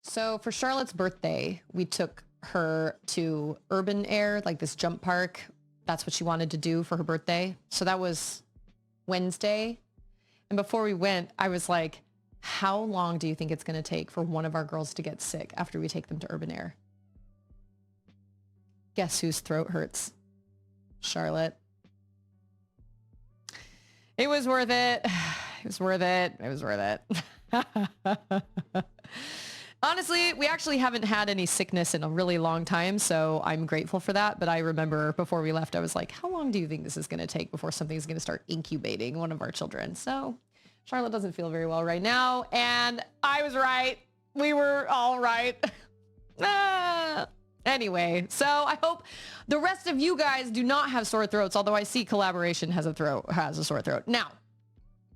So for Charlotte's birthday, we took her to Urban Air, like this jump park. That's what she wanted to do for her birthday. So that was Wednesday. And before we went, I was like, how long do you think it's going to take for one of our girls to get sick after we take them to Urban Air? Guess whose throat hurts? Charlotte. It was worth it. It was worth it. It was worth it. Honestly, we actually haven't had any sickness in a really long time, so I'm grateful for that. But I remember before we left, I was like, how long do you think this is going to take before something's going to start incubating one of our children? So Charlotte doesn't feel very well right now, and I was right. We were all right. Anyway, so I hope the rest of you guys do not have sore throats, although I see Collaboration has a sore throat. Now,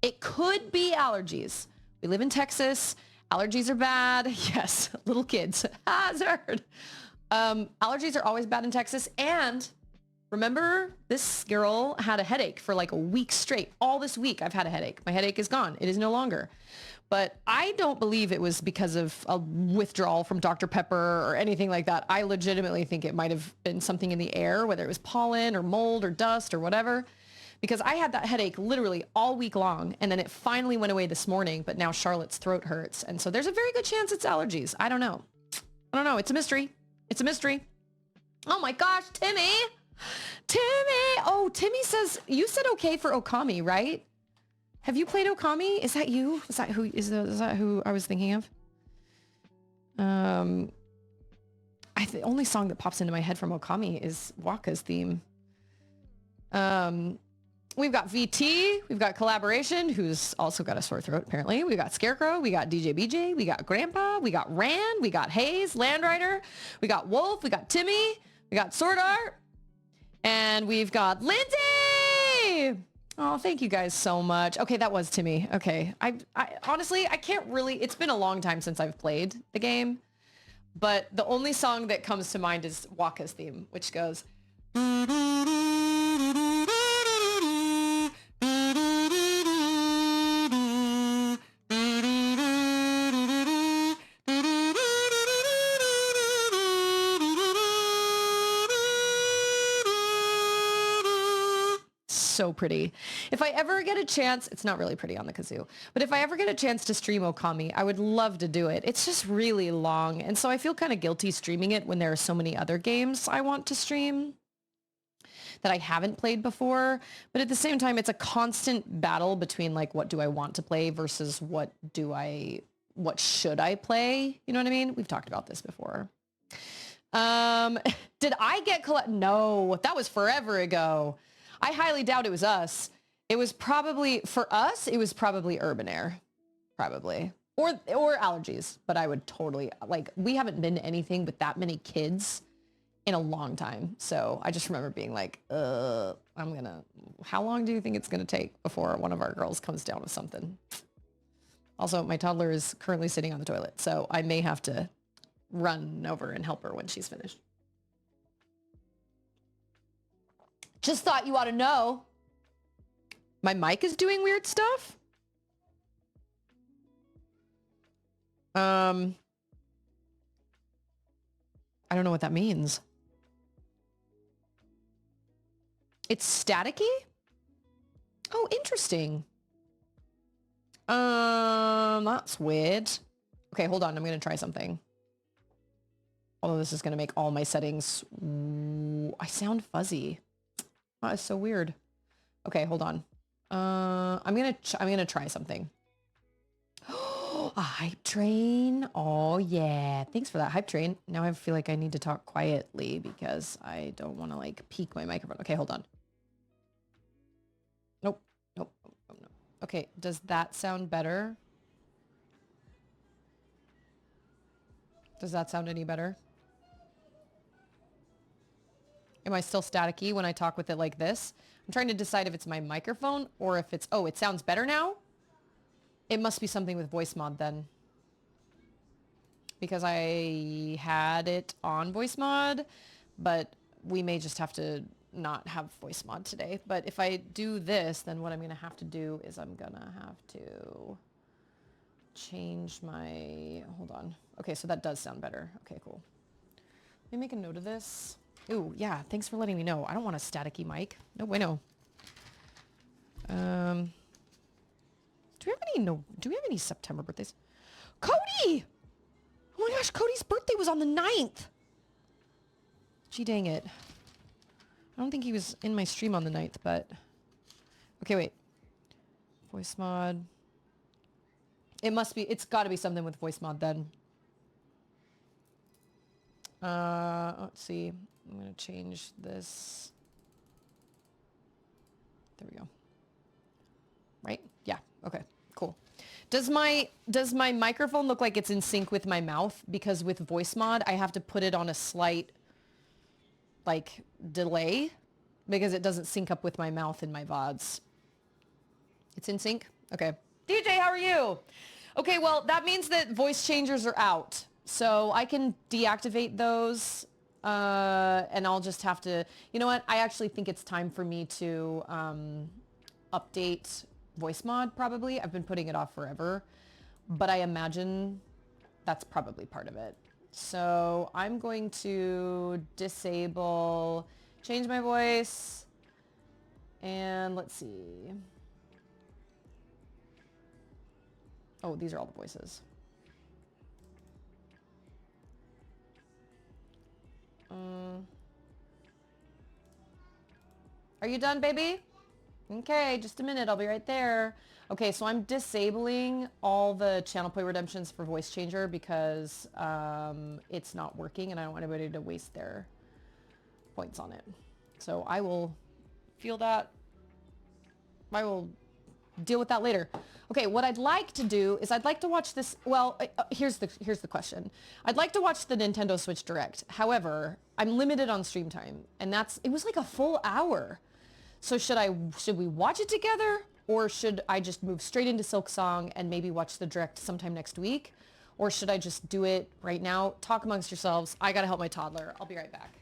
it could be allergies. We live in Texas. Allergies are bad. Yes, little kids. Hazard. Allergies are always bad in Texas. And remember, this girl had a headache for like a week straight. All this week, I've had a headache. My headache is gone. It is no longer. But I don't believe it was because of a withdrawal from Dr. Pepper or anything like that. I legitimately think it might have been something in the air, whether it was pollen or mold or dust or whatever. Because I had that headache literally all week long, and then it finally went away this morning, but now Charlotte's throat hurts. And so there's a very good chance it's allergies. I don't know. I don't know. It's a mystery. It's a mystery. Oh my gosh, Timmy. Timmy. Oh, Timmy says, you said okay for Okami, right? Have you played Okami? Is that you? Is that who I was thinking of? The only song that pops into my head from Okami is Waka's theme. We've got VT, we've got Collaboration, who's also got a sore throat, apparently. We got Scarecrow, we got DJ BJ, we got Grandpa, we got Rand, we got Hayes, Landrider, we got Wolf, we got Timmy, we got Sword Art, and we've got Lindsay! Oh, thank you guys so much. Okay, that was Timmy. Okay, I honestly, I can't really, it's been a long time since I've played the game, but the only song that comes to mind is Waka's theme, which goes... So pretty. If I ever get a chance, it's not really pretty on the kazoo, but if I ever get a chance to stream Okami, I would love to do it. It's just really long, and so I feel kind of guilty streaming it when there are so many other games I want to stream that I haven't played before. But at the same time, it's a constant battle between like, what do I want to play versus what should I play? You know what I mean? We've talked about this before. Did I get No, that was forever ago. I highly doubt it was us. It was probably, for us, it was probably Urban Air. Probably. Or allergies. But I would totally, like, we haven't been to anything with that many kids in a long time. So I just remember being like, how long do you think it's going to take before one of our girls comes down with something? Also, my toddler is currently sitting on the toilet, so I may have to run over and help her when she's finished. Just thought you ought to know. My mic is doing weird stuff. I don't know what that means. It's staticky? Oh, interesting. That's weird. Okay, hold on. I'm going to try something. Although this is going to make all my settings... I sound fuzzy. Oh, it's so weird. Okay, hold on. I'm gonna try something. A hype train. Oh yeah. Thanks for that hype train. Now I feel like I need to talk quietly because I don't want to like peak my microphone. Okay, hold on. Nope. Nope. Oh, no. Okay, does that sound better? Does that sound any better? Am I still staticky when I talk with it like this? I'm trying to decide if it's my microphone or if it's... Oh, it sounds better now? It must be something with voice mod then. Because I had it on voice mod, but we may just have to not have voice mod today. But if I do this, then what I'm going to have to do is I'm going to have to change my, hold on. Okay, so that does sound better. Okay, cool. Let me make a note of this. Ooh, yeah, thanks for letting me know. I don't want a staticky mic. No bueno. Do we have any September birthdays? Cody! Oh my gosh, Cody's birthday was on the 9th. Gee dang it. I don't think he was in my stream on the 9th, but... Okay, wait. Voice mod. It's gotta be something with voice mod then. Let's see. I'm gonna change this. There we go. Right? Yeah, okay, cool. Does my microphone look like it's in sync with my mouth? Because with voice mod, I have to put it on a slight, like, delay because it doesn't sync up with my mouth in my VODs. It's in sync? Okay. DJ, how are you? Okay, well, that means that voice changers are out. So I can deactivate those, and I'll just have to... You know what? I actually think it's time for me to update voice mod, probably. I've been putting it off forever, but I imagine that's probably part of it. So I'm going to disable, change my voice, and let's see. Oh, these are all the voices. Are you done, baby? Okay, just a minute. I'll be right there. Okay, so I'm disabling all the channel point redemptions for voice changer because it's not working and I don't want anybody to waste their points on it. So I will feel that. I will deal with that later. Okay, what I'd like to do is I'd like to watch this. Well, here's the question. I'd like to watch the Nintendo Switch Direct. However, I'm limited on stream time, and it was like a full hour. So should we watch it together, or should I just move straight into Silksong and maybe watch the Direct sometime next week, or should I just do it right now? Talk amongst yourselves. I gotta help my toddler. I'll be right back.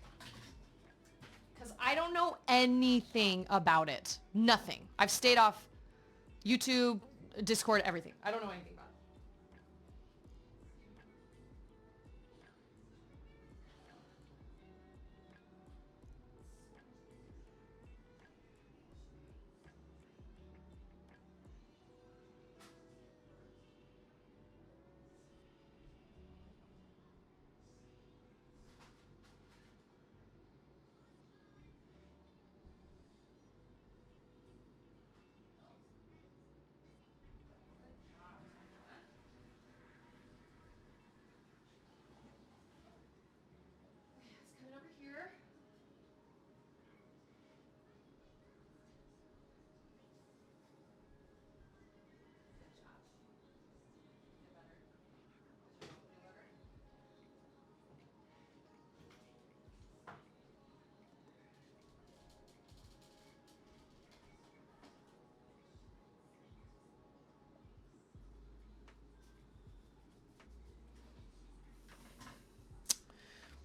Because I don't know anything about it. Nothing. I've stayed off YouTube, Discord, everything. I don't know anything about it. It's coming over here.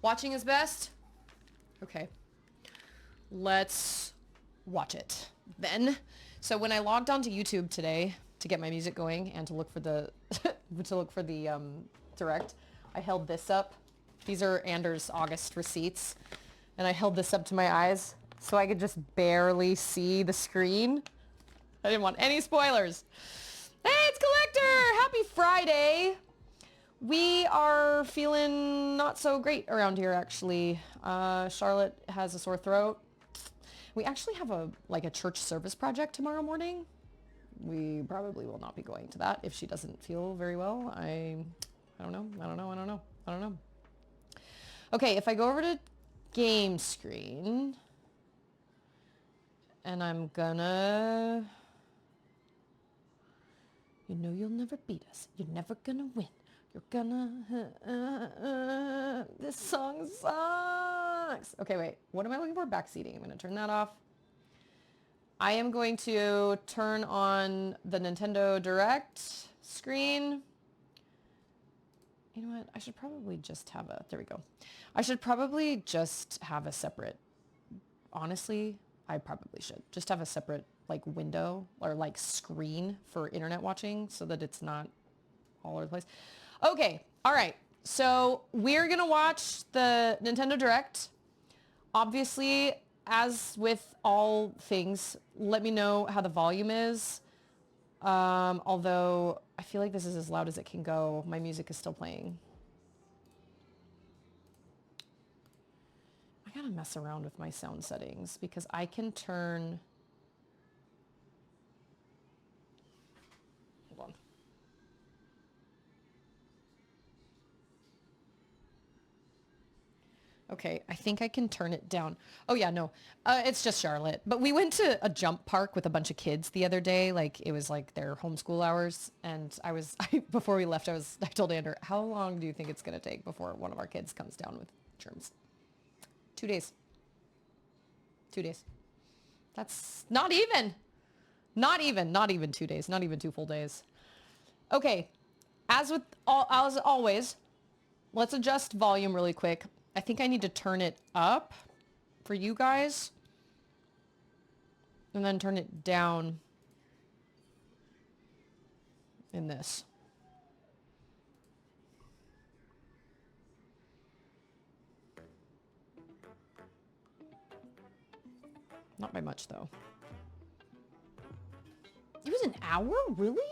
Watching is best? Okay. Let's watch it then. So when I logged onto YouTube today to get my music going and to look for the direct, I held this up. These are Anders' August receipts. And I held this up to my eyes so I could just barely see the screen. I didn't want any spoilers. Hey, it's Collector! Happy Friday! We are feeling not so great around here, actually. Charlotte has a sore throat. We actually have a church service project tomorrow morning. We probably will not be going to that if she doesn't feel very well. I don't know. Okay, if I go over to game screen, and I'm gonna... You know you'll never beat us. You're never gonna win. You're gonna... This song sucks. Okay, wait. What am I looking for? Backseating. I'm going to turn that off. I am going to turn on the Nintendo Direct screen. You know what? I should probably just have a... There we go. I should probably just have a separate... Honestly, I probably should. Just have a separate, window or, screen for internet watching so that it's not all over the place. Okay. All right. So we're going to watch the Nintendo Direct. Obviously, as with all things, let me know how the volume is. Although I feel like this is as loud as it can go. My music is still playing. I gotta mess around with my sound settings because I can turn... Hold on. Okay, I think I can turn it down. Oh yeah, no, it's just Charlotte. But we went to a jump park with a bunch of kids the other day. Like it was like their homeschool hours, and before we left, I told Andrew, how long do you think it's gonna take before one of our kids comes down with germs? 2 days. 2 days. That's not even 2 days, not even 2 full days. Okay, as always, let's adjust volume really quick. I think I need to turn it up for you guys and then turn it down in this. Not by much though. It was an hour? Really?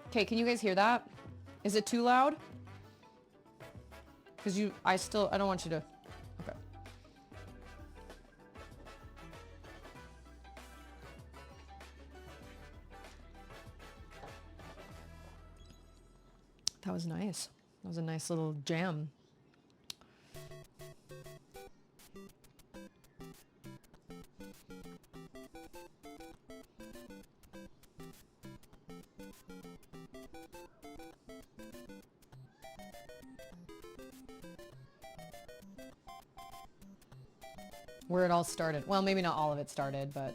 Okay, can you guys hear that? Is it too loud? Because I don't want you to, okay. That was nice. That was a nice little jam. Where it all started. Well, maybe not all of it started, but...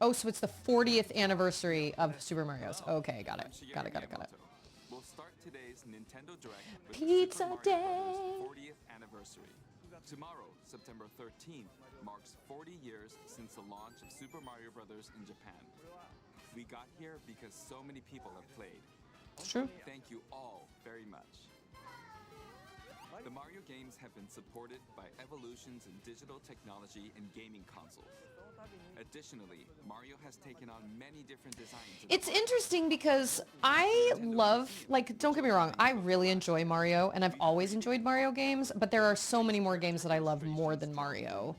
Oh, so it's the 40th anniversary of Super Mario's. Okay, got it. Got it. We'll start today's Nintendo Direct with Pizza Super Mario Day. Bros. 40th anniversary. Tomorrow, September 13th, marks 40 years since the launch of Super Mario Bros. In Japan. We got here because so many people have played. It's true. Thank you all very much. The Mario games have been supported by evolutions in digital technology and gaming consoles. Additionally, Mario has taken on many different designs. It's interesting because I love, like, don't get me wrong, I really enjoy Mario, and I've always enjoyed Mario games, but there are so many more games that I love more than Mario.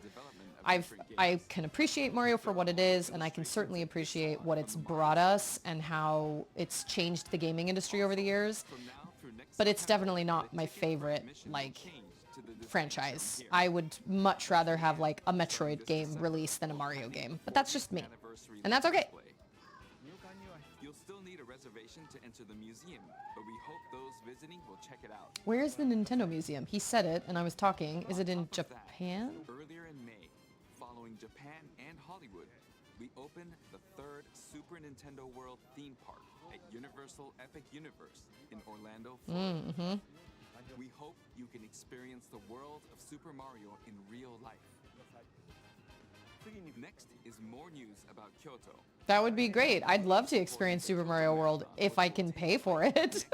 I can appreciate Mario for what it is, and I can certainly appreciate what it's brought us and how it's changed the gaming industry over the years. But it's definitely not my favorite, like, franchise. I would much rather have, like, a Metroid game released than a Mario game. But that's just me. And that's okay. You'll still need a reservation to enter the museum, but we hope those visiting will check it out. Where is the Nintendo Museum? He said it, and I was talking. Is it in Japan? Earlier in May, following Japan and Hollywood, we opened the 3rd Super Nintendo World theme park at Universal Epic Universe in Orlando, Florida. We hope you can experience the world of Super Mario in real life. Next is more news about Kyoto. That would be great. I'd love to experience Super Mario World if I can pay for it.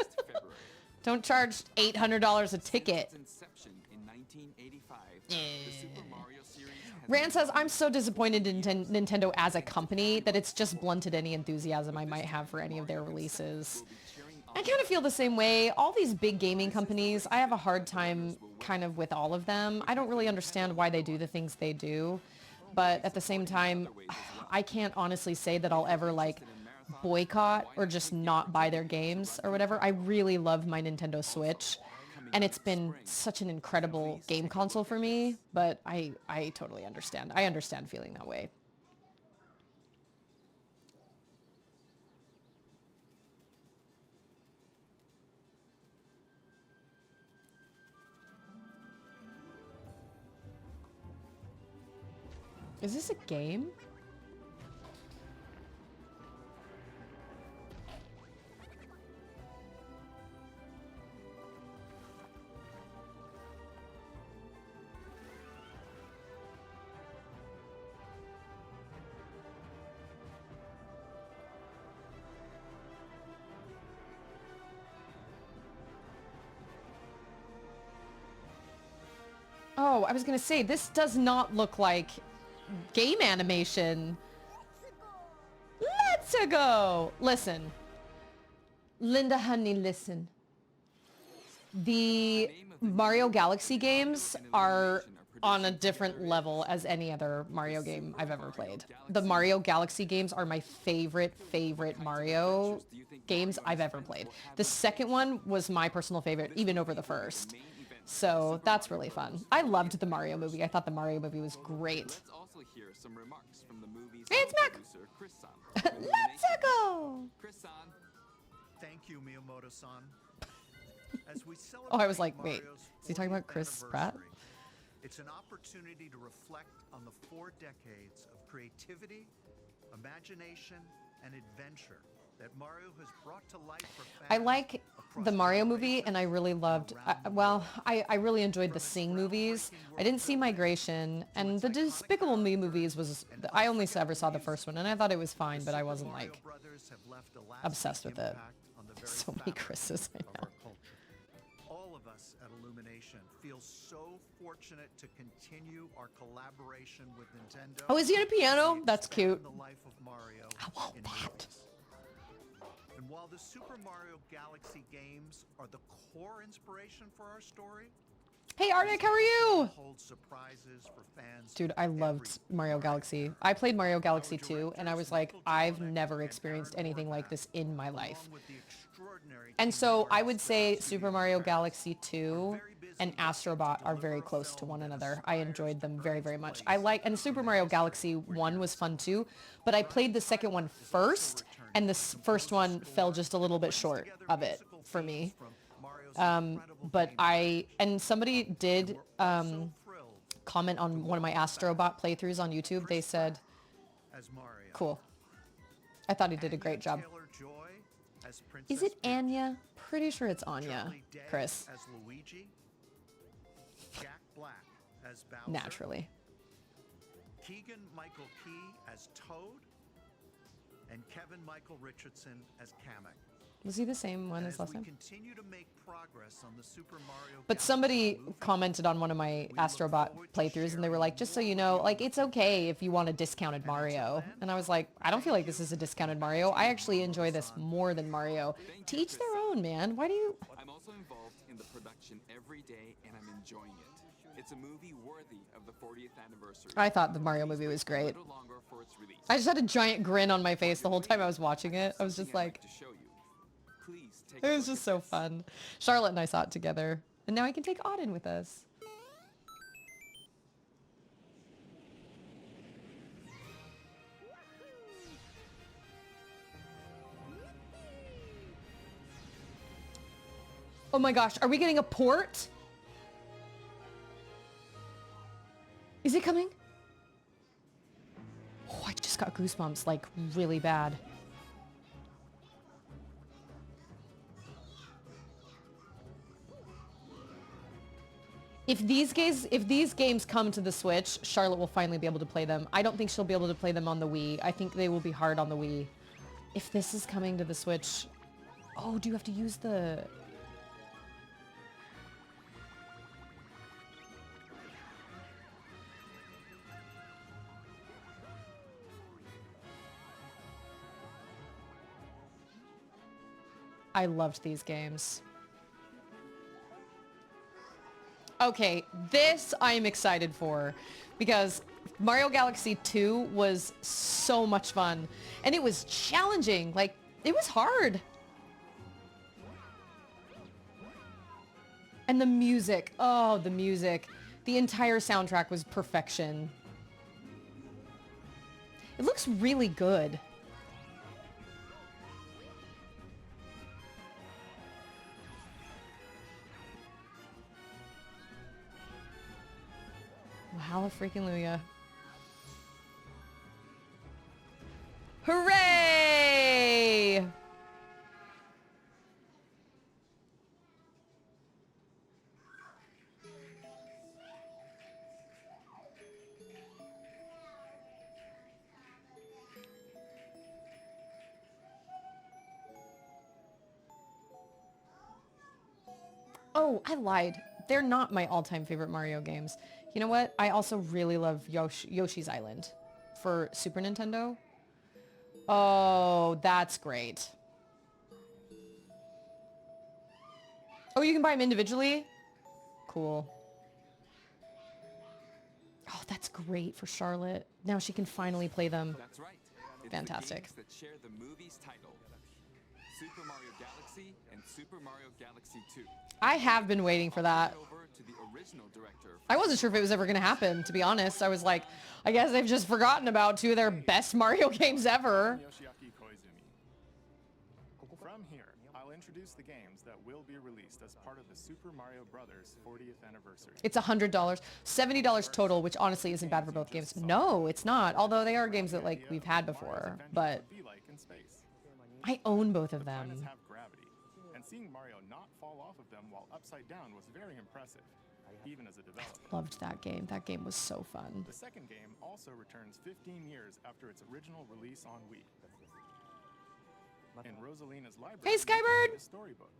Don't charge $800 a ticket. Inception in 1985, the Super Mario series has Rand says, I'm so disappointed in Nintendo as a company that it's just blunted any enthusiasm I might have for any of their releases. I kind of feel the same way. All these big gaming companies, I have a hard time kind of with all of them. I don't really understand why they do the things they do. But at the same time, I can't honestly say that I'll ever like boycott or just not buy their games or whatever. I really love my Nintendo Switch. And it's been such an incredible game console for me. But I totally understand. I understand feeling that way. Is this a game? Oh, I was going to say, this does not look like game animation. Let's go. Listen. Linda, honey, listen. The Mario Galaxy games are on a different level as any other Mario game I've ever played. The Mario Galaxy games are my favorite Mario games I've ever played. The second one was my personal favorite, even over the first. So that's really fun. I loved the Mario movie. I thought the Mario movie was great. Let's also hear some remarks from the movie's Hey, it's Mac. producer, Chris-san. Let's go. Chris-san. Thank you, Miyamoto-san. As we celebrate Oh, I was like, wait, Mario's is he talking about 40th Chris Pratt? anniversary, it's an opportunity to reflect on the 4 decades of creativity, imagination, and adventure that Mario has brought to life for fans. I like across the Mario movie, generations and I really loved, I really enjoyed the Sing movies. I didn't see Migration, and the Despicable Me movies was, I only ever saw the first one, and I thought it was fine, but I wasn't Mario like Brothers have left a lasting obsessed with it. impact on the very So many fabric Chris's, I of know. our culture. All of us at Illumination feel so fortunate to continue our collaboration with Nintendo. Oh, is he on a piano? as we That's expand cute. The life of Mario I want in that. ways. And while the Super Mario Galaxy games are the core inspiration for our story, Hey, Arctic, how are you? hold surprises for fans. Dude, I loved Mario Galaxy. I played Mario Galaxy 2, and I was like, I've never experienced anything like this in my life. along with the extraordinary And team so of I would artists say at Super Studio Mario Paris Galaxy 2 and Astrobot are very close to one another. I enjoyed them very much. And Super Mario Galaxy 1 was fun too, but I played the second one first, and the first one fell just a little bit short of it for me. But somebody did comment on one of my Astrobot playthroughs on YouTube. They said, as Mario. cool. I thought he did a great job. Taylor-Joy as Is Princess it Peach. Anya? Pretty sure it's Anya, Charlie Day Chris. as Luigi. Jack Black as Bowser. Naturally. Keegan Michael Key as Toad. And Kevin Michael Richardson as Kamek. Was he the same one as As last we time? continue to make progress on the Super Mario But Galaxy somebody movie, commented on one of my Astrobot playthroughs, and they were like, just so you know, like, it's okay if you want a discounted Mario. And I was like, I don't feel like this is a discounted Mario. I actually enjoy this more than Mario. To each their own, man. Why do you... I'm also involved in the production every day, and I'm enjoying it. It's a movie worthy of the 40th anniversary. I thought the Mario movie was A great. little longer for its release. I just had a giant grin on my face the whole time I was watching it. I was just Something I'd like, to show you. Please take it a was look just at so this. fun. Charlotte and I saw it together. And now I can take Auden with us. Oh my gosh, are we getting a port? Is it coming? Oh, I just got goosebumps, like, really bad. If these games come to the Switch, Charlotte will finally be able to play them. I don't think she'll be able to play them on the Wii. I think they will be hard on the Wii. If this is coming to the Switch... Oh, do you have to use the... I loved these games. Okay, this I am excited for because Mario Galaxy 2 was so much fun and it was challenging. Like, it was hard. And the music, oh, the music. The entire soundtrack was perfection. It looks really good. Hallelujah. Hooray! Oh, I lied. They're not my all-time favorite Mario games. You know what? I also really love Yoshi's Island for Super Nintendo. Oh, that's great. Oh, you can buy them individually? Cool. Oh, that's great for Charlotte. Now she can finally play them. That's right. It's Fantastic. The games that share the movie's title. Super Mario Galaxy and Super Mario Galaxy 2. I have been waiting for that. Over to the original director. I wasn't sure if it was ever going to happen, to be honest. I was like, I guess they've just forgotten about two of their best Mario games ever. From here, I'll introduce the games that will be released as part of the Super Mario Brothers 40th anniversary. It's $100, $70 total, which honestly isn't bad for both games. No, it's not. Although they are games that like we've had before, but I own both of them. Have gravity, and seeing Mario not fall off of them while upside down was very impressive, even as a developer. Loved that game. That game was so fun. The second game also returns 15 years after its original release on Wii. In Rosalina's library, Hey, Skybird! the storybook.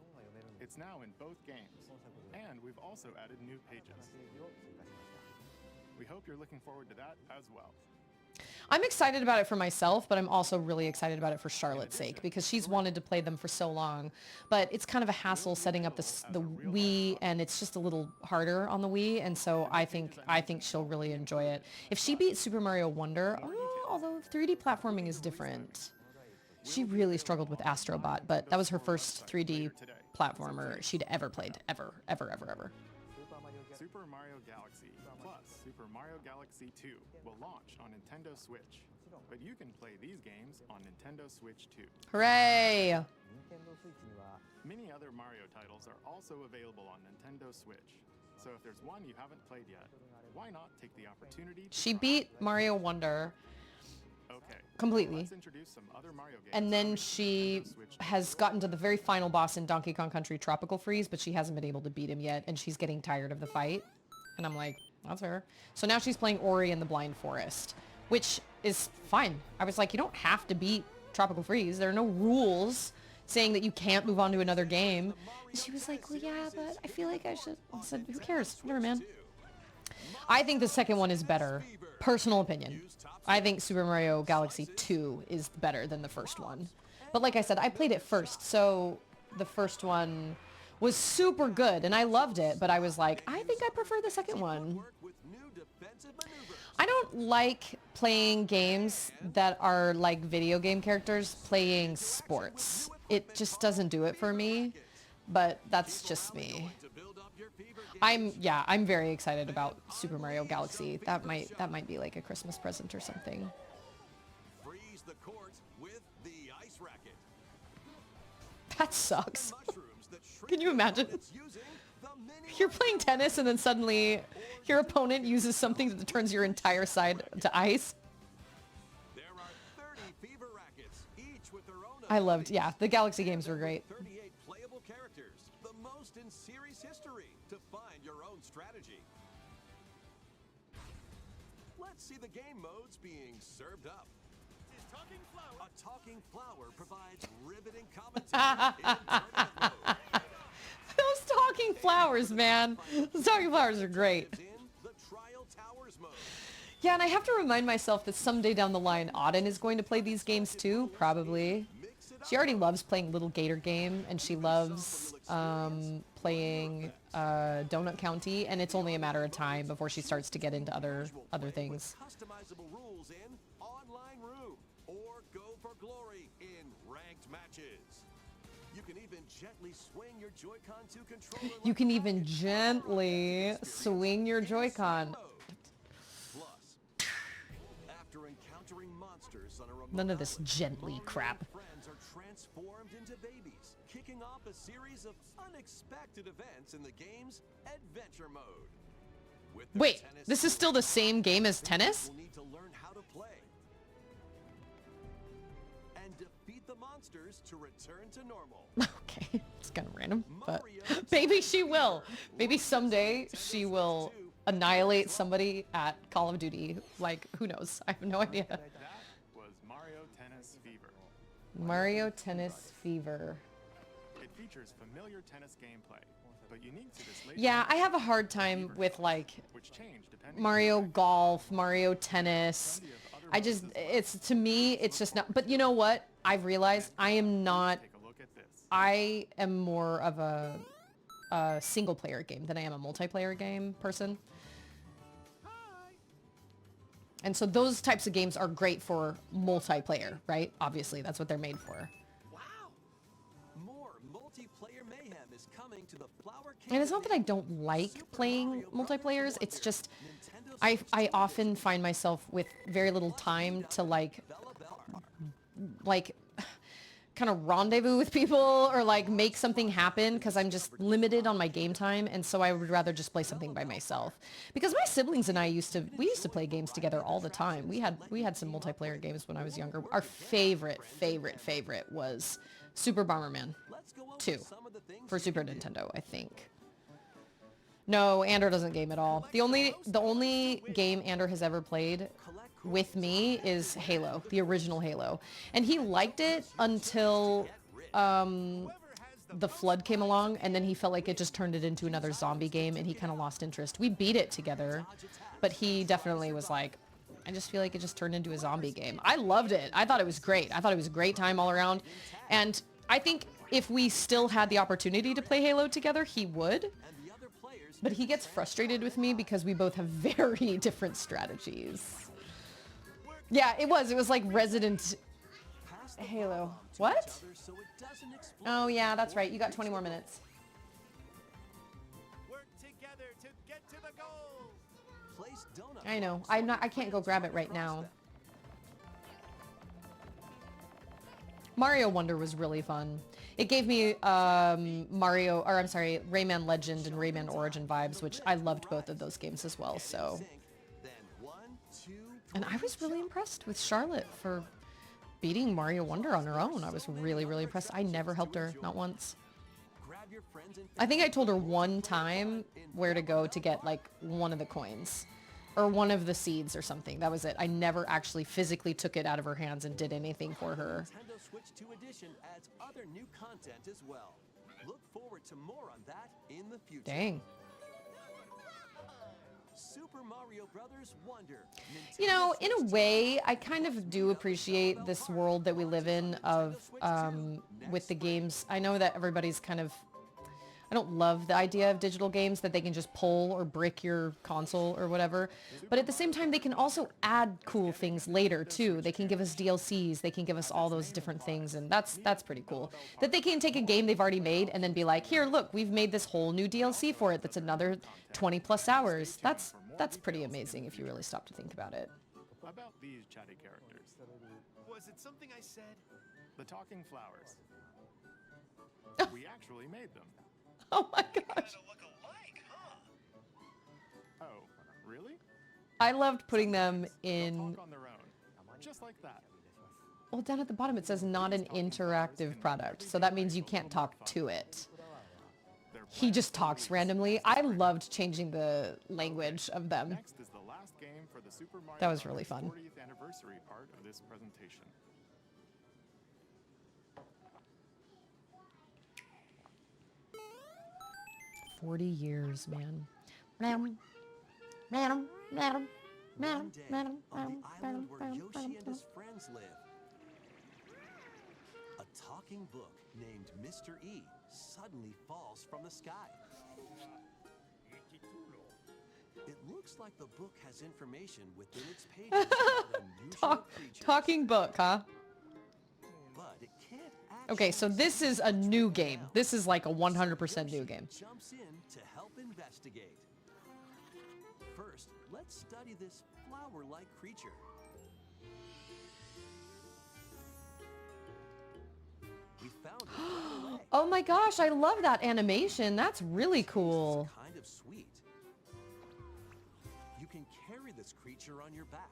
It's now in both games, and we've also added new pages. We hope you're looking forward to that as well. I'm excited about it for myself, but I'm also really excited about it for Charlotte's sake because she's wanted to play them for so long. But it's kind of a hassle setting up the Wii, and it's just a little harder on the Wii, and so I think she'll really enjoy it. If she beats Super Mario Wonder, although 3D platforming is different. She really struggled with Astrobot, but that was her first 3D platformer she'd ever played, ever. Super Mario Galaxy plus Super Mario Galaxy 2 will launch on Nintendo Switch, but you can play these games on Nintendo Switch 2. Hooray! Many other Mario titles are also available on Nintendo Switch, so if there's one you haven't played yet, why not take the opportunity to She try beat it? Mario Wonder Okay, completely. let's introduce some other Mario games And then on she Nintendo Switch. has gotten to the very final boss in Donkey Kong Country Tropical Freeze, but she hasn't been able to beat him yet, and she's getting tired of the fight. And I'm like, that's fair. So now she's playing Ori and the Blind Forest, which is fine. I was like, you don't have to beat Tropical Freeze. There are no rules saying that you can't move on to another game. And she was like, well, yeah, but I feel like I should. I said, who cares? Whatever, man. I think the second one is better. Personal opinion. I think Super Mario Galaxy 2 is better than the first one. But like I said, I played it first, so the first one was super good, and I loved it, but I was like, I think I prefer the second one. I don't like playing games that are like video game characters playing sports. It just doesn't do it for me, but that's just me. I'm very excited about Super Mario Galaxy. That might be like a Christmas present or something. Freeze the court with the ice racket. That sucks. Mushrooms that shrink Can you imagine? using the mini You're playing tennis and then suddenly your opponent uses something that turns your entire side to ice. There are 30 fever rackets, each with their own I loved, yeah, the Galaxy games were great. 38 playable characters, the most in series history, to find your own strategy. Let's see the game modes being served up. A talking flower provides riveting commentary in tournament mode. Those talking flowers, man. Those talking flowers are great. In the Trial Towers mode. Yeah, and I have to remind myself that someday down the line, Auden is going to play these games too, probably. She already loves playing Little Gator Game, and she loves playing Donut County, and it's only a matter of time before she starts to get into other things. Customizable rules in Online Room or Go for Glory in ranked matches. You can even gently swing your Joy-Con 2 controller. You can even gently swing your Joy-Con. Plus, after encountering monsters on a remote None of this island, gently Mario crap. and friends are transformed into babies, kicking off a series of unexpected events in the game's adventure mode. With their Wait, tennis this is still the same game as tennis? will need to learn how to play and defeat the monsters to return to normal. Okay, it's kind of random, but maybe she will. Maybe someday she will annihilate somebody at Call of Duty. Like, who knows? I have no idea. That was Mario Tennis Fever. Mario Tennis Fever. It features familiar tennis gameplay, but unique to this later Yeah, I have a hard time with like which change depending Mario Golf, Mario Tennis. I just, it's, to me, it's just not, but you know what? I've realized I am not, Take a look at this. I am more of a single player game than I am a multiplayer game person. And so those types of games are great for multiplayer, right? Obviously, that's what they're made for. Wow! More multiplayer mayhem is coming to the Flower And it's not that I Kingdom. don't like Super playing Mario Brothers multiplayers, it's Wonder. just Nintendo I Switch often find myself with very little time to like kind of rendezvous with people or like make something happen because I'm just limited on my game time, and so I would rather just play something by myself. Because my siblings and I used to play games together all the time. We had some multiplayer games when I was younger. Our favorite was Super Bomberman Let's go over 2 some of the things for you Super can do. Nintendo, I think. No, Andrew doesn't game at all. The only game Andrew has ever played with me is Halo, the original Halo. And he liked it until the flood came along, and then he felt like it just turned it into another zombie game, and he kind of lost interest. We beat it together, but he definitely was like, I just feel like it just turned into a zombie game. I loved it. I thought it was great. I thought it was a great time all around. And I think if we still had the opportunity to play Halo together, he would. And the other players But he gets frustrated with me because we both have very different strategies. Yeah, it was like Resident pass the Halo. ball to What? each other so it doesn't explode. Oh yeah, that's right. You got 20 more minutes. Work together to get to the goal. Place donut I know. blocks I can't go grab it right across now. them. Mario Wonder was really fun. It gave me Rayman Legend and Rayman Origin vibes, which I loved both of those games as well. So, Sync. Then 1, 2, and I was really impressed with Charlotte for beating Mario Wonder on her own. I was really, really impressed. I never helped her, not once. grab your friends and I think I told her one time where to go to get like one of the coins or one of the seeds or something. That was it. I never actually physically took it out of her hands and did anything for her. Nintendo Switch 2 Edition adds other new content as well. Look forward to more on that in the future. Dang. Super Mario Brothers Wonder. You know, in a way, I kind of do appreciate this world that we live in of with the games. I know that everybody's kind of, I don't love the idea of digital games that they can just pull or brick your console or whatever. But at the same time, they can also add cool things later too. They can give us DLCs. They can give us all those different things. And that's pretty cool. That they can take a game they've already made and then be like, here, look, we've made this whole new DLC for it. That's another 20 plus hours. That's pretty amazing if you really stop to think about it. About these chatty characters. Was it something I said? The talking flowers. We actually made them. Oh my gosh. Look alike, huh? Oh, really? I loved putting them They'll in, talk on their own. Just like that. well, down at the bottom it says not an interactive product. So that means you can't talk to it. Their He just talks randomly. I loved changing the language of them. Next is the last game for the Super Mario That was really Brothers fun. 40th anniversary part of this presentation. 40 years, man. Madam, madam, madam, One madam, day, madam, on the island where madam, Yoshi and his friends live, a talking book named Mr. E suddenly falls from the sky. It looks like the book has information within its pages about unusual creatures, Talking book, huh? but it can't Okay, so actually this see is a what's new going game. on. This is like a 100% new Yoshi game. jumps in to help investigate. First, let's study this flower-like creature. We found it right away. Oh my gosh, I love that animation. That's really cool. It's kind of sweet. You can carry this creature on your back.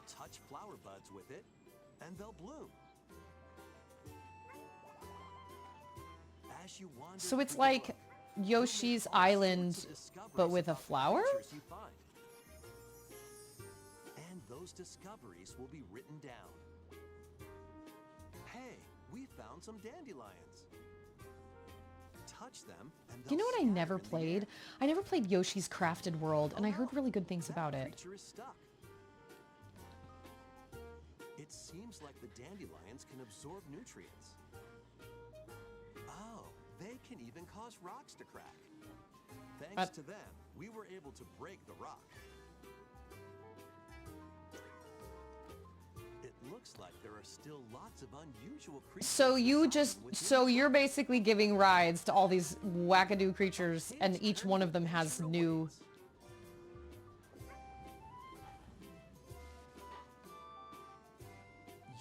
Touch flower buds with it, and they'll bloom. As you wander So it's through the like book, Yoshi's all sorts of Island, discoveries but with a about the flower? creatures you find. And those discoveries will be written down. Hey, we found some dandelions. touch them, and You know they'll what I scatter never in the played? air. I never played Yoshi's Crafted World, and I heard really good things That about it. creature is stuck. It seems like the dandelions can absorb nutrients. Oh, they can even cause rocks to crack. Thanks to them, we were able to break the rock. It looks like there are still lots of unusual creatures. So you're basically giving rides to all these wackadoo creatures, and each one of them has new...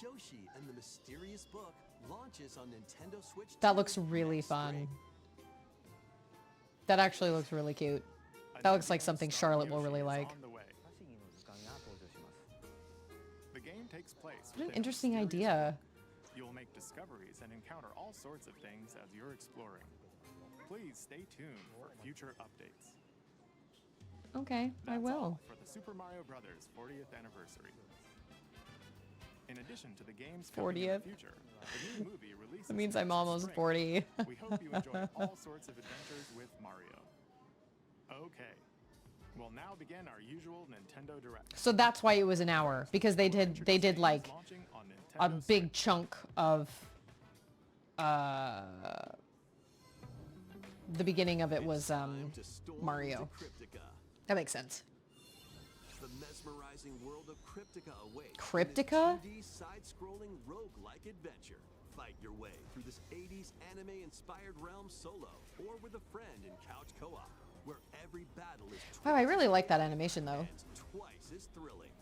Yoshi and the Mysterious Book launches on Nintendo Switch. That looks really fun. That actually looks really cute. That looks like something Charlotte will really like. The game takes place What an within a interesting mysterious idea. book. You'll make discoveries and encounter all sorts of things as you're exploring. Please stay tuned for future updates. Okay, I That's will. all for the Super Mario Brothers 40th anniversary. In addition to the game's coming in 40th. the future, the new movie releases That means I'm next almost spring. 40. We hope you enjoy all sorts of adventures with Mario. Okay, we'll now begin our usual Nintendo Direct. So that's why it was an hour, because they did like Launching on a Nintendo big Switch. chunk of the beginning of it was Time to storm Mario. into Cryptica. That makes sense. The mesmerizing world of Cryptica awaits. Cryptica? In this 2D side-scrolling roguelike adventure. Fight your way through this 80s anime-inspired realm solo or with a friend in couch co-op, where every battle is Wow, I really like that animation though. and twice as thrilling.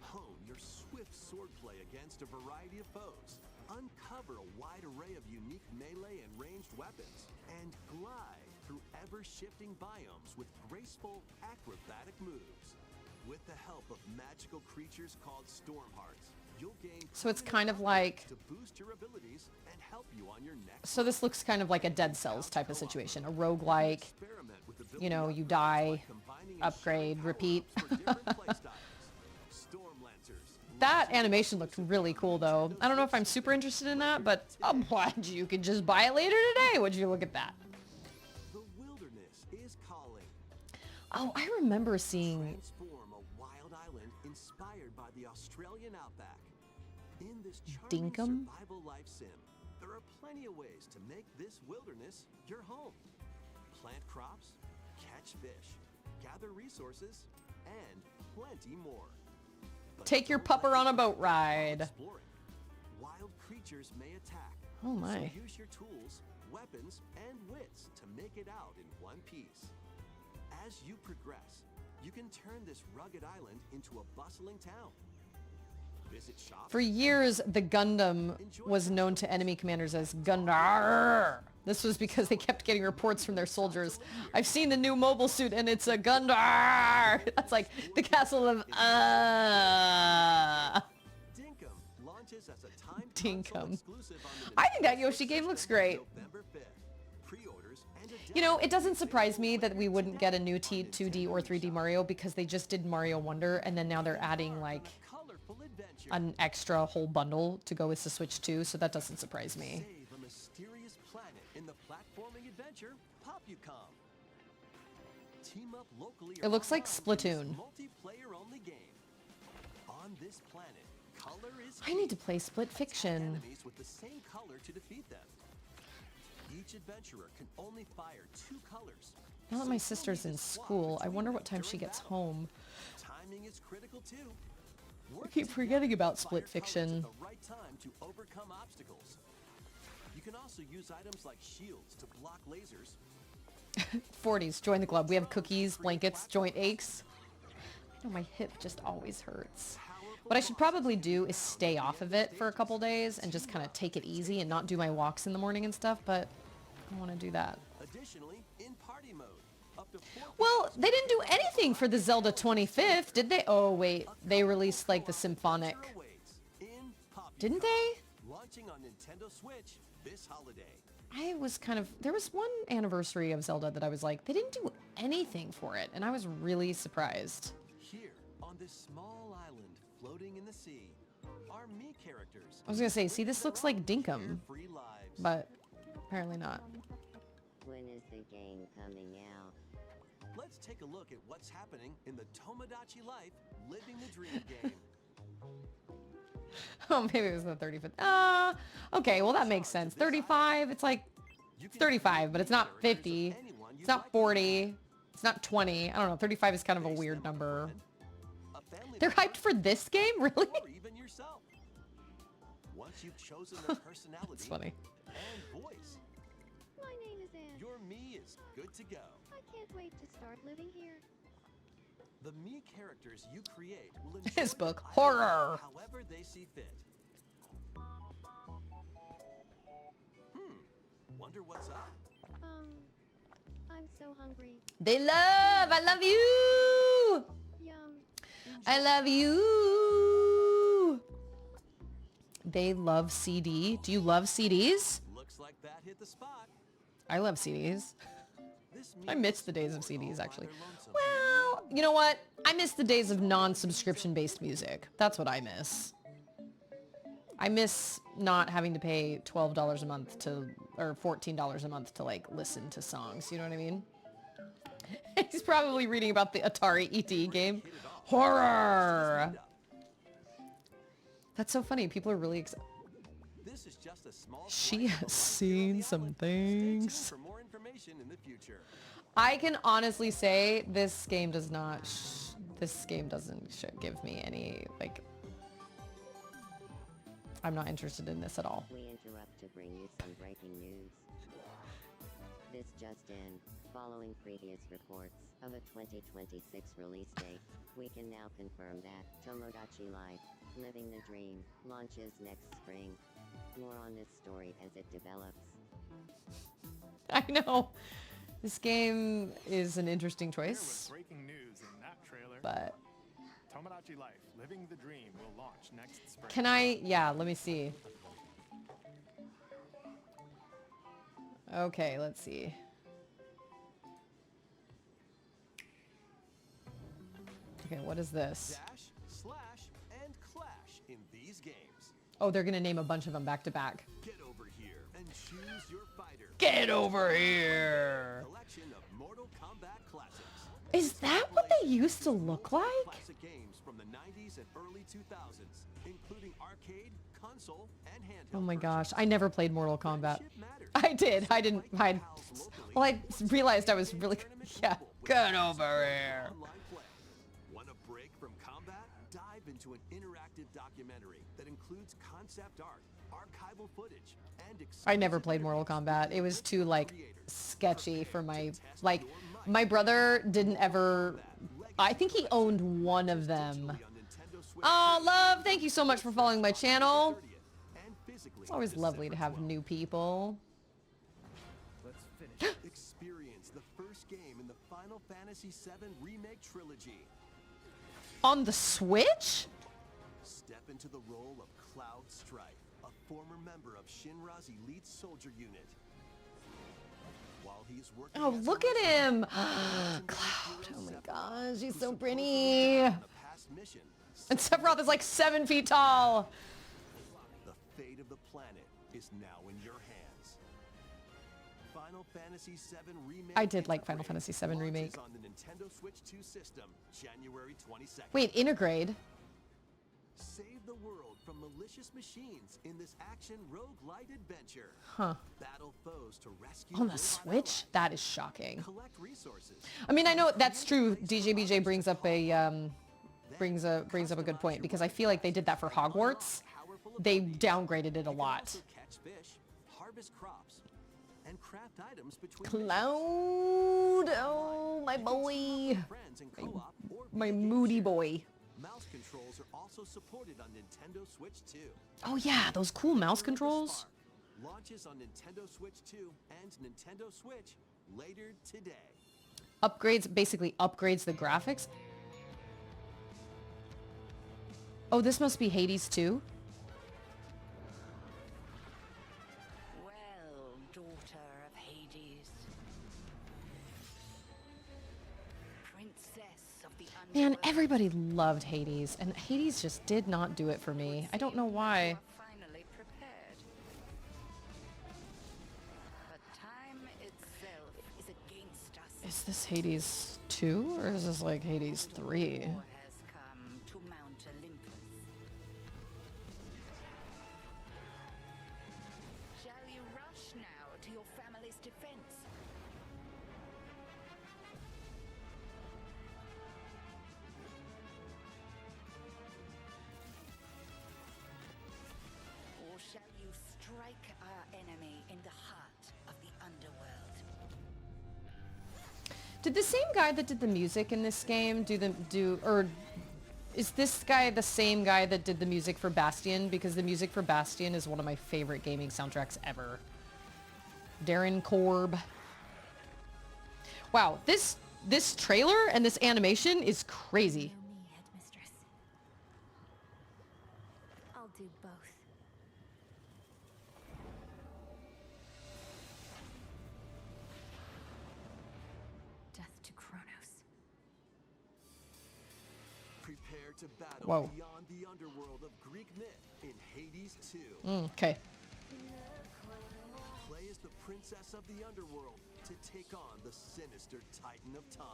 Hone your swift swordplay against a variety of foes. Uncover a wide array of unique melee and ranged weapons, and glide through ever-shifting biomes with graceful, acrobatic moves. With the help of magical creatures called Stormhearts, you'll gain So it's permanent kind of upgrades like- to boost your abilities and help you on your next. So this looks kind of like a Dead Cells type of situation, a roguelike. Experiment with You know, ability you upgrades die, by combining and upgrade, sharing repeat. power-ups for different playstyles. Storm Lancers. That animation looked really cool though. I don't know if I'm super interested in that, but I'm glad you could just buy it later today. Would you look at that? The wilderness is calling. Oh, I remember seeing... Transform a wild island inspired by the Australian outback. In this charming Dinkum? survival life sim, there are plenty of ways to make this wilderness your home. Plant crops, catch fish, gather resources, and plenty more. But Take your don't let pupper on a yourself boat go while ride. exploring. Wild creatures may attack. Oh So my. use your tools, weapons, and wits to make it out in one piece. As you progress, you can turn this rugged island into a bustling town. Visit shops. For years, the Gundam was known to enemy commanders as Gundar. This was because they kept getting reports from their soldiers. I've seen the new mobile suit and it's a Gundar. That's like the castle of Dinkum launches as a time Dinkum. exclusive on the I think that Nintendo Yoshi Switch game looks system great. November 5th. Pre-orders and a You know, demo it doesn't is surprise me available that we wouldn't get a new today on 2D or Nintendo 3D Shop. Mario because they just did Mario Wonder and then now they're adding like Colorful adventure. an extra whole bundle to go with the Switch 2, so that doesn't surprise me. Save a mysterious planet in the platforming adventure Popcom. Team up locally. It looks like online in this Splatoon. Multiplayer-only game. On this planet, color is I need key. to play Split Attack Fiction. enemies with the same color to defeat them. Each adventurer can only fire 2 colors. Now that so my you'll sister's need in to swap school, I between wonder them what time she during gets battle. home. Timing is critical too. I keep forgetting about Split Fiction. At the right time to overcome obstacles. You can also use items like shields to block lasers. 40s, join the club. We have cookies, blankets, joint aches. I know my hip just always hurts. What I should probably do is stay off of it for a couple days and just kind of take it easy and not do my walks in the morning and stuff, but I want to do that. Additionally, in party mode, up to 4 Well, they didn't do anything for the Zelda 25th, did they? Oh, wait. They released, like, the symphonic. in Popcom. Didn't they? Launching on Nintendo Switch this holiday. I was kind of... There was one anniversary of Zelda that I was like, they didn't do anything for it, and I was really surprised. Here, on this small island floating in the sea, are me characters. I was gonna say, see, this looks like Dinkum, Free lives. but apparently not. When is the game coming out? Let's take a look at what's happening in the Tomodachi Life Living the Dream game. Oh, maybe it was the 35th. Okay, well that makes sense. 35, it's like, it's 35, but it's not 50. It's not 40. It's not 20. I don't know, 35 is kind of a weird number. They're hyped for this game? Really? Or even yourself. Once you've chosen their personality It's funny. and voice, My name is Anne. your me is good to go. I can't wait to start living here. The me characters you create will enjoy His book, your Horror. identity however they see fit. Wonder what's up? I'm so hungry. They love, I love you. Yum. I love you. They love CD. Do you love CDs? Looks like that hit the spot. I love CDs. This I me miss is the days of bored all CDs, by actually. their lonesome. Well, you know what? I miss the days of non-subscription based music. That's what I miss. I miss not having to pay $12 a month to, or $14 a month to like listen to songs. You know what I mean? He's probably reading about the Atari ET game. Horror! That's so funny. People are really excited. This is just a small She slice of has what's seen on the some outlet. Stay tuned things. for more information in the future. I can honestly say this game does not, this game doesn't give me any, like, I'm not interested in this at all. We interrupt to bring you some breaking news. This just in. Following previous reports of a 2026 release date, we can now confirm that Tomodachi Life Living the Dream launches next spring. More on this story as it develops. I know. This game is an interesting There was choice, breaking news in that trailer. but Tomodachi Life Living the Dream will launch next spring. can I, yeah, let me see. Okay, let's see. Okay, what is this? Dash, slash, and clash in these games. Oh, they're gonna name a bunch of them back to back. Get over here and choose your fighter. Get over here! Collection of Mortal Kombat classics. Is that what they used to look like? Classic games from the 90s and early 2000s, including arcade, console, and handheld. Oh my versions. gosh, I never played Mortal Kombat. Friendship matters. I did, I didn't, Like pals locally. well, I realized I was really, Tournament yeah, people with get access over to here. online play. Want a break from combat? Dive into an interactive documentary that includes concept art, archival footage, and I never exclusive played Mortal interviews Kombat. with It was too like creators. sketchy for Prepare my, to test like, your might. my brother didn't ever, I think he owned one of them. Digitally on Nintendo Switch Oh, love, thank you so much for following my channel. 30th, and physically It's always lovely to have December 12th. new people. Let's finish. Experience the first game in the Final Fantasy VII Remake trilogy. On the Switch? Step into the role of Cloud Strife, a former member of Shinra's elite soldier unit. While he's working Oh, as a look at him. mercenary, Cloud, hero oh my Sephiroth, gosh, he's who so supposedly pretty. died on a past mission, And Sephiroth is like 7 feet tall. the fate of the planet is now in your hands. Final Fantasy VII Remake. I did like Final Integrate Fantasy VII launches Remake. on the Nintendo Switch 2 system, January 22nd. Wait, Intergrade? Save the world from malicious machines in this action roguelite adventure. Huh. Battle foes to rescue On the robot Switch? allies. That is shocking. Collect resources. I mean, I know that's true. DJBJ brings up a brings up a good point because I feel like they did that for Hogwarts. Powerful They abilities. downgraded it a You can lot. also catch fish, harvest crops, and craft items between Cloud, oh my boy, friends in co-op or my via game moody share. boy. Mouse controls are also supported on Nintendo Switch 2. Oh yeah, those cool mouse Spark controls. launches on Nintendo Switch 2 and Nintendo Switch later today. Basically upgrades the graphics. Oh, this must be Hades 2. Well, daughter of Hades, princess of the Man, underworld, everybody loved Hades, and Hades just did not do it for me. I don't know why. you are finally prepared. But time itself Is this Hades 2 or is this like Hades 3? War has come to Mount Olympus. Shall you rush now to your family's defense? Or shall you strike our enemy in the heart of the underworld? Did the same guy that did the music in this game or is this guy the same guy that did the music for Bastion? Because the music for Bastion is one of my favorite gaming soundtracks ever. Darren Korb. Wow, this trailer and this animation is crazy. Know me, headmistress. I'll do both. Death to Kronos. Prepare to battle Whoa. beyond the underworld of Greek myth in Hades 2. Okay. Play as the princess of the underworld to take on the sinister Titan of Time.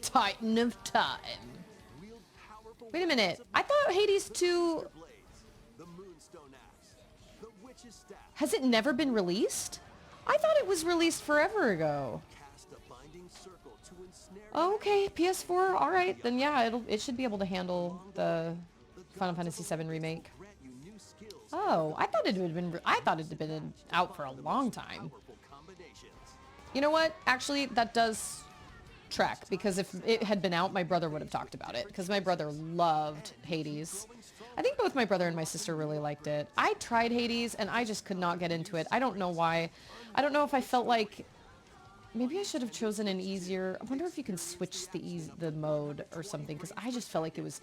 Titan of Time. Wield powerful Wait a minute. weapons of I thought Hades 2... Sinister blades, the Moonstone Axe, the Witch's Staff. Has it never been released? I thought it was released forever ago. Cast a binding circle to ensnare Oh, okay, PS4. All right, then yeah, it should be able to handle the Final Fantasy VII remake. grant you new skills Oh, I thought it had been out for a long time. powerful combinations. You know what? Actually, that does track because if it had been out, my brother would have talked about it because my brother loved Hades. I think both my brother and my sister really liked it. I tried Hades and I just could not get into it. I don't know why. I don't know if I felt like maybe I should have chosen an easier. I wonder if you can switch the mode or something because I just felt like it was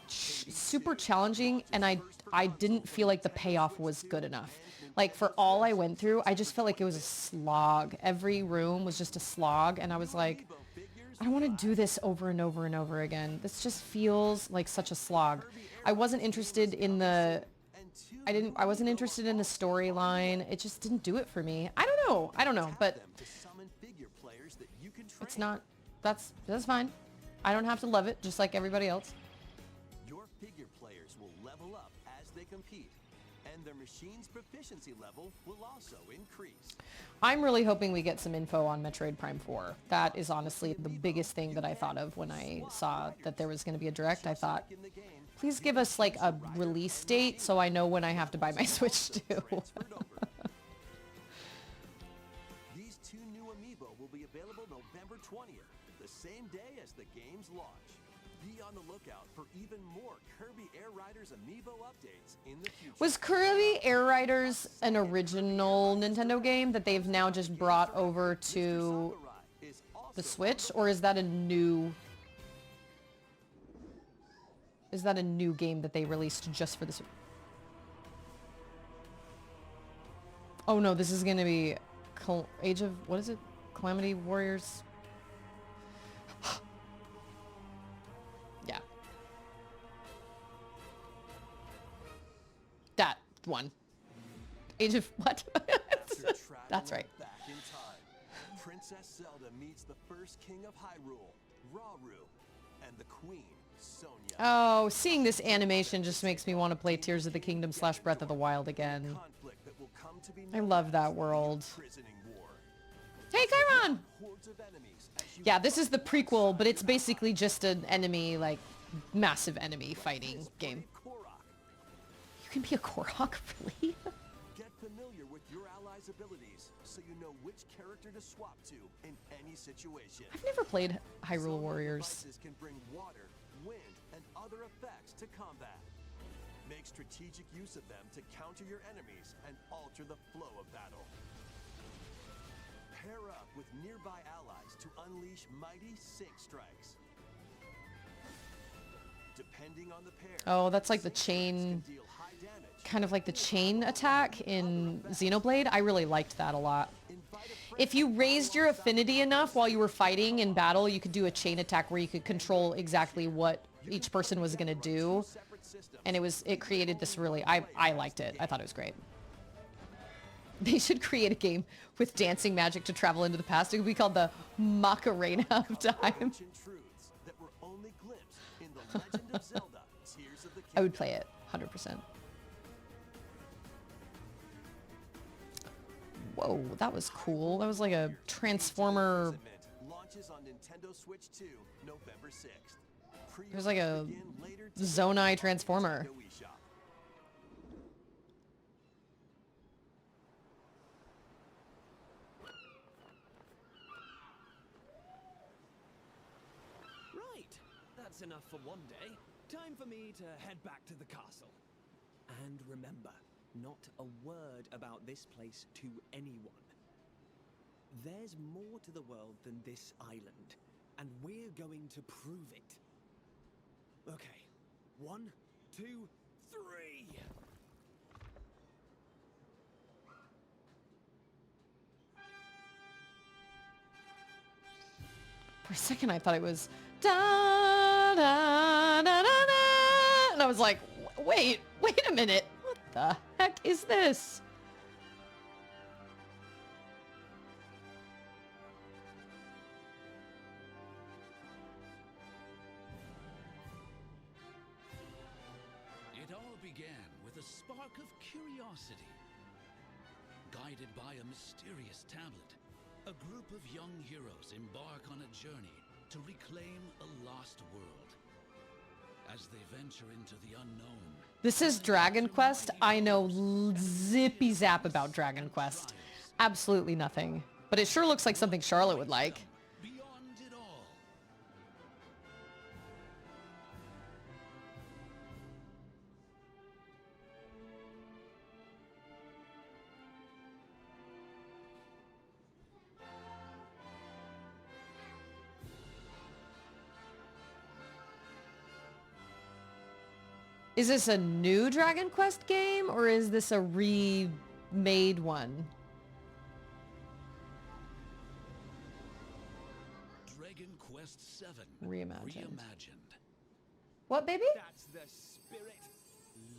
super challenging and I didn't feel like the payoff was good enough. Like for all I went through, I just felt like it was a slog. Every room was just a slog and I was like, I don't want to do this over and over and over again. This just feels like such a slog. I wasn't interested in the I wasn't interested in the storyline. It just didn't do it for me. I don't know, but To summon figure players that you can train. it's not that's fine. I don't have to love it just like everybody else. Your figure players will level up as they compete, and their machine's proficiency level will also increase. I'm really hoping we get some info on Metroid Prime 4. That is honestly the biggest thing that I thought of when I saw that there was going to be a direct. I thought, In the game, please give us like a release date so I know when I have to buy my Switch too. transferred over. These two new amiibo will be available November 20th, the same day as the game's launch. Be on the lookout for even more Kirby Air Riders amiibo updates in the future. Was Kirby Air Riders an original Nintendo game that they've now just brought over to Sakurai is also the Switch, or is that a new game that they released just for the Switch? Oh no, this is gonna be Age of, what is it? Calamity Warriors? Yeah. That one. Age of what? After That's traveling right. back in time, Princess Zelda meets the first king of Hyrule, Rauru, and the queen, Sonia. Oh, seeing this animation just makes me want to play Tears of the Kingdom / Breath of the Wild again. Conflict that will come to be I known love as that the world. Imprisoning War. Hey, Chiron! Hordes of enemies as you Yeah, this is the prequel, but it's basically just an enemy, like, massive enemy fighting game. Korok. You can be a Korok, really? Get familiar with your allies' abilities so you know which character to swap to in any situation. I've never played Hyrule Some Warriors. devices can bring water, wind, and other effects to combat. Make strategic use of them to counter your enemies and alter the flow of battle. Pair up with nearby allies to unleash mighty sync strikes. Depending on the pair, Oh, that's like the sync strikes chain, can deal high damage. kind of like the chain attack in Xenoblade. I really liked that a lot. Invite a friend If you raised your affinity enough while you were fighting in battle, you could do a chain attack where you could control exactly what each person was going to do. separate systems. And it created this really, I liked it. I thought it was great. They should create a game with dancing magic to travel into the past. It would be called the Macarena of Time. Ancient truths that were only glimpsed in the Legend of Zelda: Tears of the Kingdom. I would play it 100%. Whoa, that was cool. That was like a Transformer. Launches on Nintendo Switch 2, November 6th. There's like a Begin later today Zonai on Transformer. Nintendo eShop. Right. That's enough for one day. Time for me to head back to the castle. And remember, not a word about this place to anyone. There's more to the world than this island, and we're going to prove it. Okay. 1, 2, 3. For a second, I thought it was da da da da da, and I was like, wait a minute, what the heck is this? It all began with a spark of curiosity. Guided by a mysterious tablet, a group of young heroes embark on a journey to reclaim a lost world. As they venture into the unknown. This is Dragon Quest. I know zippy zap about Dragon Quest. Absolutely nothing. But it sure looks like something Charlotte would like. Beyond it all. Is this a new Dragon Quest game or is this a remade one? Dragon Quest VII. Reimagined. What, baby? That's the spirit.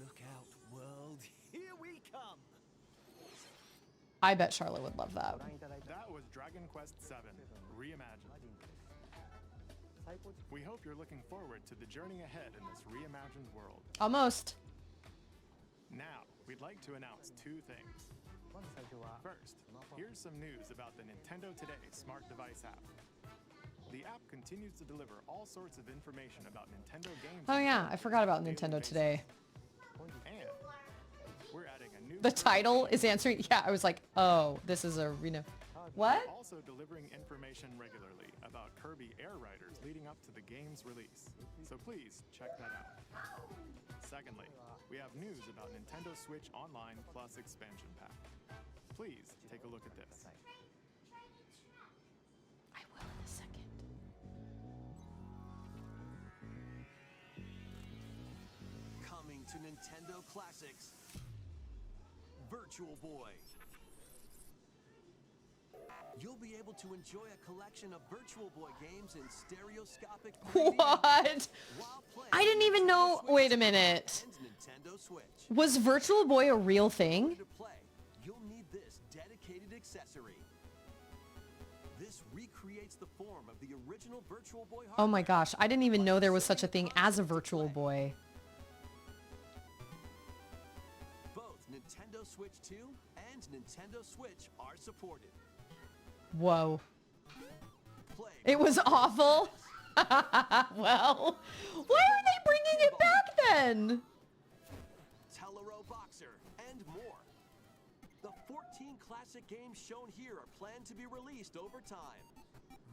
Look out, world. Here we come. I bet Charlotte would love that. That was Dragon Quest VII Reimagined. We hope you're looking forward to the journey ahead in this reimagined world. Almost. Now, we'd like to announce 2 things. First, here's some news about the Nintendo Today smart device app. The app continues to deliver all sorts of information about Nintendo games. Oh yeah, I forgot about Nintendo Today. And we're adding a new The title is answering. Yeah, I was like, oh, this is a What? Also delivering information regularly about Kirby Air Riders leading up to the game's release. So please check that out. Secondly, we have news about Nintendo Switch Online Plus expansion pack. Please take a look at this. I will in a second. Coming to Nintendo Classics, Virtual Boy. You'll be able to enjoy a collection of Virtual Boy games in stereoscopic 3D What? while playing I didn't even know. Nintendo Wait a Switch minute. and Nintendo Switch. Was Virtual Boy a real thing? To play, you'll need this dedicated accessory. This recreates the form of the original Virtual Boy hardware. Oh my gosh, I didn't even know there was such a thing as a Virtual Boy. Both Nintendo Switch 2 and Nintendo Switch are supported. Whoa. Play It was awful. Well, why are they bringing it back then? Telero Boxer, and more. The 14 classic games shown here are planned to be released over time.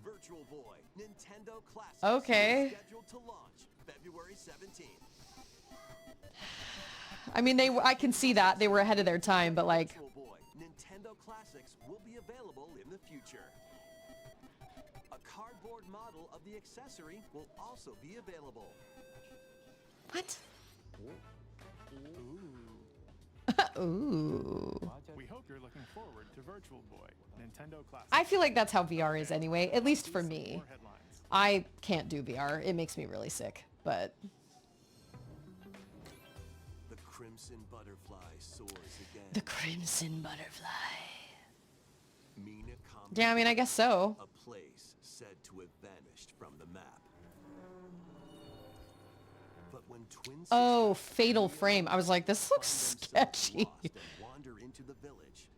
Virtual Boy, Nintendo Classics. Okay. Scheduled to launch February 17th. I mean, I can see that they were ahead of their time, but like, Virtual Boy, Nintendo Classics will be available in the future. A cardboard model of the accessory will also be available. what? Ooh. Ooh. We hope you're looking forward to Virtual Boy, Nintendo Classics. I feel like that's how VR is anyway, at least for me. More headlines. I can't do VR. It makes me really sick, but crimson butterfly soars again. The crimson butterfly. Mina Yeah, I mean, I guess so. a place said to have vanished from the map. But when twin Oh, sisters fatal frame. I was like, this looks find themselves sketchy. lost and wander into the village,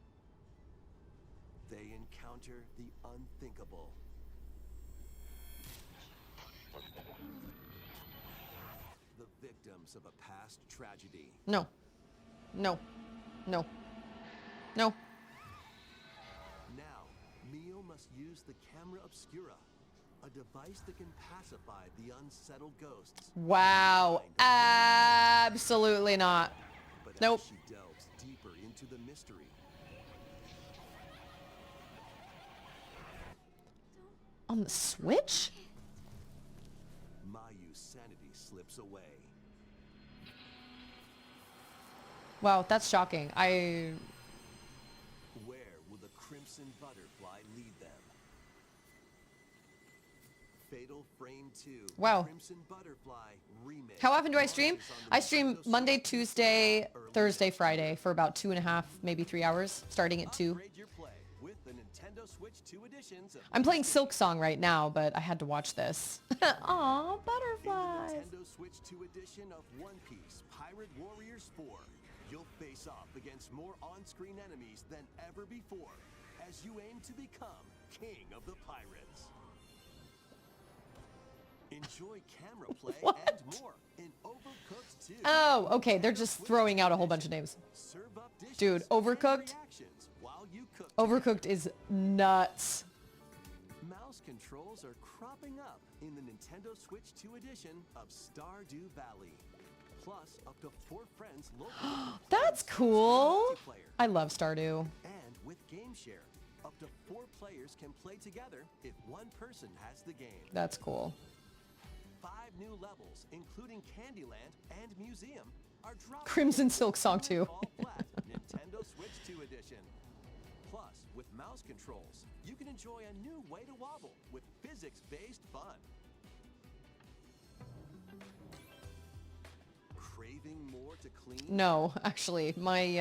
they encounter the unthinkable. The victims of a past tragedy. No. No. No. No. Now, Mio must use the camera obscura, a device that can pacify the unsettled ghosts. Wow. Absolutely not. But Nope. as she delves deeper into the mystery, On the Switch? Mayu's sanity slips away. Wow, that's shocking. Where will the crimson butterfly lead them? Fatal Frame 2. Wow. Crimson Butterfly remake. How often do I stream? I stream Monday, Tuesday, Thursday, Friday for about 2.5, maybe 3 hours, starting at 2. Upgrade your play with the Nintendo Switch 2 editions of I'm playing Silksong right now, but I had to watch this. Aw, In the butterflies. Nintendo Switch 2 edition of One Piece Pirate Warriors 4, you'll face off against more on-screen enemies than ever before as you aim to become King of the Pirates. Enjoy camera play and more in Overcooked 2. Oh, okay. They're just throwing out a whole bunch of names. Serve up dishes Dude, and Overcooked? reactions while you cook Overcooked is nuts. Mouse controls are cropping up in the Nintendo Switch 2 edition of Stardew Valley. Plus, up to 4 friends locally. That's cool. Multiplayer. I love Stardew. And with Game Share, up to 4 players can play together if one person has the game. That's cool. 5 new levels, including Candyland and Museum, are dropping. Crimson Silksong too. All flat Nintendo Switch 2 edition. Plus, with mouse controls, you can enjoy a new way to wobble with physics-based fun. Craving more to clean? No, actually, my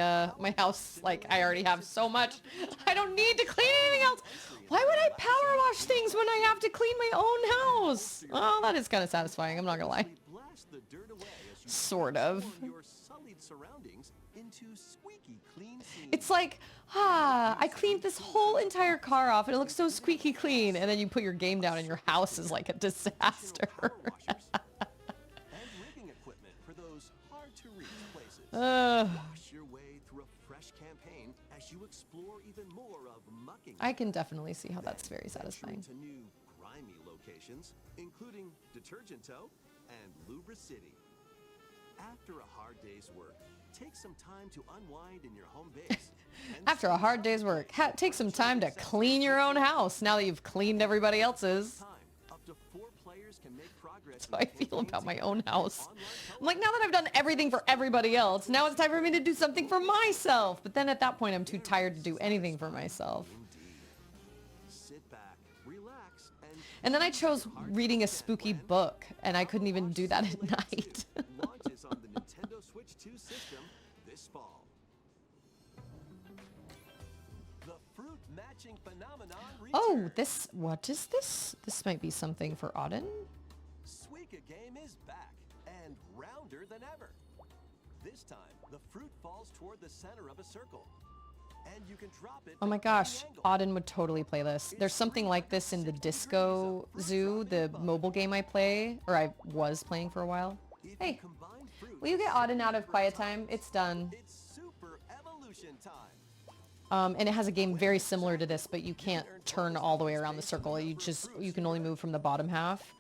house, like, I already have so much. I don't need to clean anything else. Why would I power wash things when I have to clean my own house? Oh, that is kind of satisfying. I'm not gonna lie. Blast the dirt away as you Sort of. transform your sullied surroundings into squeaky clean scenes. It's like, I cleaned this whole entire car off and it looks so squeaky clean. And then you put your game down and your house is like a disaster. Power washers and rigging equipment for those hard-to-reach places. Wash your way through a fresh campaign as you explore even more of mucking. I can definitely see how that's very Venture satisfying. into new grimy locations, including Detergent Toe and Lubra City. After a hard day's work, take some time to unwind in your home base. and After a hard day's work, take some time to clean your own house now that you've cleaned everybody else's. time, up to 4 players can make progress. That's how I feel about my own house. I'm like, now that I've done everything for everybody else, now it's time for me to do something for myself. But then at that point, I'm too tired to do anything for myself. Sit back, relax, And then I chose reading a spooky book, and I couldn't even do that at night. launches on the Nintendo Switch 2 system this fall. The fruit matching phenomenon Oh, returns. what is this? This might be something for Auden. Suika game is back and rounder than ever. This time, the fruit falls toward the center of a circle, and you can drop it. Oh my from gosh, any angle. Auden would totally play this. There's something like this in the Disco Zoo, the mobile game I play, or I was playing for a while. If you Hey, combine fruits will you get Auden out of super quiet time, time? It's done. It's super evolution time. And it has a game very similar to this, but you can't turn all the way around the circle. You can only move from the bottom half.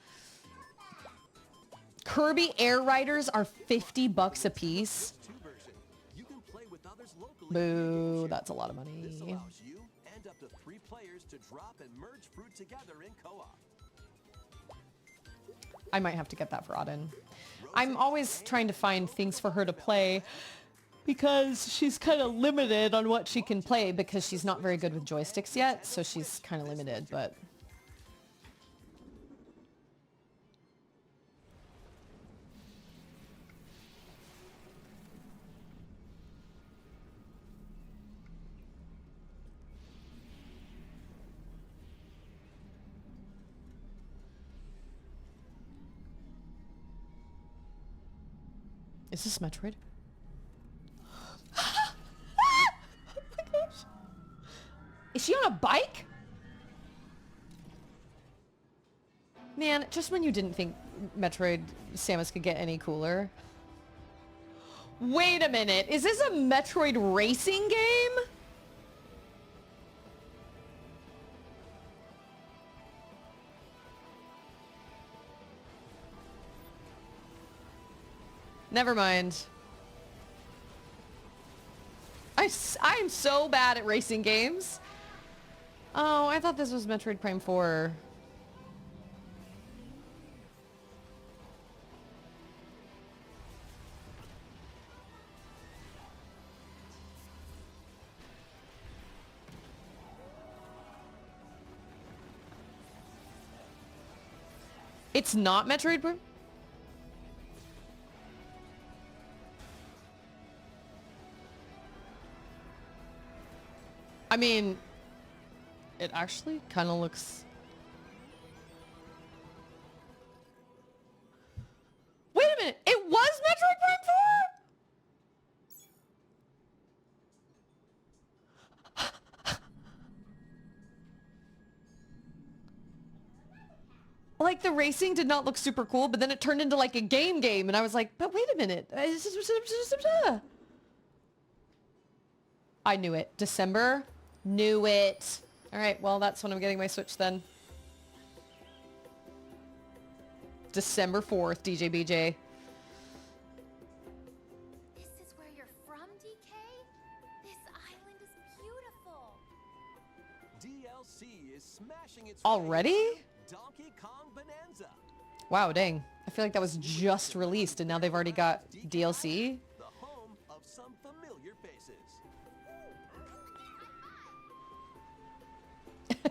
Kirby Air Riders are $50 a piece. 2 version. You can play with others locally. Boo, that's a lot of money. This allows you and up to 3 players to drop and merge fruit together in co-op. I might have to get that for Auden. I'm always trying to find things for her to play because she's kind of limited on what she can play because she's not very good with joysticks yet, so she's kind of limited, but... Is this Metroid? Is she on a bike? Man, just when you didn't think Metroid Samus could get any cooler. Wait a minute. Is this a Metroid racing game? Never mind. I'm so bad at racing games. Oh, I thought this was Metroid Prime 4. It's not Metroid Prime? I mean, it actually kind of looks... Wait a minute! It was Metroid Prime 4?! Like, the racing did not look super cool, but then it turned into like a game, and I was like, but wait a minute. I knew it. December? Knew it. Alright, well, that's when I'm getting my Switch then. December 4th, DJBJ. This is where you're from, DK? This island is beautiful. DLC is smashing its Already? Donkey Kong Bonanza. Wow, dang. I feel like that was just released and now they've already got DLC. The home of some familiar faces.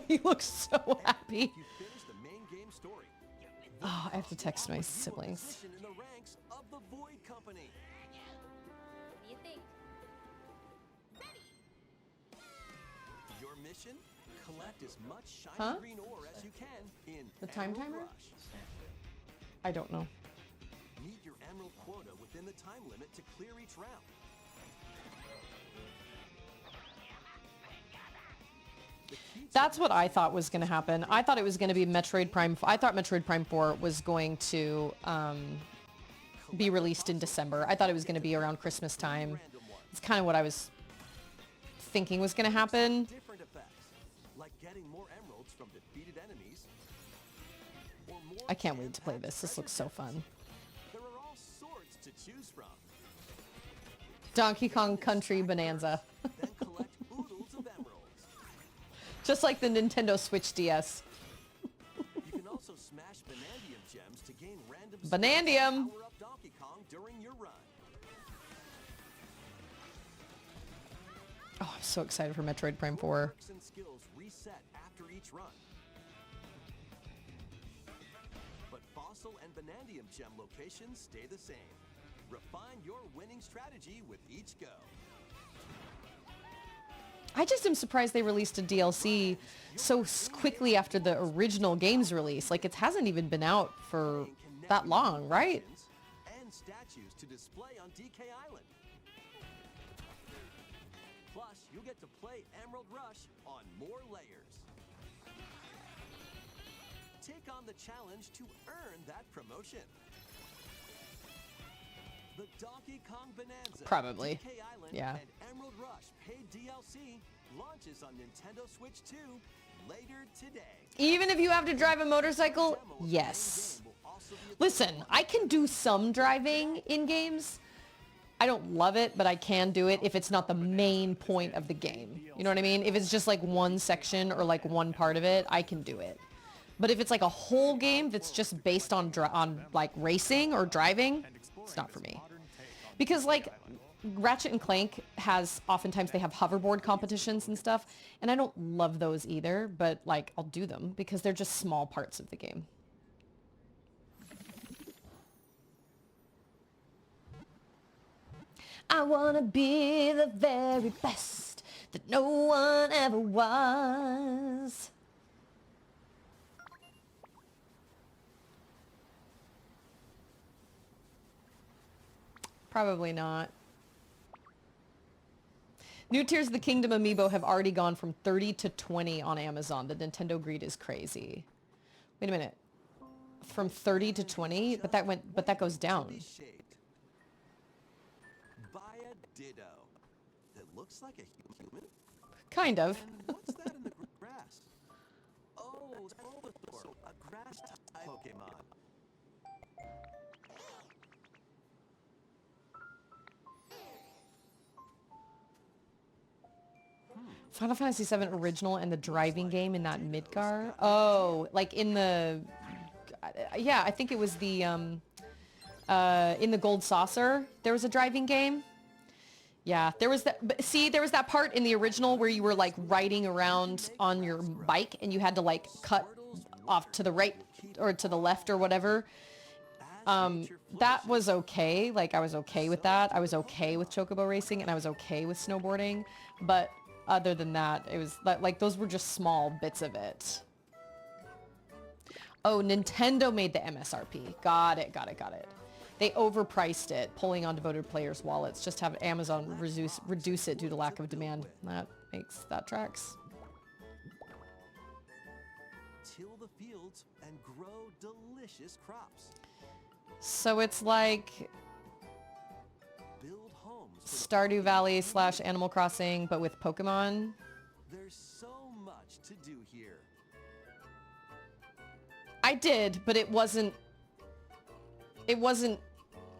He looks so happy. You finish the main game story. Oh, I have to text my siblings. Position in the ranks of the Void Company. What do you think? Your mission? Collect as much shiny Huh? green ore as you can in The time Emerald timer? Rush. I don't know. Meet your emerald quota within the time limit to clear each round. That's what I thought was going to happen. I thought it was going to be Metroid Prime. I thought Metroid Prime 4 was going to be released in December. I thought it was going to be around Christmas time. It's kind of what I was thinking was going to happen. Different effects, like getting more emeralds from defeated enemies. Or more I can't wait to play this. This looks so fun. There are all sorts to choose from. Donkey Kong Country Bonanza. Then collect oodles of emeralds. Just like the Nintendo Switch DS. You can also smash Banandium gems to gain random Banandium! power up Donkey Kong during your run. Oh, I'm so excited for Metroid Prime 4. Perks and skills reset after each run. But fossil and Banandium gem locations stay the same. Refine your winning strategy with each go. I just am surprised they released a DLC so quickly after the original game's release. Like, it hasn't even been out for that long, right? And statues to display on DK Island. Plus, you'll get to play Emerald Rush on more layers. Take on the challenge to earn that promotion. The Donkey Kong Bonanza, Probably. DK Island, Yeah. and Emerald Rush paid DLC launches on Nintendo Switch 2 later today. Even if you have to drive a motorcycle, yes. Listen, I can do some driving in games. I don't love it, but I can do it if it's not the main point of the game. You know what I mean? If it's just like one section or like one part of it, I can do it. But if it's like a whole game that's just based on like racing or driving, it's not for me. Because like Ratchet and Clank oftentimes they have hoverboard competitions and stuff, and I don't love those either, but like I'll do them because they're just small parts of the game. I wanna be the very best that no one ever was. Probably not. New Tears of the Kingdom amiibo have already gone from 30 to 20 on Amazon. The Nintendo greed is crazy. Wait a minute. From 30 to 20? But that goes down. Buy a ditto that looks like a human. Kind of. And what's that in the grass? Oh, Bulbasaur, a grass type Pokemon. Final Fantasy VII original and the driving game in that Midgar. Oh, like in the, yeah, I think it was the, in the Gold Saucer, there was a driving game. Yeah, there was that, but see, there was that part in the original where you were like riding around on your bike and you had to like cut off to the right or to the left or whatever. That was okay. Like I was okay with that. I was okay with chocobo racing and I was okay with snowboarding, but other than that, it was like those were just small bits of it. Oh, Nintendo made the MSRP. Got it. They overpriced it, pulling on devoted players' wallets. Just have Amazon reduce it due to lack of demand. That tracks. Till the fields and grow delicious crops. So it's like Build homes. Stardew Valley / Animal Crossing, but with Pokemon. There's so much to do here. I did, but it wasn't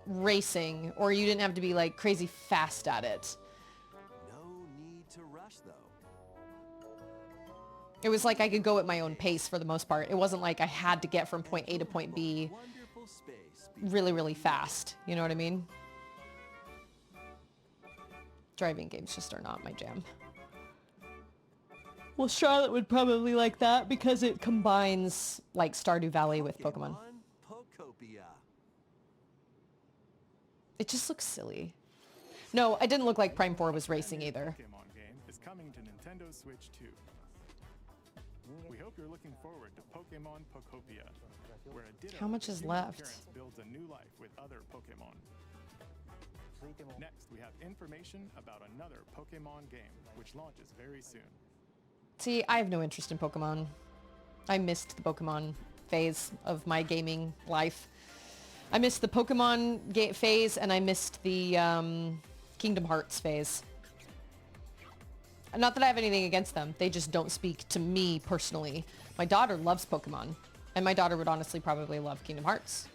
racing, or you didn't have to be like crazy fast at it. No need to rush though. It was like I could go at my own pace for the most part. It wasn't like I had to get from point A to point B really, really fast. You know what I mean? Driving games just are not my jam. Well, Charlotte would probably like that because it combines like Stardew Valley with Pokemon. Pokopia. It just looks silly. No, I didn't look like Prime 4 was racing either. Pokemon game is coming to Nintendo Switch 2. We hope you're looking forward to Pokemon Pokopia, where a ditto How much is left? builds a new life with other Pokemon. Next, we have information about another Pokemon game, which launches very soon. See, I have no interest in Pokemon. I missed the Pokemon phase of my gaming life. I missed the Pokemon phase and I missed the Kingdom Hearts phase. Not that I have anything against them. They just don't speak to me personally. My daughter loves Pokemon. And my daughter would honestly probably love Kingdom Hearts.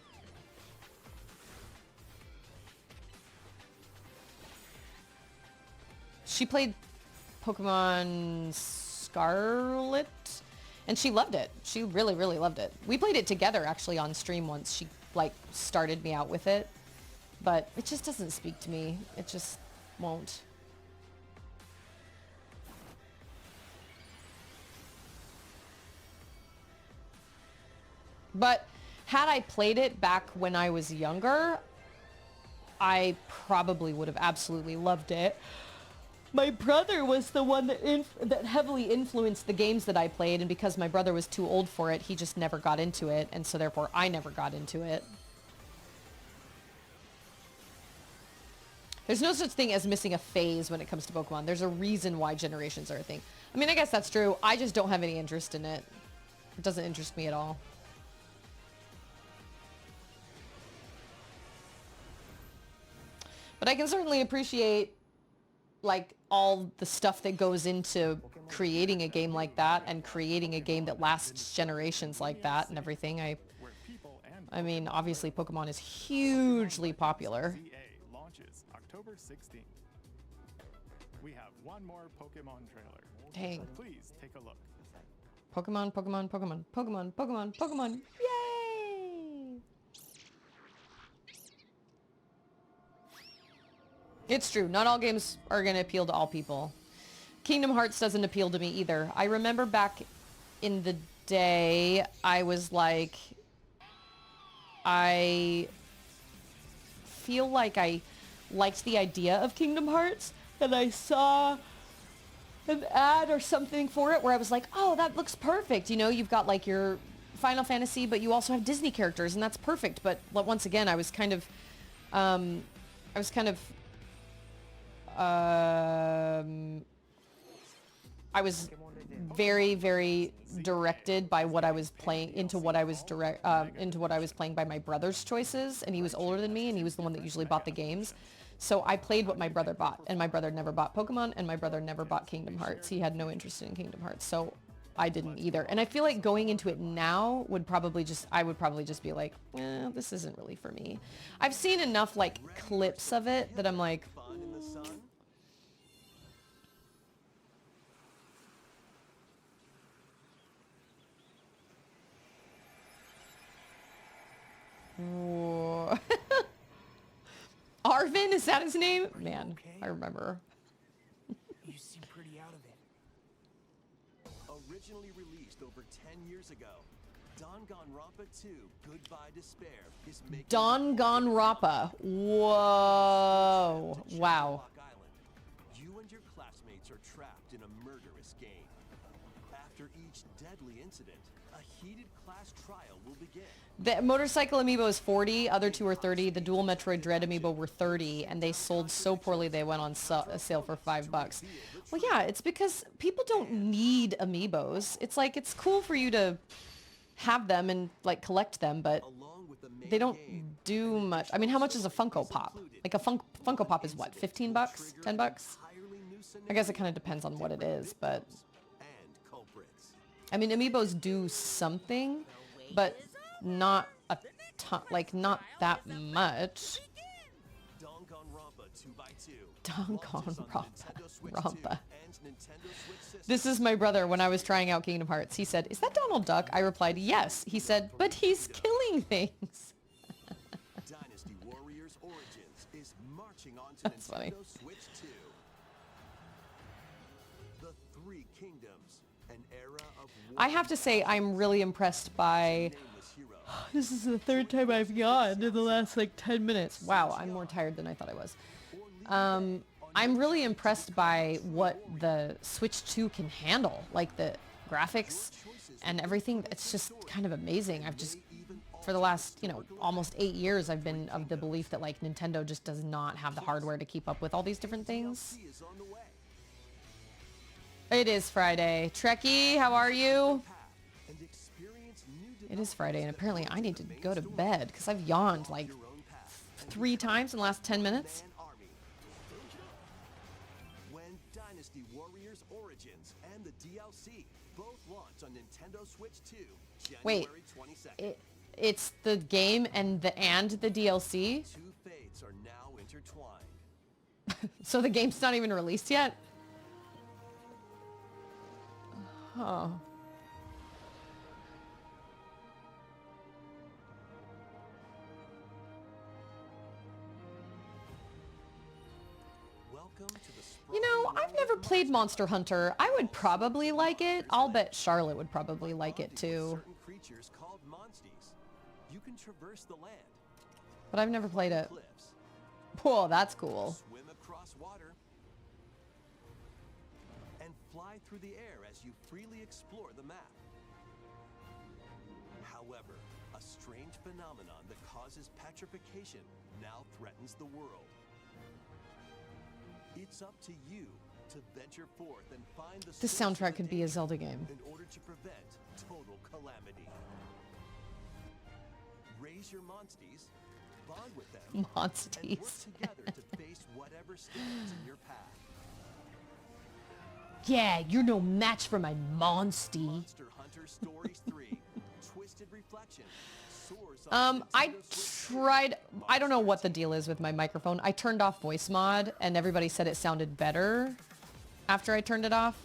She played Pokemon Scarlet and she loved it. She really, really loved it. We played it together actually on stream once. She like started me out with it, but it just doesn't speak to me. It just won't. But had I played it back when I was younger, I probably would have absolutely loved it. My brother was the one that heavily influenced the games that I played, and because my brother was too old for it, he just never got into it, and so therefore I never got into it. There's no such thing as missing a phase when it comes to Pokemon. There's a reason why generations are a thing. I mean, I guess that's true. I just don't have any interest in it. It doesn't interest me at all. But I can certainly appreciate like all the stuff that goes into creating a game like that and creating a game that lasts generations like that and everything. I mean, obviously Pokemon is hugely popular. Launches October 16th. We have one more Pokemon trailer. Dang. So please take a look. Pokemon, Pokemon, Pokemon, Pokemon, Pokemon, Pokemon. Yay! It's true. Not all games are going to appeal to all people. Kingdom Hearts doesn't appeal to me either. I remember back in the day, I was like, I feel like I liked the idea of Kingdom Hearts, and I saw an ad or something for it where I was like, oh, that looks perfect. You know, you've got like your Final Fantasy, but you also have Disney characters, and that's perfect. But once again, I was kind of I was kind of, I was very, very directed by what I was playing, into what I was playing by my brother's choices, and he was older than me, and he was the one that usually bought the games. So I played what my brother bought, and my brother never bought Pokemon, and my brother never bought Kingdom Hearts. He had no interest in Kingdom Hearts, so I didn't either. And I feel like going into it now would probably just, I would probably just be like, this isn't really for me. I've seen enough like clips of it that I'm like, whoa. Arvin, is that his name? Man, I remember. You seem pretty out of it. Originally released over 10 years ago, Danganronpa 2: Goodbye Despair is making Danganronpa. Whoa. Wow. Island. You and your classmates are trapped in a murderous game. After each deadly incident, a heated class trial will begin. The motorcycle amiibo is 40, other two are 30. The dual Metroid Dread amiibo were 30, and they sold so poorly they went on sale for $5. Well, yeah, it's because people don't need amiibos. It's like, it's cool for you to have them and like collect them, but they don't do much. I mean, how much is a Funko Pop? Like a Funko Pop is what, 15 bucks? 10 bucks? I guess it kind of depends on what it is, but I mean, amiibos do something, but not a ton, like not that much. Danganronpa. This is my brother when I was trying out Kingdom Hearts. He said, "Is that Donald Duck?" I replied, "Yes." He said, "But he's killing things." Dynasty Warriors Origins is marching on to That's funny. Nintendo Switch 2. The Three Kingdoms, an era of I have to say, I'm really impressed by... This is the third time I've yawned in the last like 10 minutes. Wow, I'm more tired than I thought I was. I'm really impressed by what the Switch 2 can handle, like the graphics and everything. It's just kind of amazing. I've just, for the last, almost 8 years, I've been of the belief that like Nintendo just does not have the hardware to keep up with all these different things. It is Friday. Trekkie, how are you? It is Friday, and apparently I need to go to bed because I've yawned like 3 times in the last 10 minutes. When Dynasty Warriors Origins and the DLC both launch on Nintendo Switch 2, Wait, January 22nd. it's the game and the DLC? Two fates are now intertwined. So the game's not even released yet? Oh. I've never played Monster Hunter. I would probably like it. I'll bet Charlotte would probably like it too. Certain creatures called monsties. You can traverse the land. But I've never played it. Whoa, that's cool. Swim across water. And fly through the air as you freely explore the map. However, a strange phenomenon that causes petrification now threatens the world. It's up to you to venture forth and find the This soundtrack could be a Zelda game. in order to prevent total calamity. Raise your monsties, bond with them, and work Monsties. together to face whatever stands in your path. Yeah, you're no match for my Monstie. Monster Hunter Stories 3, Twisted Reflection. I tried, I don't know what the deal is with my microphone. I turned off voice mod and everybody said it sounded better after I turned it off.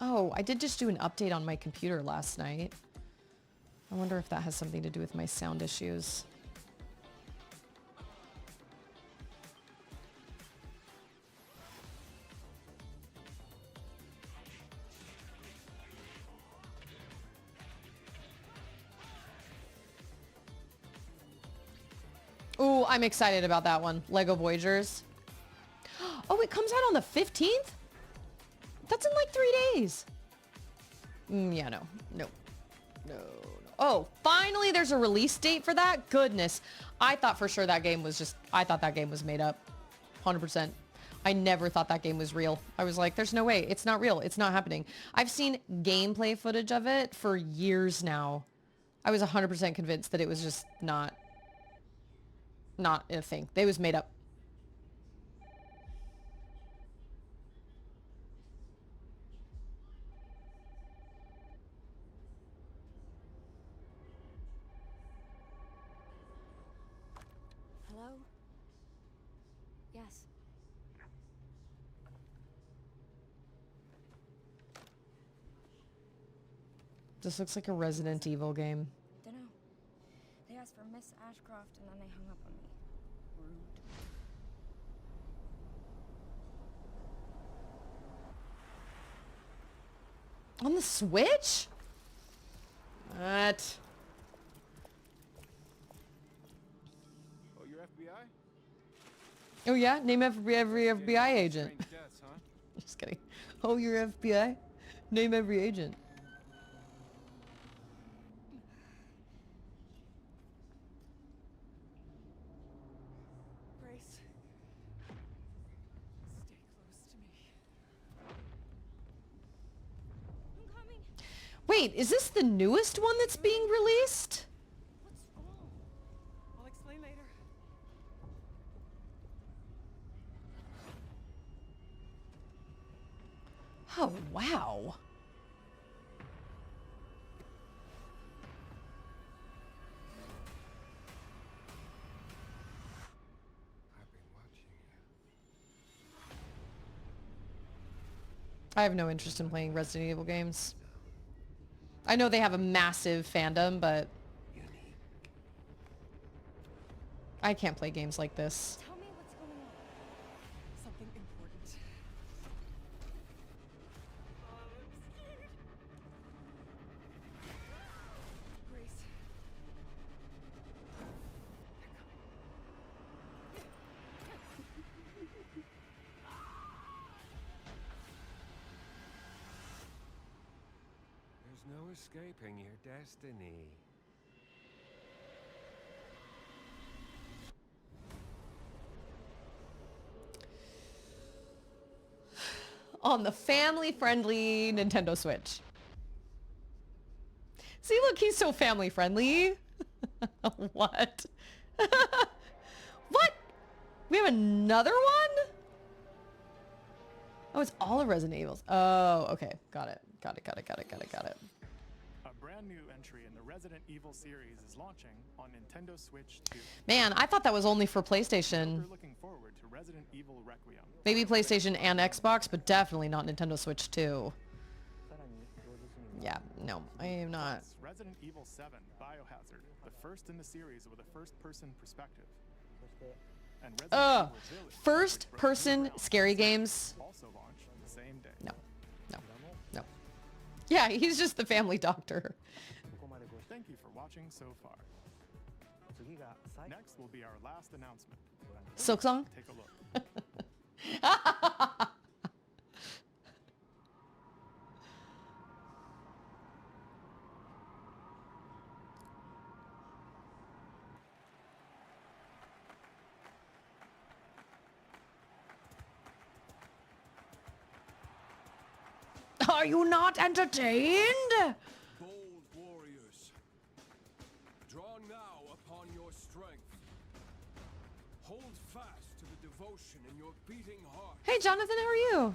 Oh, I did just do an update on my computer last night. I wonder if that has something to do with my sound issues. Ooh, I'm excited about that one. Lego Voyagers. Oh, it comes out on the 15th? That's in like 3 days. Yeah, no. No. No. Oh, finally there's a release date for that? Goodness. I thought for sure that game was just... I thought that game was made up. 100%. I never thought that game was real. I was like, there's no way. It's not real. It's not happening. I've seen gameplay footage of it for years now. I was 100% convinced that it was just not a thing. It was made up. Hello? Yes. This looks like a Resident Evil game. Dunno. They asked for Miss Ashcroft and then they hung up on me. Rude. On the Switch? What? Oh, you're FBI? Oh yeah? Name every FBI agent. Strange deaths, huh? Just kidding. Oh, you're FBI? Name every agent. Grace. Stay close to me. I'm coming. Wait, is this the newest one that's being released? What's wrong? I'll explain later. Oh, wow. I've been watching you. I have no interest in playing Resident Evil games. I know they have a massive fandom, but I can't play games like this. Tell me what's going on. Something important. I'm scared. Grace. There's no escaping your destiny. On the family-friendly Nintendo Switch. See, look, he's so family-friendly. What? What? We have another one? Oh, it's all of Resident Evils. Oh, okay. Got it. Got it. A brand new entry in the Resident Evil series is launching on Nintendo Switch 2. Man, I thought that was only for PlayStation. We're looking forward to Resident Evil Requiem. Maybe PlayStation and Xbox, but definitely not Nintendo Switch 2. Yeah, no, I am not. Plus, Resident Evil 7 Biohazard, the first in the series with a first-person perspective. And Resident Evil Village, First-person which broke new scary ground, games. also launched the same day. No. Yeah, he's just the family doctor. Thank you for watching so far. Next will be our last announcement. Silksong? Take a look. Are you not entertained? Bold warriors, draw now upon your strength. Hold fast to the devotion in your beating heart. Hey, Jonathan, how are you?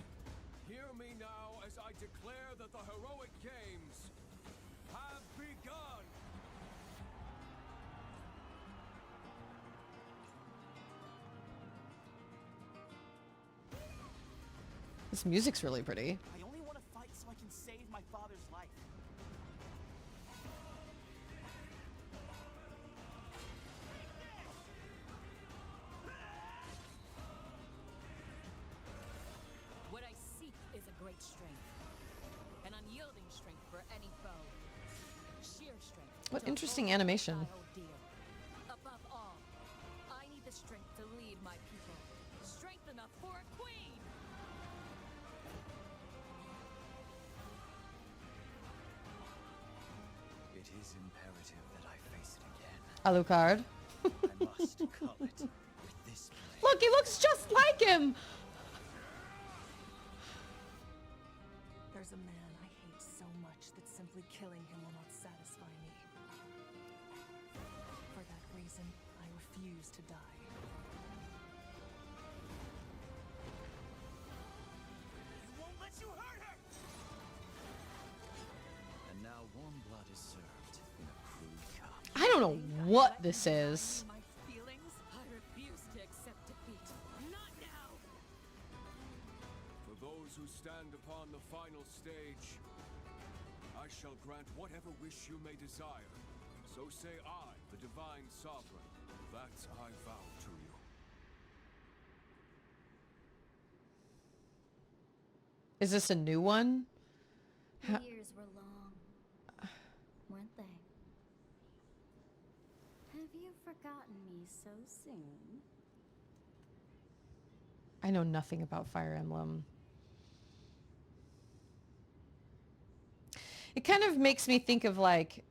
Hear me now as I declare that the heroic games have begun. This music's really pretty. I only want to fight so I can save my father's life. What I seek is a great strength. An unyielding strength for any foe. Sheer strength. What to interesting oppose animation. I hold dear. Above all, I Alucard. I must cull it with this blade. Look, he looks just like him. There's a man I hate so much that simply killing him will not satisfy me. For that reason, I refuse to die. He won't let you hurt her! And now warm blood is served in a crude cup. I don't know what this is. My feelings? I refuse to accept defeat. Not now! For those who stand upon the final stage, I shall grant whatever wish you may desire. So say I, the divine sovereign, that I vow to you. Is this a new one? The years were long, weren't they? Have you forgotten me so soon? I know nothing about Fire Emblem. It kind of makes me think of like...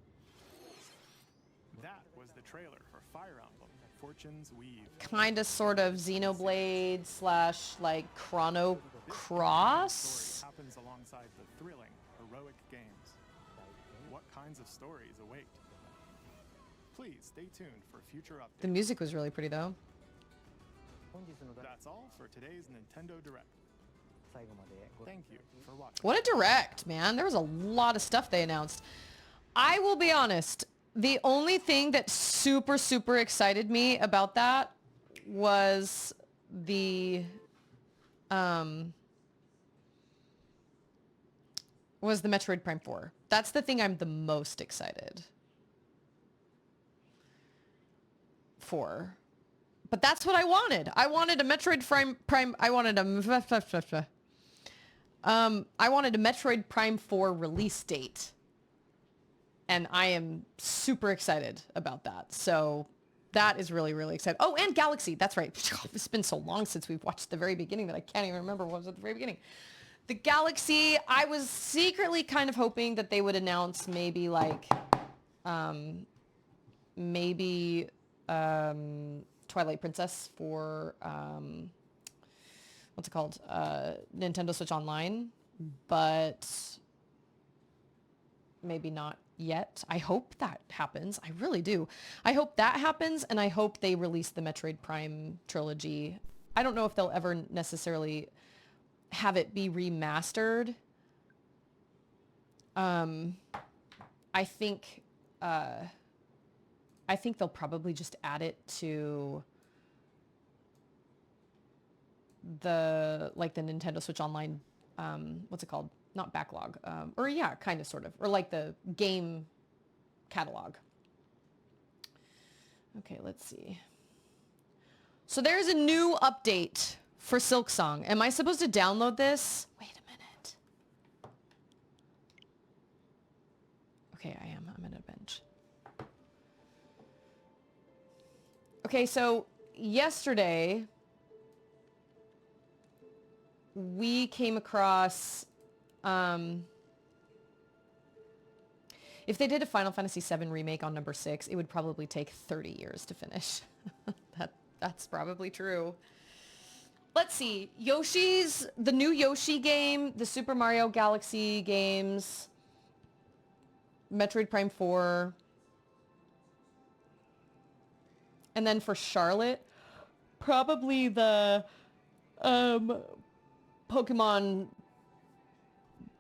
That was the trailer for Fire Emblem, Fortune's Weave. kind of sort of Xenoblade slash like Chrono Cross. Happens alongside the thrilling, heroic games. What kinds of stories await? Please stay tuned for future updates. The music was really pretty though. That's all for today's Nintendo Direct. Thank you for watching. What a direct, man. There was a lot of stuff they announced. I will be honest, the only thing that super excited me about that was the Metroid Prime 4. That's the thing I'm the most excited for. But that's what I wanted. I wanted a Metroid Prime I wanted a Metroid Prime 4 release date. And I am super excited about that. So that is really exciting. Oh, and Galaxy. That's right. It's been so long since we've watched the very beginning that I can't even remember what was at the very beginning. The Galaxy, I was secretly kind of hoping that they would announce maybe like, Twilight Princess for, what's it called? Nintendo Switch Online, but maybe not yet. I hope that happens. I really do. I hope that happens, and I hope they release the Metroid Prime trilogy. I don't know if they'll ever necessarily have it be remastered. I think they'll probably just add it to the Nintendo Switch Online, what's it called? Not backlog, or yeah, kind of, sort of, or like the game catalog. Okay, let's see. So there's a new update for Silksong. Am I supposed to download this? Wait a minute. Okay, I am. I'm in a bench. Okay, so yesterday we came across, if they did a Final Fantasy VII remake on number 6, it would probably take 30 years to finish. That's probably true. Let's see. The new Yoshi game, the Super Mario Galaxy games, Metroid Prime 4, and then for Charlotte, probably the Pokemon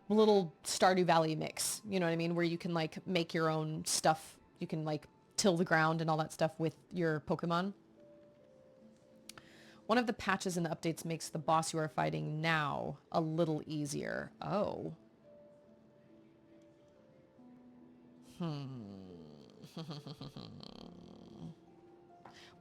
little Stardew Valley mix. You know what I mean? Where you can like make your own stuff. You can like till the ground and all that stuff with your Pokemon. One of the patches in the updates makes the boss you are fighting now a little easier. Oh.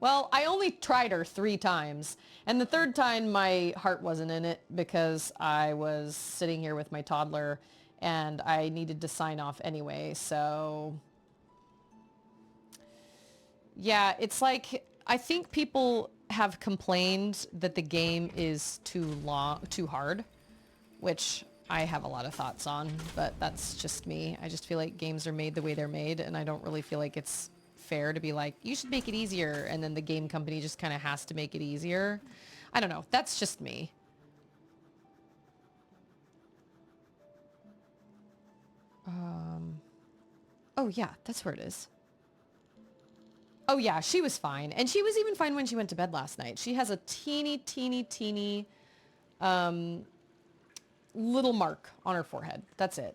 Well, I only tried her 3 times, and the 3rd time my heart wasn't in it because I was sitting here with my toddler and I needed to sign off anyway, so... Yeah, it's like, I think people have complained that the game is too hard, which I have a lot of thoughts on, but that's just me. I just feel like games are made the way they're made, and I don't really feel like it's fair to be like, you should make it easier, and then the game company just kind of has to make it easier. I don't know. That's just me. Oh yeah, that's where it is. Oh yeah, she was fine. And she was even fine when she went to bed last night. She has a teeny little mark on her forehead. That's it.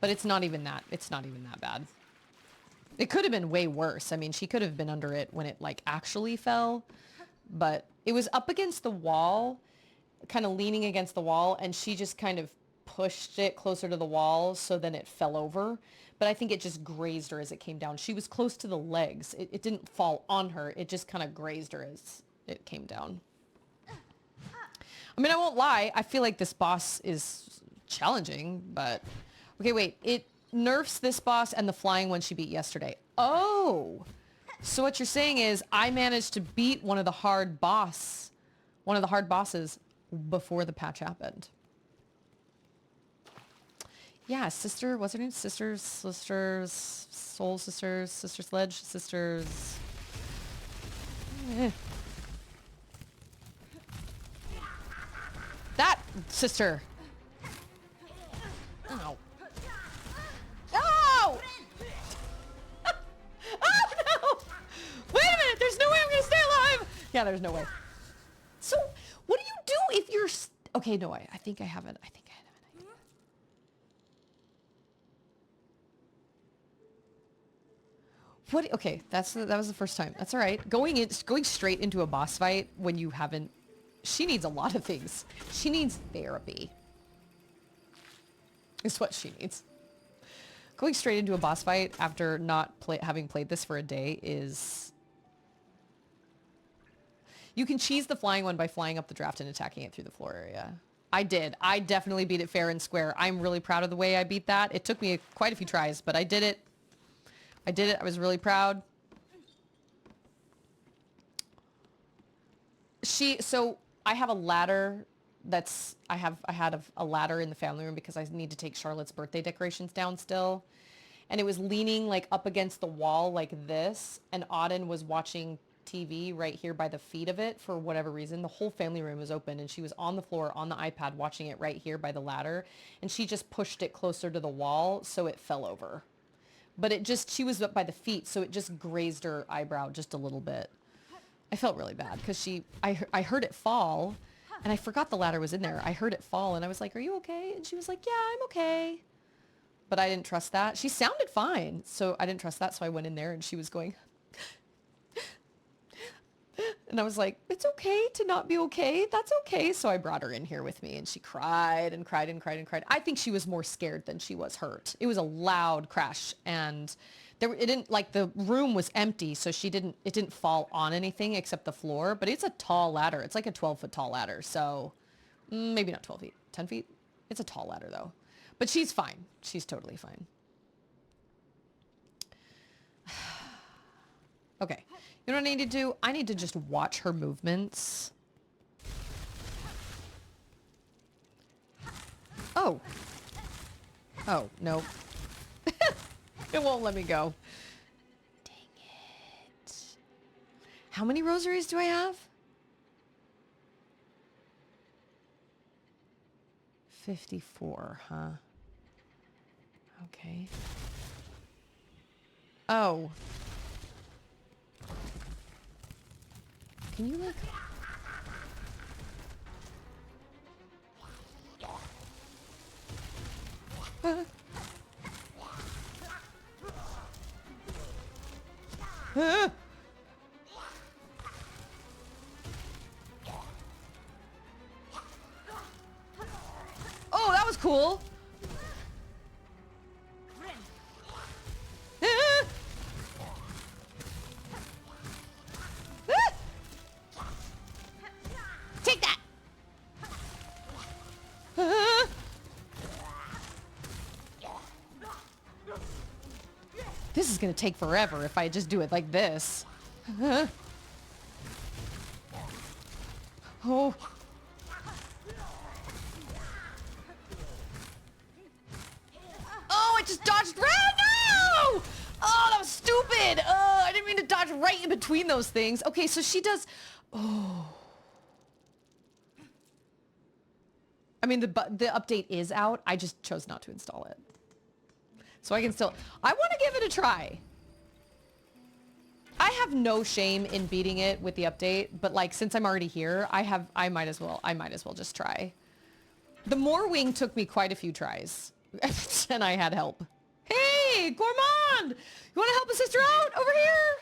But it's not even that. It's not even that bad. It could have been way worse. I mean, she could have been under it when it like actually fell. But it was up against the wall, kind of leaning against the wall, and she just kind of pushed it closer to the wall, so then it fell over. But I think it just grazed her as it came down. She was close to the legs. It didn't fall on her. It just kind of grazed her as it came down. I mean, I won't lie. I feel like this boss is challenging, but... Okay, wait. It nerfs this boss and the flying one she beat yesterday. Oh! So what you're saying is I managed to beat one of the hard bosses before the patch happened. Yeah, sister, what's her name? Sisters, Soul Sisters, Sister Sledge, Sisters... That sister! Ow. Oh! Oh no! Wait a minute, there's no way I'm gonna stay alive! Yeah, there's no way. So, what do you do if you're... Okay, no, I think I have it. I think I have an idea. What? Okay, that was the first time. That's all right. Going straight into a boss fight when you haven't... She needs a lot of things. She needs therapy. Is what she needs. Going straight into a boss fight after not having played this for a day is... You can cheese the flying one by flying up the draft and attacking it through the floor area. I did. I definitely beat it fair and square. I'm really proud of the way I beat that. It took me quite a few tries, but I did it. I did it. I was really proud. So I have a ladder I had a ladder in the family room because I need to take Charlotte's birthday decorations down still. And it was leaning like up against the wall like this. And Auden was watching TV right here by the feet of it for whatever reason. The whole family room was open and she was on the floor on the iPad watching it right here by the ladder. And she just pushed it closer to the wall so it fell over. But she was up by the feet, so it just grazed her eyebrow just a little bit. I felt really bad because I heard it fall. And I forgot the ladder was in there. I heard it fall and I was like, are you okay? And she was like, yeah, I'm okay. But I didn't trust that. She sounded fine. So I didn't trust that. So I went in there and she was going. And I was like, it's okay to not be okay. That's okay. So I brought her in here with me and she cried and cried and cried and cried. I think she was more scared than she was hurt. It was a loud crash and the room was empty, so it didn't fall on anything except the floor, but it's a tall ladder. It's like a 12-foot tall ladder, so maybe not 12 feet, 10 feet. It's a tall ladder though, but she's fine. She's totally fine. Okay, you know what I need to do? I need to just watch her movements. Oh, no. It won't let me go. Dang it. How many rosaries do I have? 54, huh? Okay. Oh. Can you like... Oh, that was cool. Take that. This is gonna take forever if I just do it like this. Oh. Oh, it just dodged red. No! Oh, that was stupid. Oh, I didn't mean right in between those things. Okay, so she does... Oh. I mean, the update is out. I just chose not to install it. So I can still... I want to give it a try. I have no shame in beating it with the update, but like, since I'm already here, I might as well just try. The Moorwing took me quite a few tries, and I had help. Hey, Gourmand! You want to help a sister out over here?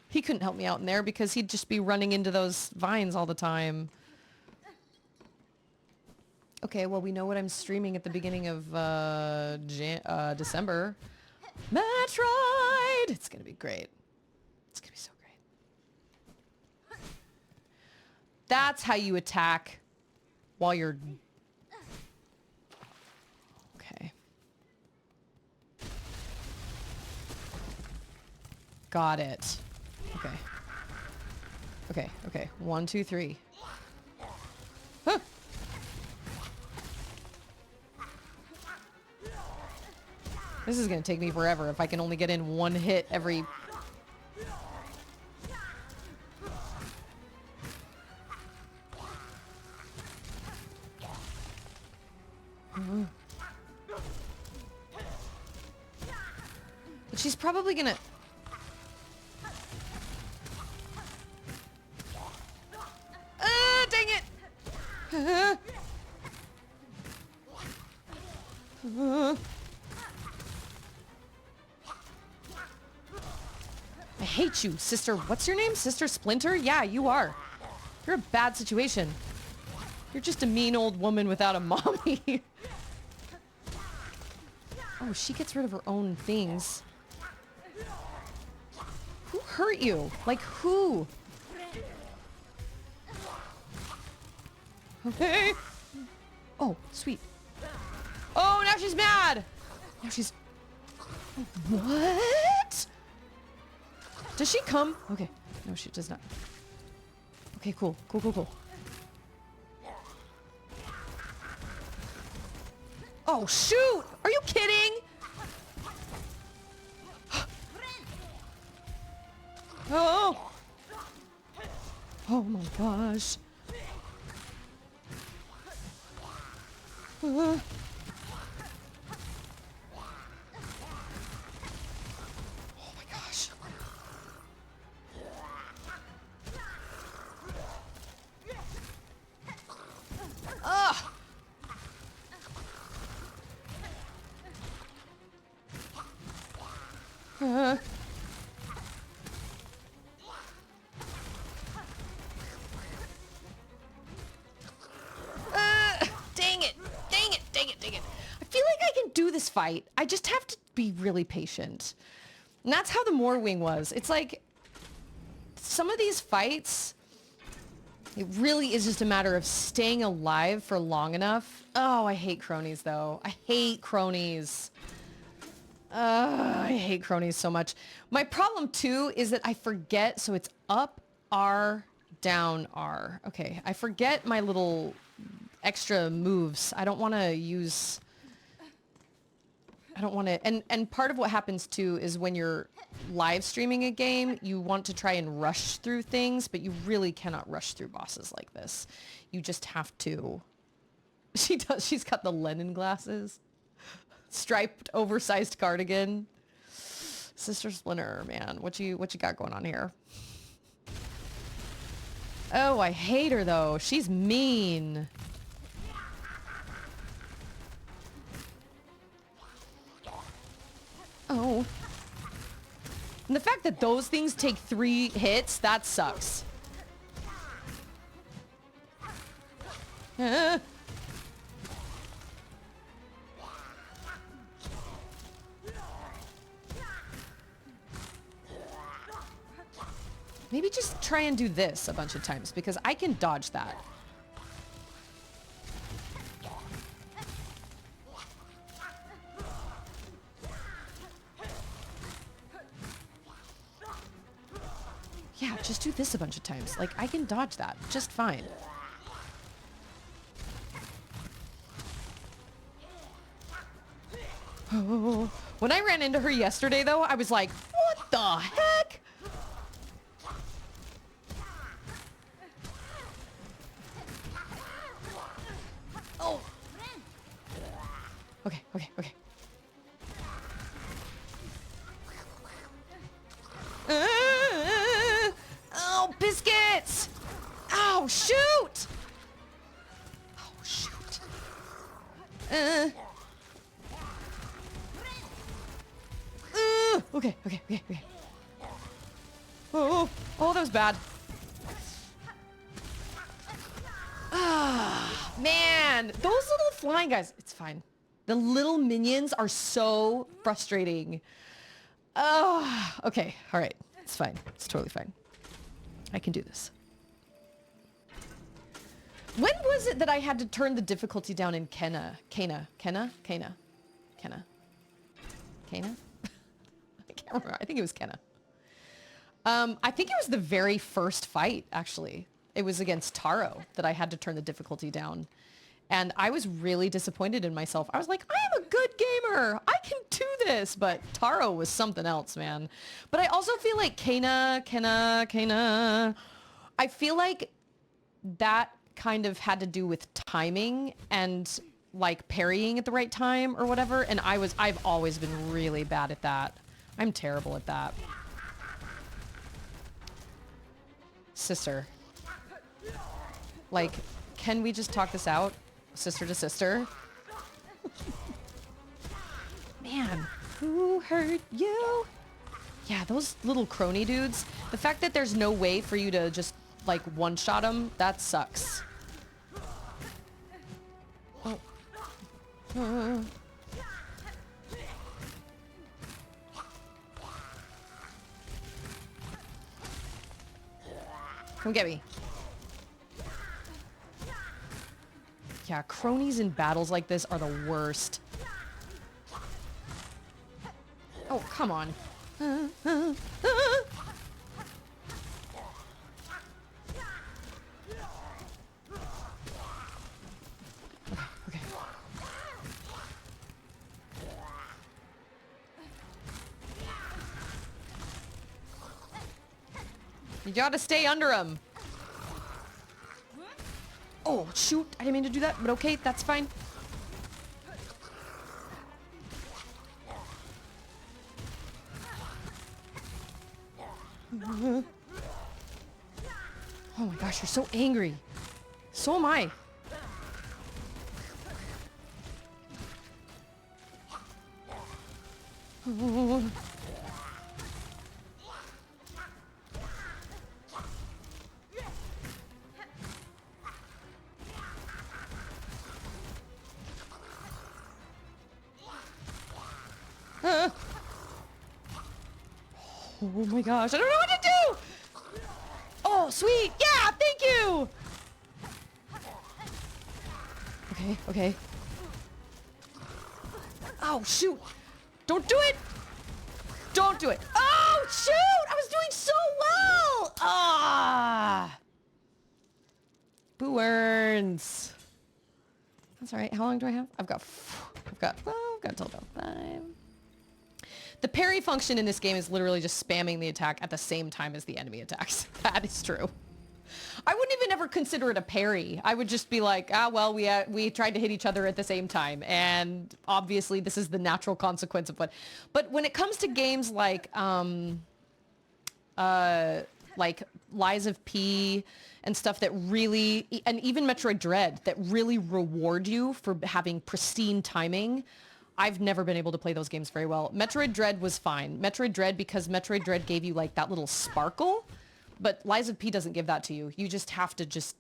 He couldn't help me out in there because he'd just be running into those vines all the time. Okay, well, we know what I'm streaming at the beginning of December. Metroid! It's going to be great. It's going to be so great. That's how you attack while you're... Okay. Got it. Okay. Okay, okay. 1, 2, 3. Huh. This is going to take me forever if I can only get in one hit every... But she's probably going to... Dang it! I hate you, sister. What's your name? Sister Splinter? Yeah, you are. You're a bad situation. You're just a mean old woman without a mommy. Oh, she gets rid of her own things. Who hurt you? Like, who? Okay. Oh, sweet. Oh, now she's mad. Now she's... What? Does she come? Okay. No, she does not. Okay, cool. Cool, cool, cool. Oh, shoot! Are you kidding? Oh! Oh my gosh. Oh my gosh. Ugh! Dang it! Dang it! Dang it! Dang it! I feel like I can do this fight. I just have to be really patient. And that's how the Moorwing was. It's like some of these fights, it really is just a matter of staying alive for long enough. Oh, I hate cronies though. I hate cronies. I hate cronies so much. My problem too is that I forget, so it's up R, down R. Okay, I forget my little extra moves. I don't want to use... I don't want to... And part of what happens too is when you're live streaming a game, you want to try and rush through things, but you really cannot rush through bosses like this. You just have to... She does. She's got the Lennon glasses. Striped, oversized cardigan. Sister Splinter, man. What you got going on here? Oh, I hate her though. She's mean. Oh. And the fact that those things take 3 hits, that sucks. Maybe just try and do this a bunch of times because I can dodge that. Yeah, just do this a bunch of times. Like, I can dodge that just fine. Oh. When I ran into her yesterday, though, I was like, what the heck? okay, okay, okay. Oh, biscuits! Oh, shoot! Oh, shoot. Okay, okay, okay, okay. Oh, oh, that was bad. Ah, man, those little flying guys, it's fine. The little minions are so frustrating. Oh, okay, all right, it's fine. It's totally fine. I can do this. When was it that I had to turn the difficulty down in Kena? I can't remember. I think it was Kena. I think it was the very first fight, actually. It was against Taro that I had to turn the difficulty down. And I was really disappointed in myself. I was like, I am a good gamer. I can do this. But Taro was something else, man. But I also feel like Kena. I feel like that kind of had to do with timing and like parrying at the right time or whatever. And I've always been really bad at that. I'm terrible at that. Sister. Like, can we just talk this out? Sister to sister? Man, who hurt you? Yeah, those little crony dudes. The fact that there's no way for you to just, like, one-shot them, that sucks. Oh. Come get me. Yeah, cronies in battles like this are the worst. Oh, come on. Okay. You gotta stay under him. Oh, shoot. I didn't mean to do that, but okay, that's fine. Oh my gosh, you're so angry. So am I. Oh my gosh, I don't know what to do! Oh, sweet! Yeah, thank you! Okay, okay. Oh, shoot! Don't do it! Don't do it! Oh, shoot! I was doing so well! Ah! Boo earns. That's alright. How long do I have? I've got until about 5. The parry function in this game is literally just spamming the attack at the same time as the enemy attacks. That is true. I wouldn't even ever consider it a parry. I would just be like, ah, well, we tried to hit each other at the same time. And obviously this is the natural consequence of what. But when it comes to games like Lies of P and stuff that really, and even Metroid Dread, that really reward you for having pristine timing, I've never been able to play those games very well. Metroid Dread was fine. Metroid Dread, because Metroid Dread gave you like that little sparkle, but Lies of P doesn't give that to you. You just have to just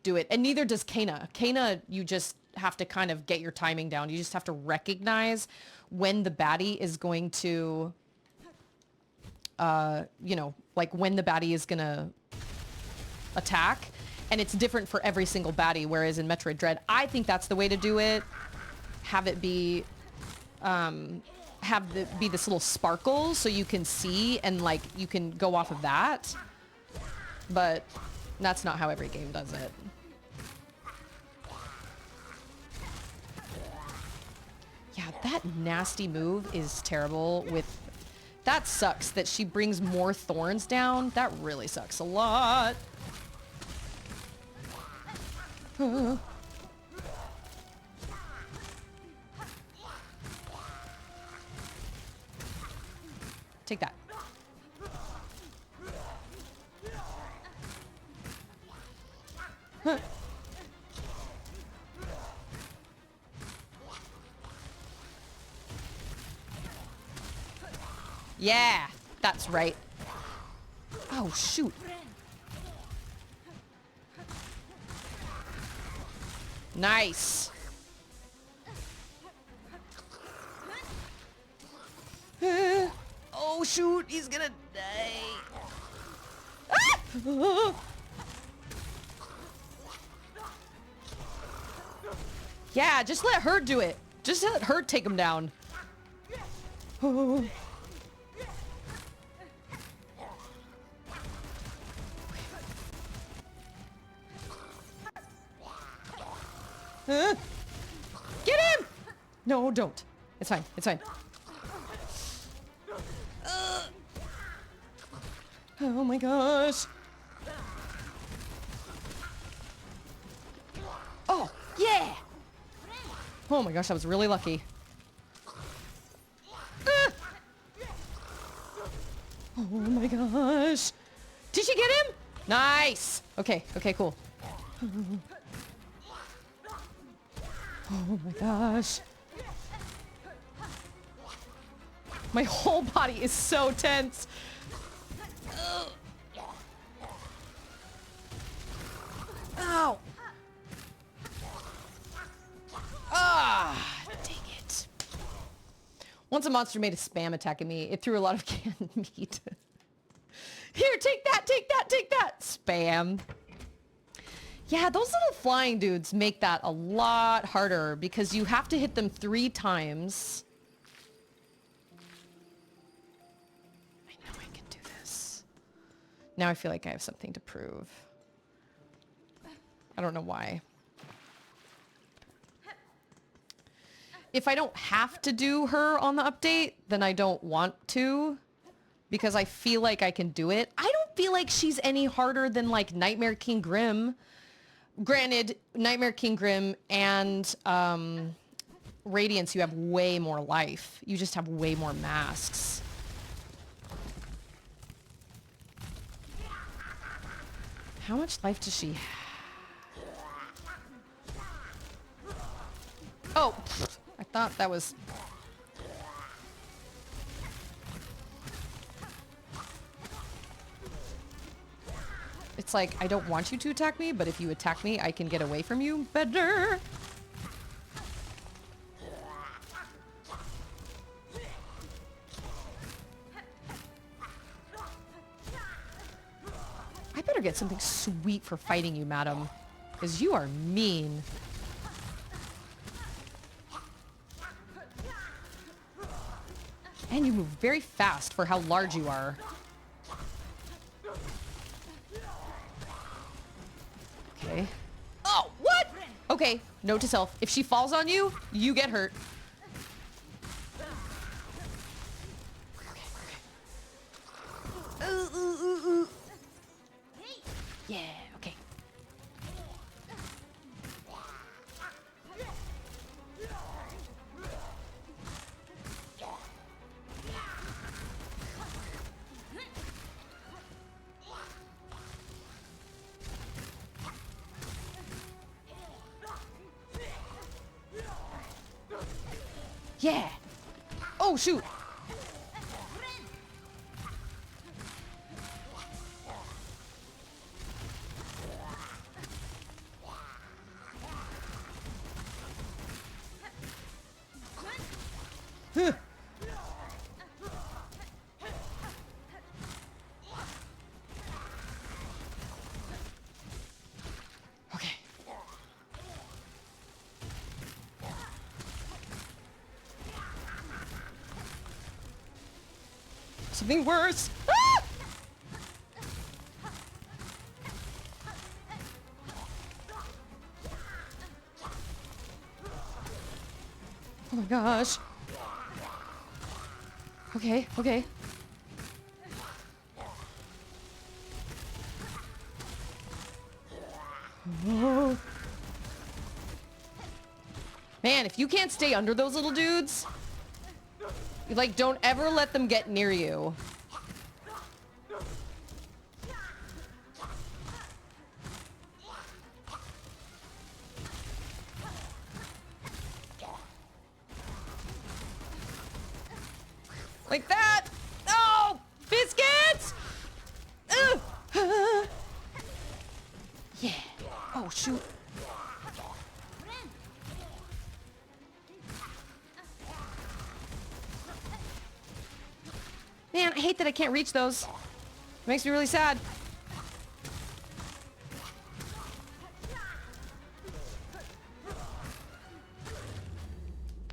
do it. And neither does Kena. Kena, you just have to kind of get your timing down. You just have to recognize when the baddie is going to, you know, like when the baddie is gonna attack. And it's different for every single baddie, whereas in Metroid Dread, I think that's the way to do it. Have it be, be this little sparkle so you can see and like you can go off of that. But that's not how every game does it. Yeah, that nasty move is terrible with... That sucks that she brings more thorns down. That really sucks a lot. Yeah, that's right. Oh, shoot. Nice. Oh, shoot. He's gonna die. Ah! Yeah, just let her do it. Just let her take him down. Oh. Get him! No, don't. It's fine. It's fine. Oh my gosh. Oh, yeah! Oh my gosh, I was really lucky. Oh my gosh. Did she get him? Nice. Okay, okay, cool. Oh my gosh. My whole body is so tense. Ow. Ah, dang it. Once a monster made a spam attack at me, it threw a lot of canned meat. Here, take that, take that, take that. Spam. Yeah, those little flying dudes make that a lot harder because you have to hit them 3 times. I know I can do this. Now I feel like I have something to prove. I don't know why. If I don't have to do her on the update, then I don't want to. Because I feel like I can do it. I don't feel like she's any harder than like Nightmare King Grim. Granted, Nightmare King Grim and Radiance, you have way more life. You just have way more masks. How much life does she have? Oh, I thought that was... It's like, I don't want you to attack me, but if you attack me, I can get away from you better. I better get something sweet for fighting you, madam. Because you are mean. And you move very fast for how large you are. Okay. Oh, what? Okay, note to self. If she falls on you, you get hurt. Okay. Yeah, okay. Yeah. Oh, shoot. Huh. Okay. Something worse. Ah! Oh my gosh. Okay, okay. Oh. Man, if you can't stay under those little dudes, like, don't ever let them get near you. Like that. Ah! shoot. Man, I hate that I can't reach those. It makes me really sad.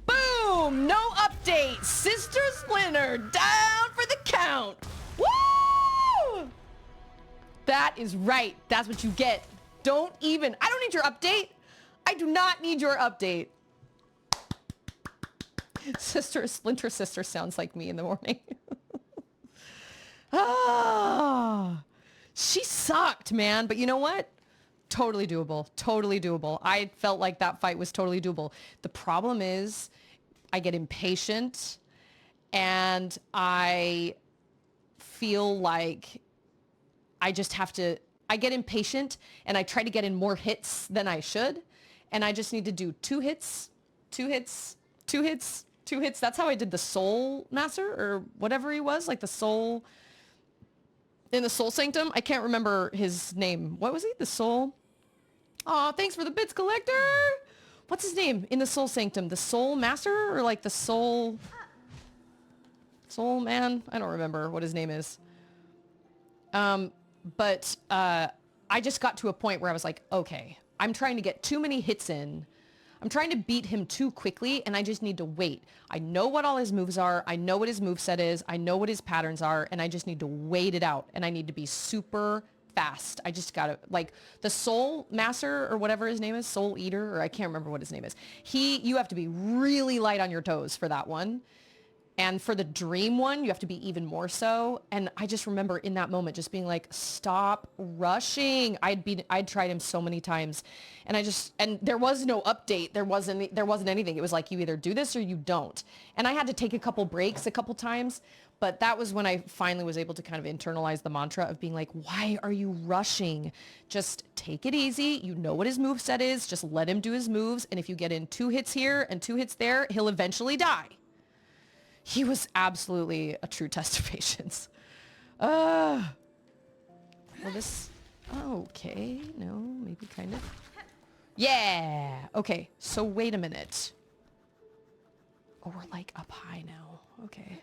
Boom! No update. Sister Splinter down for the count. Woo! That is right. That's what you get. I don't need your update. I do not need your update. Splinter sister sounds like me in the morning. She sucked, man. But you know what? Totally doable. Totally doable. I felt like that fight was totally doable. The problem is I get impatient and I feel like I just have to, I get impatient and I try to get in more hits than I should. And I just need to do 2 hits, 2 hits, 2 hits, 2 hits. That's how I did the Soul Master or whatever he was, like the Soul in the Soul Sanctum. I can't remember his name. What was he? The Soul? Aw, thanks for the bits, Collector. What's his name in the Soul Sanctum? The Soul Master or like the Soul Man? I don't remember what his name is. But I just got to a point where I was like, okay, I'm trying to get too many hits in. I'm trying to beat him too quickly, and I just need to wait. I know what all his moves are. I know what his moveset is. I know what his patterns are, and I just need to wait it out, and I need to be super fast. I just gotta, like, the Soul Master, or whatever his name is, Soul Eater, or I can't remember what his name is. You have to be really light on your toes for that one. And for the Dream one, you have to be even more so. And I just remember in that moment just being like, stop rushing. I'd tried him so many times. And there was no update. There wasn't anything. It was like, you either do this or you don't. And I had to take a couple breaks a couple times. But that was when I finally was able to kind of internalize the mantra of being like, why are you rushing? Just take it easy. You know what his moveset is. Just let him do his moves. And if you get in 2 hits here and 2 hits there, he'll eventually die. He was absolutely a true test of patience. Well, this... Okay, no, maybe kind of. Yeah! Okay, so wait a minute. Oh, we're like up high now. Okay.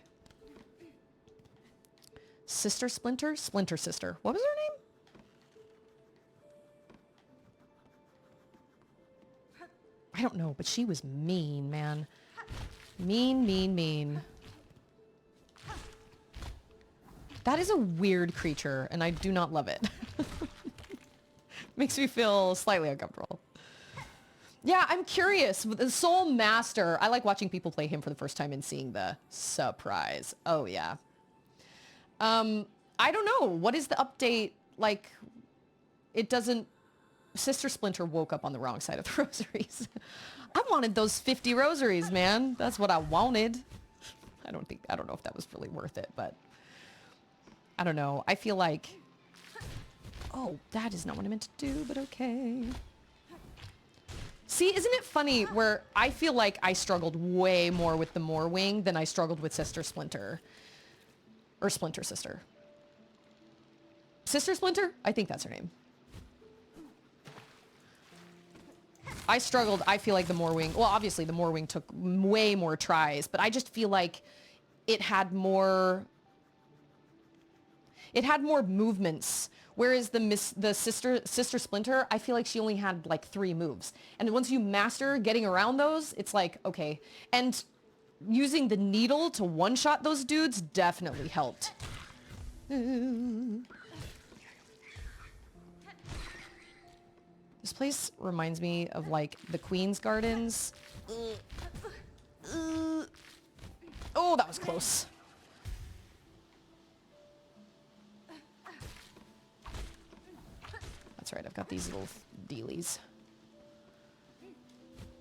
Sister Splinter? Splinter sister. What was her name? I don't know, but she was mean, man. Mean, mean, mean. That is a weird creature, and I do not love it. Makes me feel slightly uncomfortable. Yeah, I'm curious. The Soul Master, I like watching people play him for the first time and seeing the surprise. Oh, yeah. I don't know. What is the update? Like, it doesn't... Sister Splinter woke up on the wrong side of the rosaries. I wanted those 50 rosaries, man. That's what I wanted. I don't know if that was really worth it, but I don't know. I feel like, oh, that is not what I meant to do, but okay. See, isn't it funny where I feel like I struggled way more with the Moorwing than I struggled with Sister Splinter or Splinter Sister. Sister Splinter? I think that's her name. I struggled. I feel like the Moorwing, well, obviously the Moorwing took way more tries, but I just feel like it had more movements. Whereas the Sister Splinter, I feel like she only had like 3 moves. And once you master getting around those, it's like, okay. And using the needle to one-shot those dudes definitely helped. This place reminds me of, like, the Queen's Gardens. Oh, that was close. That's right, I've got these little dealies.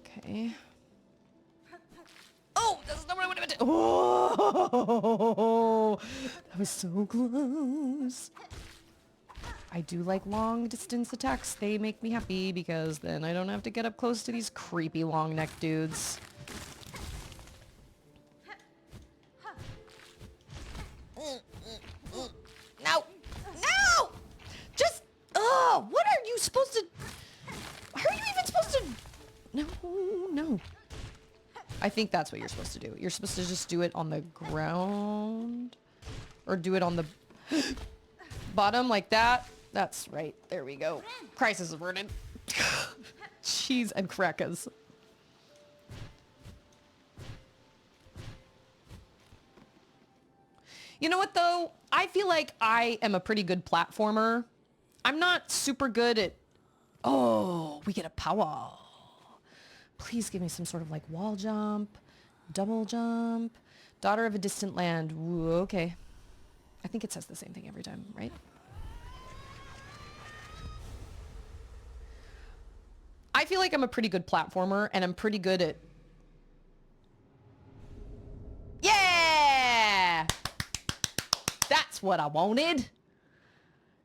Okay. Oh, that's not what I would have done. Oh, that was so close. I do like long distance attacks. They make me happy because then I don't have to get up close to these creepy long neck dudes. No! No! Just, what are you supposed to... I think that's what you're supposed to do. You're supposed to just do it on the ground. Or do it on the bottom like that. That's right. There we go. Crisis averted. Cheese and crackers. You know what though? I feel like I am a pretty good platformer. I'm not super good at... Oh, we get a power. Please give me some sort of like wall jump, double jump. Daughter of a distant land. Ooh, okay. I think it says the same thing every time, right? I feel like I'm a pretty good platformer and I'm pretty good at... Yeah! That's what I wanted.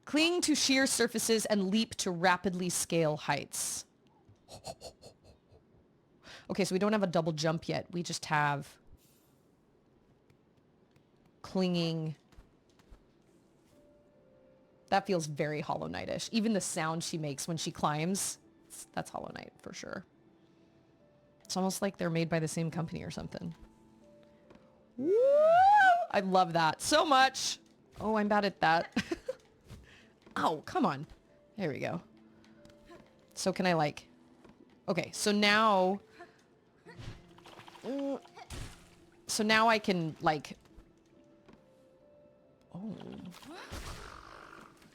Cling to sheer surfaces and leap to rapidly scale heights. Okay, so we don't have a double jump yet. We just have clinging. That feels very Hollow Knight-ish. Even the sound she makes when she climbs, that's Hollow Knight for sure. It's almost like they're made by the same company or something. Woo! I love that so much. Oh, I'm bad at that. Oh, come on. There we go. So can I like... Okay, so now... So now I can like... Oh.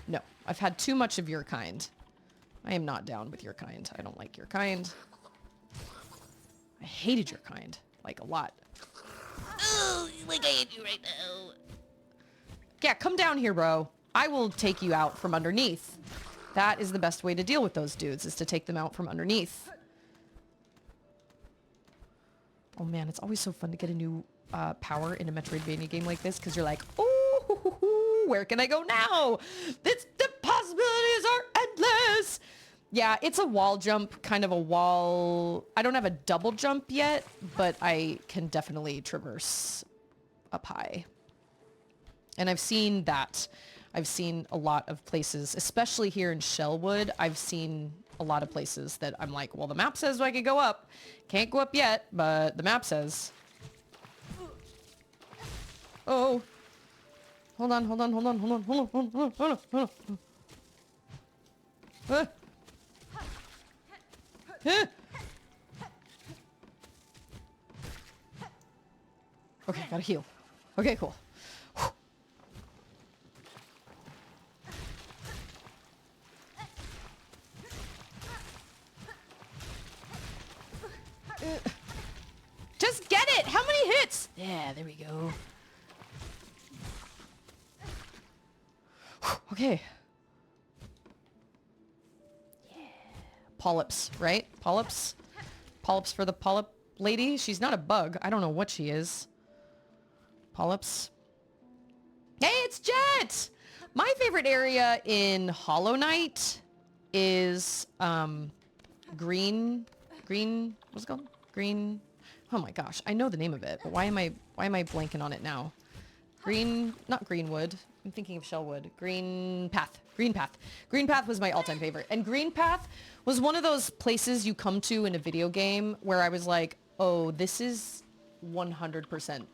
No, I've had too much of your kind. I am not down with your kind. I don't like your kind. I hated your kind. Like a lot. Oh, like I hate you right now. Yeah, come down here, bro. I will take you out from underneath. That is the best way to deal with those dudes, is to take them out from underneath. Oh man, it's always so fun to get a new power in a Metroidvania game like this, because you're like, oh, where can I go now? The possibilities are endless. Yeah, it's a wall jump, kind of a wall. I don't have a double jump yet, but I can definitely traverse up high. And I've seen that. I've seen a lot of places, especially here in Shellwood. I've seen a lot of places that I'm like, well, the map says I can go up. Can't go up yet, but the map says. Oh. Hold on. Okay, gotta heal. Okay, cool. Just get it! How many hits? Yeah, there we go. Okay. Yeah. Polyps, right? Polyps? Polyps for the polyp lady? She's not a bug. I don't know what she is. Polyps. Hey, it's Jet! My favorite area in Hollow Knight is green, what's it called? Green. Oh my gosh, I know the name of it, but why am I blanking on it now? Not Greenwood. I'm thinking of Shellwood. Green Path. Green Path was my all-time favorite. And Green Path was one of those places you come to in a video game where I was like, oh, this is 100%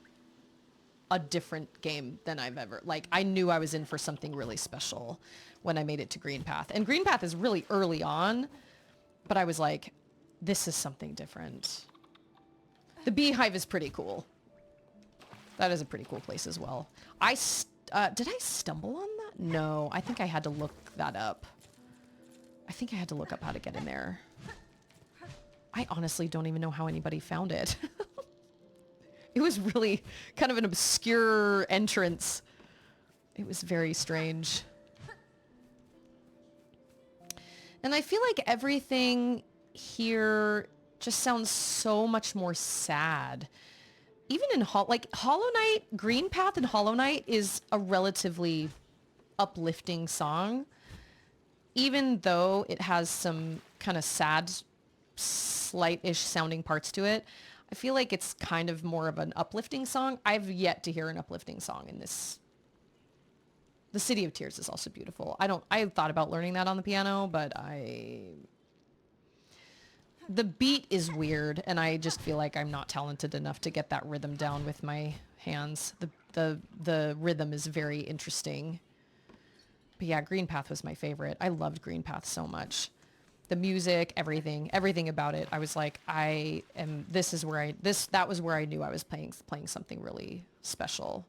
a different game than I've ever... Like, I knew I was in for something really special when I made it to Green Path. And Green Path is really early on, but I was like, this is something different. The Beehive is pretty cool. That is a pretty cool place as well. Did I stumble on that? No, I think I had to look that up. I think I had to look up how to get in there. I honestly don't even know how anybody found it. It was really kind of an obscure entrance. It was very strange. And I feel like everything here just sounds so much more sad. Even in Hollow Knight, Green Path and Hollow Knight is a relatively uplifting song. Even though it has some kind of sad, slight-ish sounding parts to it, I feel like it's kind of more of an uplifting song. I've yet to hear an uplifting song in this. The City of Tears is also beautiful. I thought about learning that on the piano, but The beat is weird, and I just feel like I'm not talented enough to get that rhythm down with my hands. The rhythm is very interesting. But yeah, Green Path was my favorite. I loved Green Path so much. The music, everything about it. I was like, that was where I knew I was playing something really special.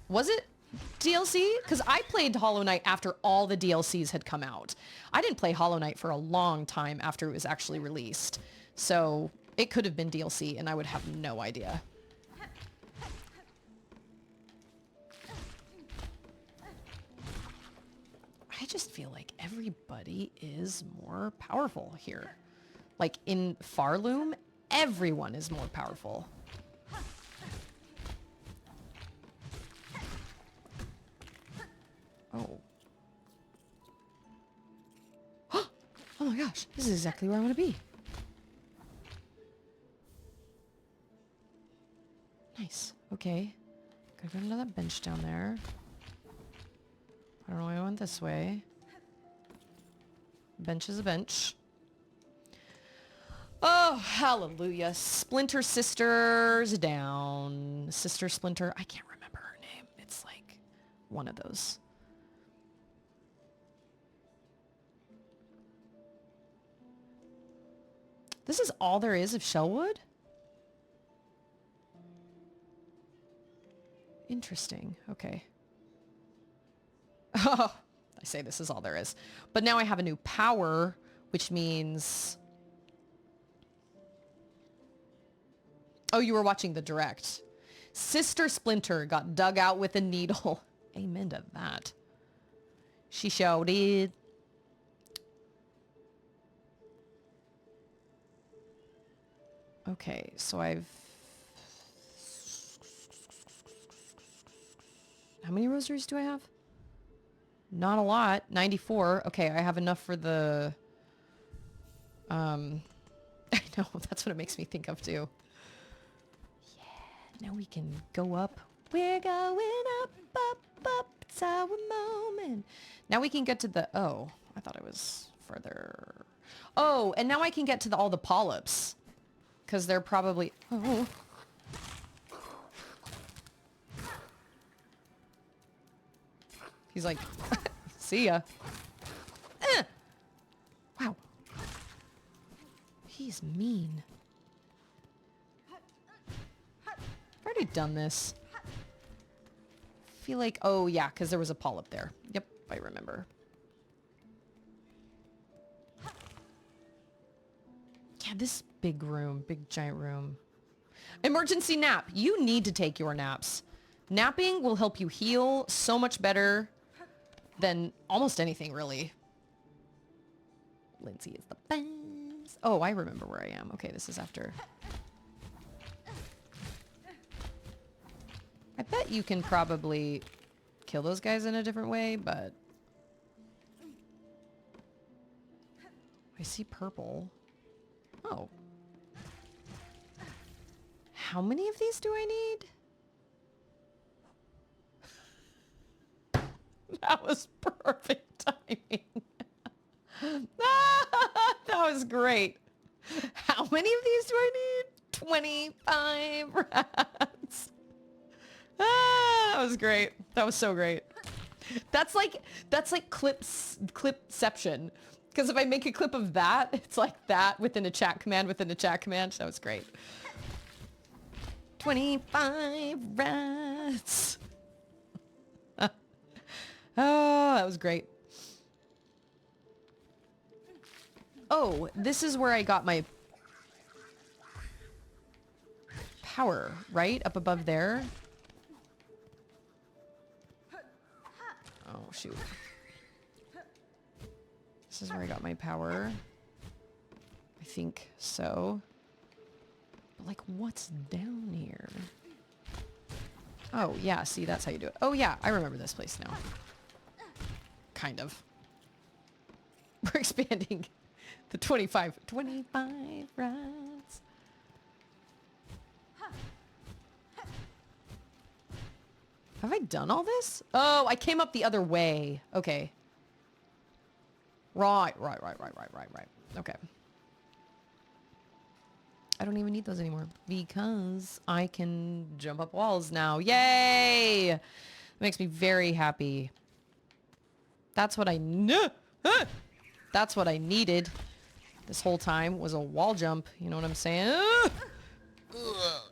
Was it DLC? Because I played Hollow Knight after all the DLCs had come out. I didn't play Hollow Knight for a long time after it was actually released. So it could have been DLC and I would have no idea. I just feel like everybody is more powerful here. Like in Farloom, everyone is more powerful. Oh. Oh my gosh, this is exactly where I want to be. Nice. Okay. Gotta go to that bench down there. I don't know why I went this way. Bench is a bench. Oh, hallelujah. Splinter Sisters down. Sister Splinter. I can't remember her name. It's like one of those. This is all there is of Shellwood? Interesting. Okay. Oh, I say this is all there is. But now I have a new power, which means... Oh, you were watching the direct. Sister Splinter got dug out with a needle. Amen to that. She shouted. Okay, so I've... How many rosaries do I have? Not a lot. 94. Okay, I have enough for the... I know, that's what it makes me think of too. Yeah, now we can go up. We're going up, up, up. It's our moment. Now we can get to the... Oh, I thought it was further. Oh, and now I can get to all the polyps. Because they're probably... Oh. He's like, see ya. Wow. He's mean. I've already done this. Feel like, oh yeah, because there was a polyp there. Yep, I remember. Yeah, this big room, big giant room. Emergency nap. You need to take your naps. Napping will help you heal so much better than almost anything, really. Lindsay is the best. Oh, I remember where I am. Okay, this is after. I bet you can probably kill those guys in a different way, but... I see purple. Oh. How many of these do I need? That was perfect timing. That was great. How many of these do I need? 25 rats. That was great. That was so great. That's like clipception. Because if I make a clip of that, it's like that within a chat command within a chat command. That was great. 25 rats. Oh, that was great. Oh, this is where I got my power, right? Up above there. Oh, shoot. This is where I got my power. I think so. But like, what's down here? Oh, yeah, see, that's how you do it. Oh, yeah, I remember this place now. Kind of. We're expanding the 25 rats. Have I done all this? Oh, I came up the other way. Okay. Right. Okay. I don't even need those anymore because I can jump up walls now. Yay! It makes me very happy. That's what I That's what I needed this whole time was a wall jump. You know what I'm saying?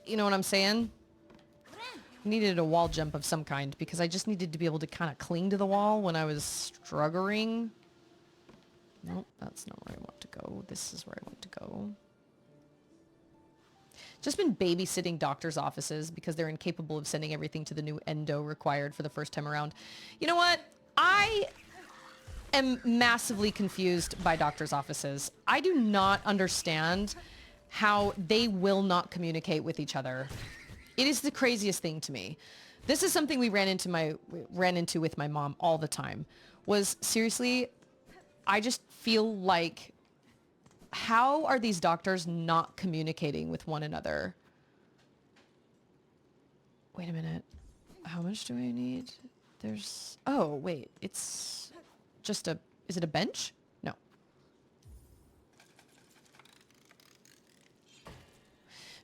You know what I'm saying? Needed a wall jump of some kind because I just needed to be able to kind of cling to the wall when I was struggling. Nope, that's not where I want to go. This is where I want to go. Just been babysitting doctors' offices because they're incapable of sending everything to the new endo required for the first time around. You know what? I am massively confused by doctors' offices. I do not understand how they will not communicate with each other. It is the craziest thing to me. This is something we ran into with my mom all the time. Was seriously, I just feel like, how are these doctors not communicating with one another? Wait a minute. How much do I need? There's... Oh, wait. It's just a... Is it a bench? No.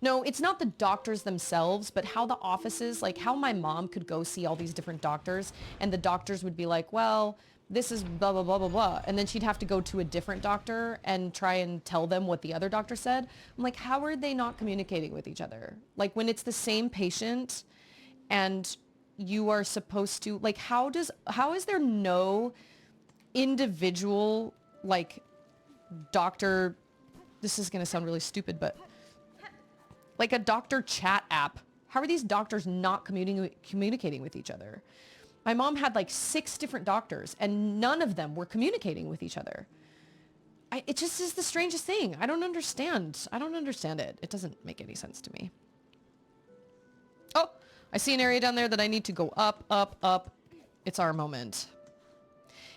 No, it's not the doctors themselves, but how the offices, like how my mom could go see all these different doctors and the doctors would be like, well, this is blah, blah, blah, blah, blah. And then she'd have to go to a different doctor and try and tell them what the other doctor said. I'm like, how are they not communicating with each other? Like when it's the same patient and you are supposed to, like, how is there no individual, like, doctor, this is going to sound really stupid, but like a doctor chat app. How are these doctors not communicating with each other? My mom had like 6 different doctors and none of them were communicating with each other. It just is the strangest thing. I don't understand. I don't understand it. It doesn't make any sense to me. Oh, I see an area down there that I need to go up, up, up. It's our moment.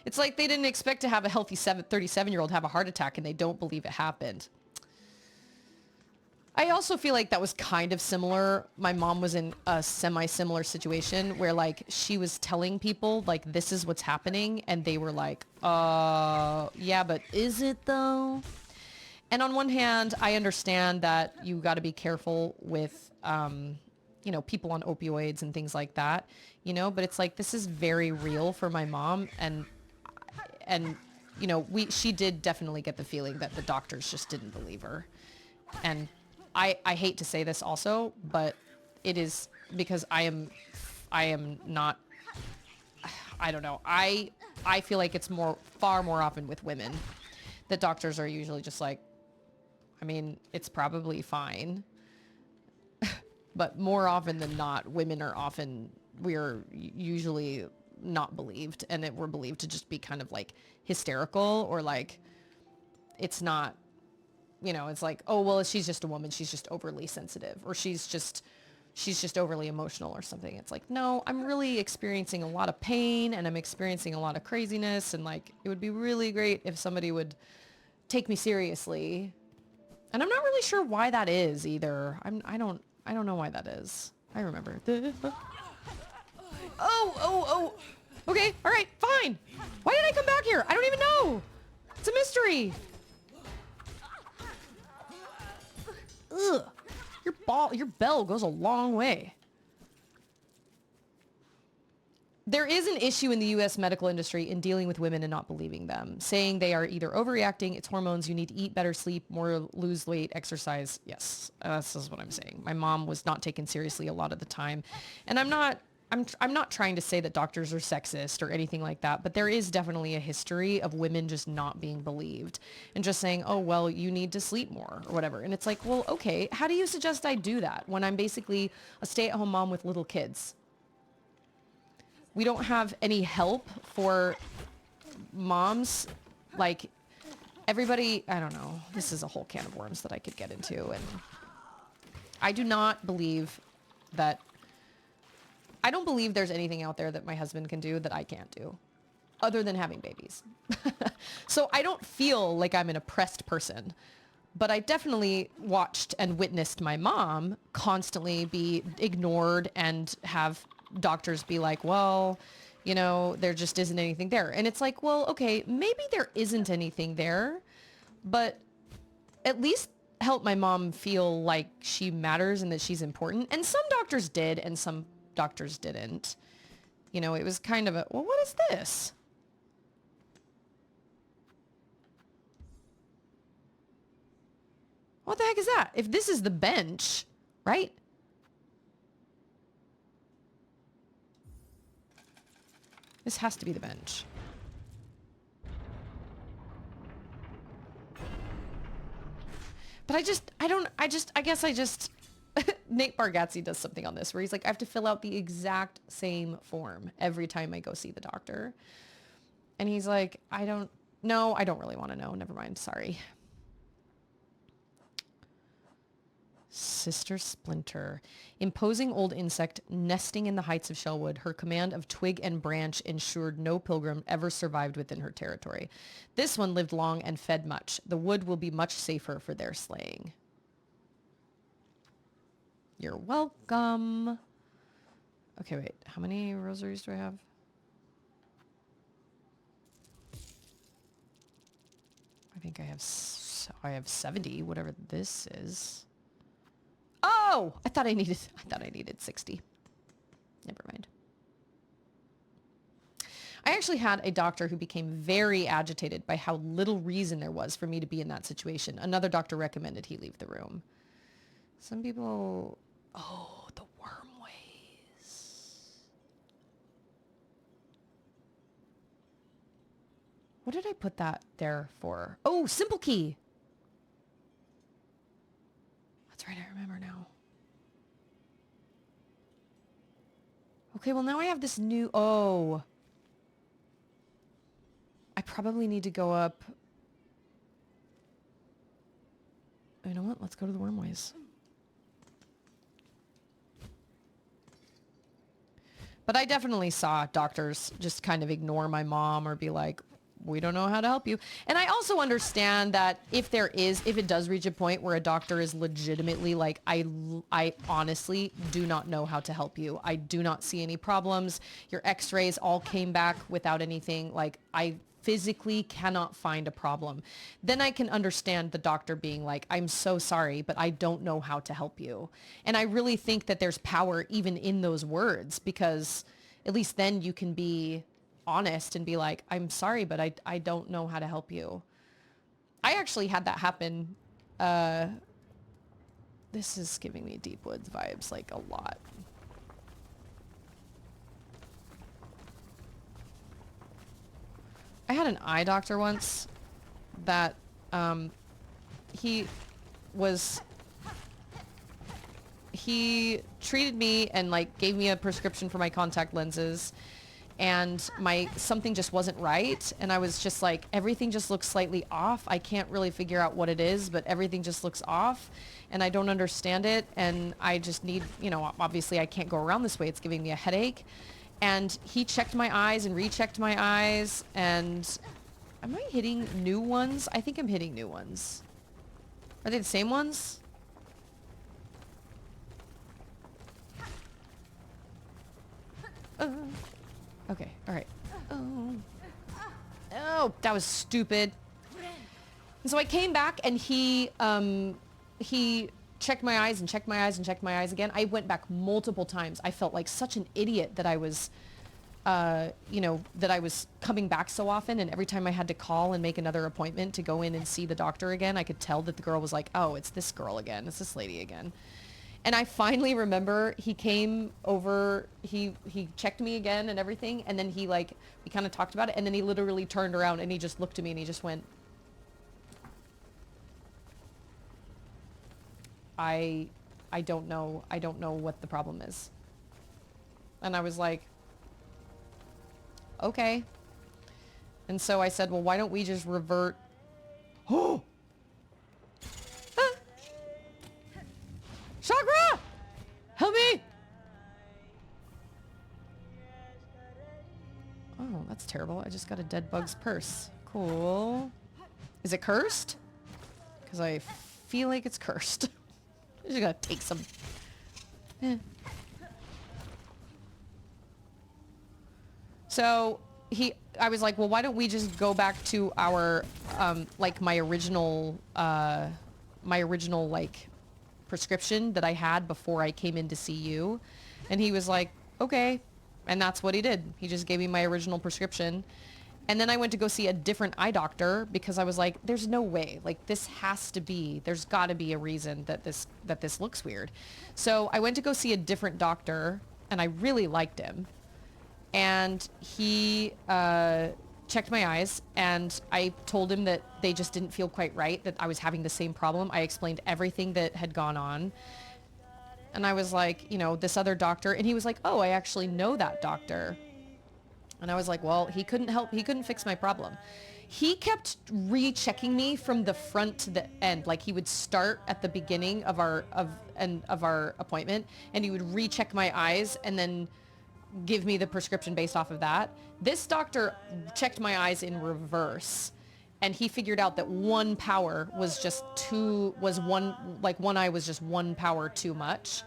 It's like they didn't expect to have a healthy 37-year-old have a heart attack and they don't believe it happened. I also feel like that was kind of similar. My mom was in a semi-similar situation where like she was telling people like this is what's happening and they were like, yeah, but is it though? And on one hand, I understand that you got to be careful with, you know, people on opioids and things like that, you know, but it's like this is very real for my mom and you know, she did definitely get the feeling that the doctors just didn't believe her. And I hate to say this also, but it is because I am not, I don't know. I feel like it's far more often with women that doctors are usually just like, I mean, it's probably fine. But more often than not, women are we're usually not believed and we're believed to just be kind of like hysterical or like, it's not, you know, it's like, oh, well, she's just a woman. She's just overly sensitive or she's just overly emotional or something. It's like, no, I'm really experiencing a lot of pain and I'm experiencing a lot of craziness. And like, it would be really great if somebody would take me seriously. And I'm not really sure why that is either. I don't know why that is. I remember. Oh. Okay. All right. Fine. Why did I come back here? I don't even know. It's a mystery. Ugh. Your bell goes a long way. There is an issue in the U.S. medical industry in dealing with women and not believing them, saying they are either overreacting, it's hormones, you need to eat better, sleep more, lose weight, exercise. Yes, this is what I'm saying. My mom was not taken seriously a lot of the time. And I'm not trying to say that doctors are sexist or anything like that, but there is definitely a history of women just not being believed and just saying, oh, well, you need to sleep more or whatever. And it's like, well, okay, how do you suggest I do that when I'm basically a stay-at-home mom with little kids? We don't have any help for moms. Like everybody, I don't know. This is a whole can of worms that I could get into. And I do not believe that, I don't believe there's anything out there that my husband can do that I can't do other than having babies. So I don't feel like I'm an oppressed person, but I definitely watched and witnessed my mom constantly be ignored and have doctors be like, well, You know, there just isn't anything there. And it's like, well, okay, maybe there isn't anything there, but at least help my mom feel like she matters and that she's important. And some doctors did and some doctors didn't. You know, it was kind of a, well, what is this? What the heck is that? If this is the bench, right? This has to be the bench. But I guess Nate Bargatze does something on this where he's like, I have to fill out the exact same form every time I go see the doctor. And he's like, I don't really want to know. Never mind. Sorry. Sister Splinter. Imposing old insect nesting in the heights of Shellwood, her command of twig and branch ensured no pilgrim ever survived within her territory. This one lived long and fed much. The wood will be much safer for their slaying. You're welcome. Okay, wait. How many rosaries do I have? I think I have 70, whatever this is. Oh, I thought I needed 60. Never mind. I actually had a doctor who became very agitated by how little reason there was for me to be in that situation. Another doctor recommended he leave the room. Some people, oh, the wormways. What did I put that there for? Oh, simple key. That's right, I remember now. Okay, well now I have this new, oh. I probably need to go up. You know what? Let's go to the wormways. But I definitely saw doctors just kind of ignore my mom or be like, we don't know how to help you. And I also understand that if it does reach a point where a doctor is legitimately like, I honestly do not know how to help you. I do not see any problems. Your x-rays all came back without anything. Like, I physically cannot find a problem. Then I can understand the doctor being like, I'm so sorry, but I don't know how to help you. And I really think that there's power even in those words, because at least then you can be honest and be like, I'm sorry, but I don't know how to help you. I actually had that happen. This is giving me Deep Woods vibes like a lot. I had an eye doctor once that he treated me and like gave me a prescription for my contact lenses, and something just wasn't right, and I was just like, everything just looks slightly off. I can't really figure out what it is, but everything just looks off and I don't understand it, and I just need, obviously I can't go around this way. It's giving me a headache. And he checked my eyes and rechecked my eyes, and am I hitting new ones? I think I'm hitting new ones. Are they the same ones? Okay, all right. Oh, that was stupid. And so I came back, and he checked my eyes and checked my eyes and checked my eyes again. I went back multiple times. I felt like such an idiot that I was, that I was coming back so often. And every time I had to call and make another appointment to go in and see the doctor again, I could tell that the girl was like, oh, it's this girl again. It's this lady again. And I finally remember he came over, he checked me again and everything. And then we kind of talked about it. And then he literally turned around and he just looked at me and he just went, I don't know what the problem is. And I was like, okay. And so I said, well, why don't we just revert? Oh! Ah! Chakra! Help me! Oh, that's terrible. I just got a dead bug's purse. Cool. Is it cursed? Because I feel like it's cursed. I'm just gonna take some. So I was like, well, why don't we just go back to our, like my original like prescription that I had before I came in to see you. And he was like, okay. And that's what he did. He just gave me my original prescription. And then I went to go see a different eye doctor because I was like, there's no way, like this has to be, there's gotta be a reason that this looks weird. So I went to go see a different doctor and I really liked him. And he checked my eyes and I told him that they just didn't feel quite right, that I was having the same problem. I explained everything that had gone on. And I was like, you know, this other doctor, and he was like, oh, I actually know that doctor. And I was like, well, he couldn't fix my problem. He kept rechecking me from the front to the end. Like he would start at the beginning of our appointment and he would recheck my eyes and then give me the prescription based off of that. This doctor checked my eyes in reverse and he figured out that one power was just one eye was just one power too much.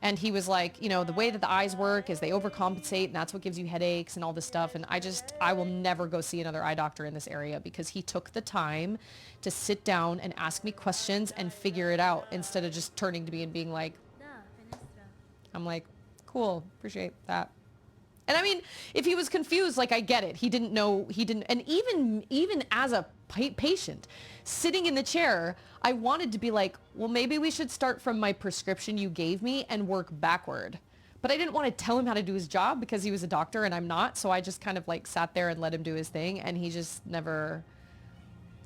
And he was like, you know, the way that the eyes work is they overcompensate and that's what gives you headaches and all this stuff. And I will never go see another eye doctor in this area because he took the time to sit down and ask me questions and figure it out instead of just turning to me and being like, I'm like, cool, appreciate that. And I mean, if he was confused, like I get it. He didn't know, and even as a patient sitting in the chair, I wanted to be like, well, maybe we should start from my prescription you gave me and work backward. But I didn't want to tell him how to do his job because he was a doctor and I'm not. So I just kind of like sat there and let him do his thing. And he just never,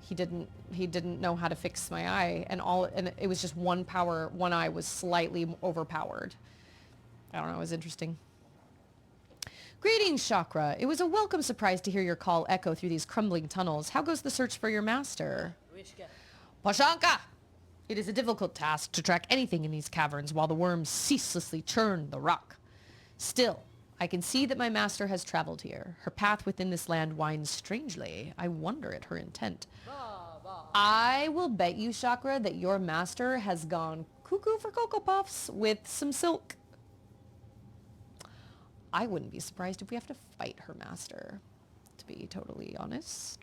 he didn't know how to fix my eye and it was just one eye was slightly overpowered. I don't know. It was interesting. Greetings, Chakra. It was a welcome surprise to hear your call echo through these crumbling tunnels. How goes the search for your master? Pashanka! It is a difficult task to track anything in these caverns while the worms ceaselessly churn the rock. Still, I can see that my master has traveled here. Her path within this land winds strangely. I wonder at her intent. I will bet you, Chakra, that your master has gone cuckoo for Cocoa Puffs with some silk. I wouldn't be surprised if we have to fight her master, to be totally honest.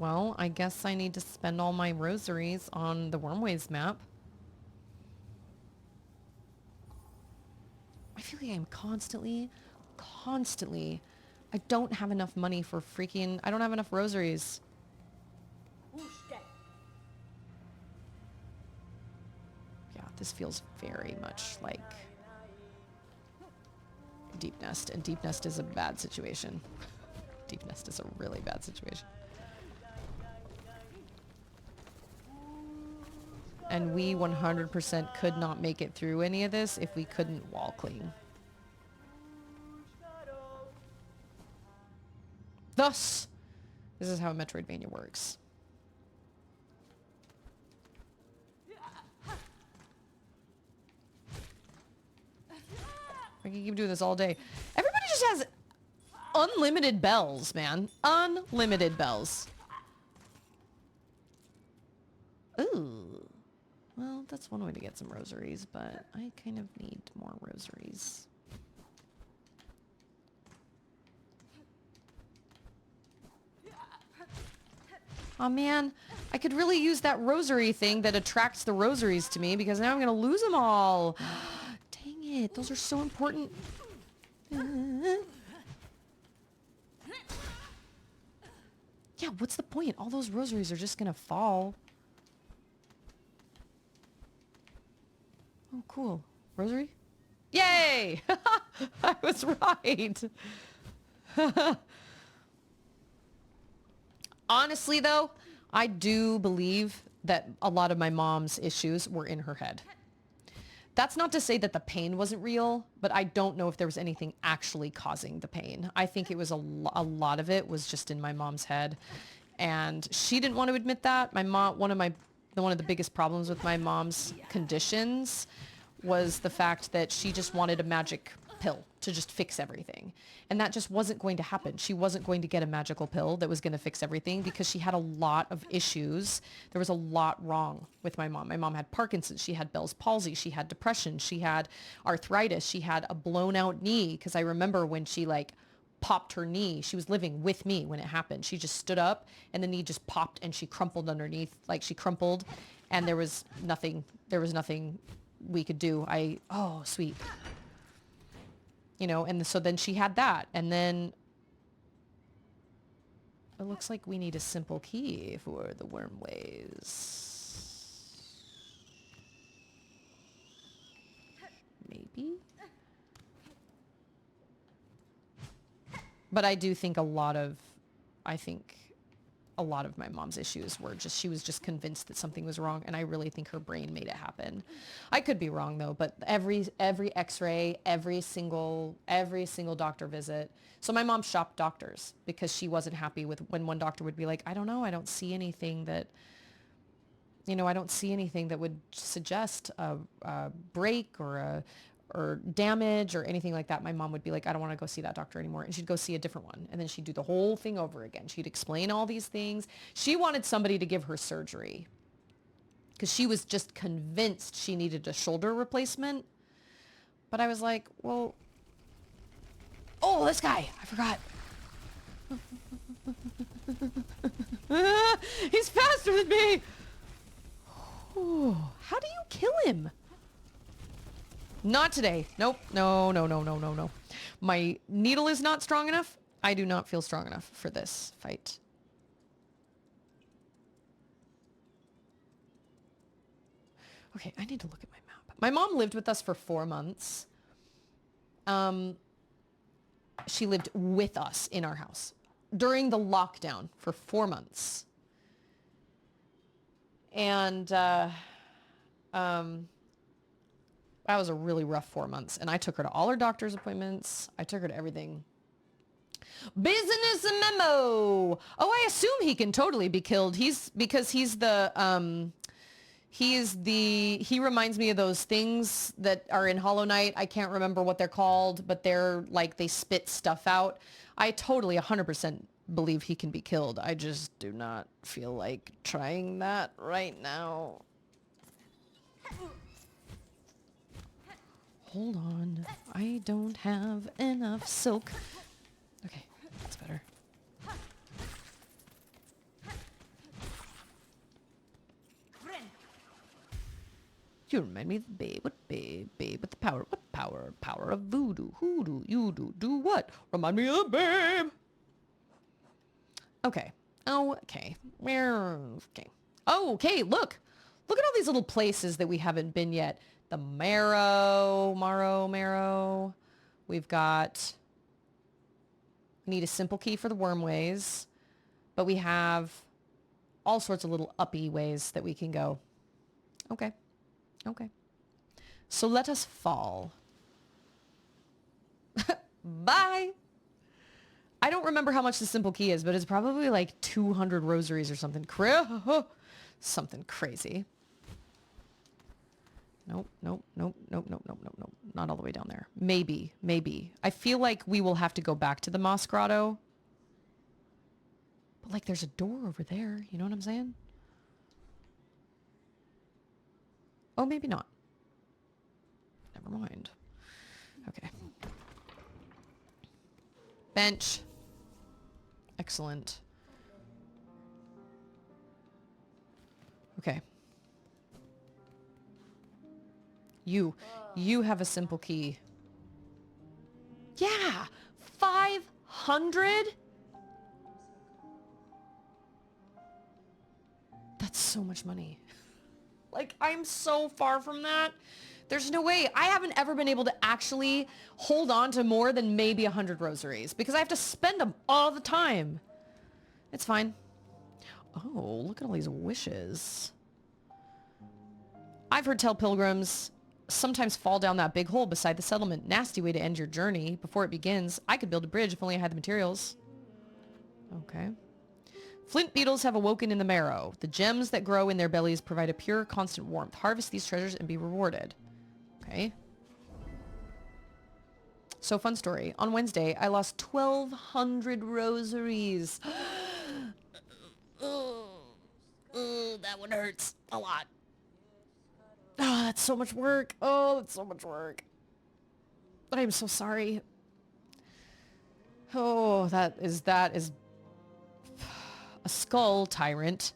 Well, I guess I need to spend all my rosaries on the Wormways map. I feel like I'm constantly, I don't have enough money for I don't have enough rosaries. This feels very much like Deep Nest, and Deep Nest is a bad situation. Deep Nest is a really bad situation. And we 100% could not make it through any of this if we couldn't wall clean. Thus, this is how a Metroidvania works. I can keep doing this all day. Everybody just has unlimited bells, man. Unlimited bells. Ooh. Well, that's one way to get some rosaries, but I kind of need more rosaries. Oh man, I could really use that rosary thing that attracts the rosaries to me because now I'm going to lose them all. It. Those are so important. Yeah, what's the point? All those rosaries are just gonna fall. Oh, cool. Rosary? Yay! I was right. Honestly, though, I do believe that a lot of my mom's issues were in her head. That's not to say that the pain wasn't real, but I don't know if there was anything actually causing the pain. I think it was a lot of it was just in my mom's head, and she didn't want to admit that. My mom, one of the biggest problems with my mom's conditions was the fact that she just wanted a magic pill. to just fix everything. And that just wasn't going to happen. She wasn't going to get a magical pill that was going to fix everything because she had a lot of issues. There was a lot wrong with my mom. My mom had Parkinson's. She had Bell's palsy. She had depression. She had arthritis. She had a blown out knee. Because I remember when she like popped her knee, she was living with me when it happened. She just stood up and the knee just popped and she crumpled underneath. Like she crumpled and there was nothing we could do. Oh, sweet. You know, and so then she had that. And then it looks like we need a simple key for the wormways. Maybe? But I do think a lot of my mom's issues were just, she was just convinced that something was wrong. And I really think her brain made it happen. I could be wrong though, but every x-ray, every single doctor visit. So my mom shopped doctors because she wasn't happy with when one doctor would be like, I don't know, I don't see anything that, you know, I don't see anything that would suggest a break or damage or anything like that. My mom would be like, I don't want to go see that doctor anymore. And she'd go see a different one. And then she'd do the whole thing over again. She'd explain all these things. She wanted somebody to give her surgery because she was just convinced she needed a shoulder replacement. But I was like, well, oh, this guy, I forgot. He's faster than me. How do you kill him? Not today. Nope. No. My needle is not strong enough. I do not feel strong enough for this fight. Okay, I need to look at my map. My mom lived with us for 4 months. She lived with us in our house during the lockdown for 4 months. And that was a really rough 4 months. And I took her to all her doctor's appointments. I took her to everything. Business memo. Oh, I assume he can totally be killed. He reminds me of those things that are in Hollow Knight. I can't remember what they're called, but they're like, they spit stuff out. I totally 100% believe he can be killed. I just do not feel like trying that right now. Hold on. I don't have enough silk. Okay, that's better. You remind me of the babe. What babe? Babe with the power. What power? Power of voodoo. Hoodoo. You do what? Remind me of the babe. Okay. Okay. Okay. Oh, okay. Look. Look at all these little places that we haven't been yet. The marrow. We've got, we need a simple key for the wormways, but we have all sorts of little uppy ways that we can go. Okay. So let us fall. Bye. I don't remember how much the simple key is, but it's probably like 200 rosaries or something. Something crazy. Nope. Not all the way down there. Maybe. I feel like we will have to go back to the Moss Grotto. But like there's a door over there. You know what I'm saying? Oh, maybe not. Never mind. Okay. Bench. Excellent. Okay. You have a simple key. Yeah! 500? That's so much money. Like, I'm so far from that. There's no way. I haven't ever been able to actually hold on to more than maybe 100 rosaries because I have to spend them all the time. It's fine. Oh, look at all these wishes. I've heard tell pilgrims sometimes fall down that big hole beside the settlement. Nasty way to end your journey before it begins. I could build a bridge if only I had the materials. Okay. Flintbeetles have awoken in the marrow. The gems that grow in their bellies provide a pure, constant warmth. Harvest these treasures and be rewarded. Okay. So fun story. On Wednesday, I lost 1,200 rosaries. That one hurts a lot. Oh, that's so much work. Oh, that's so much work. I am so sorry. Oh, that is a skull tyrant.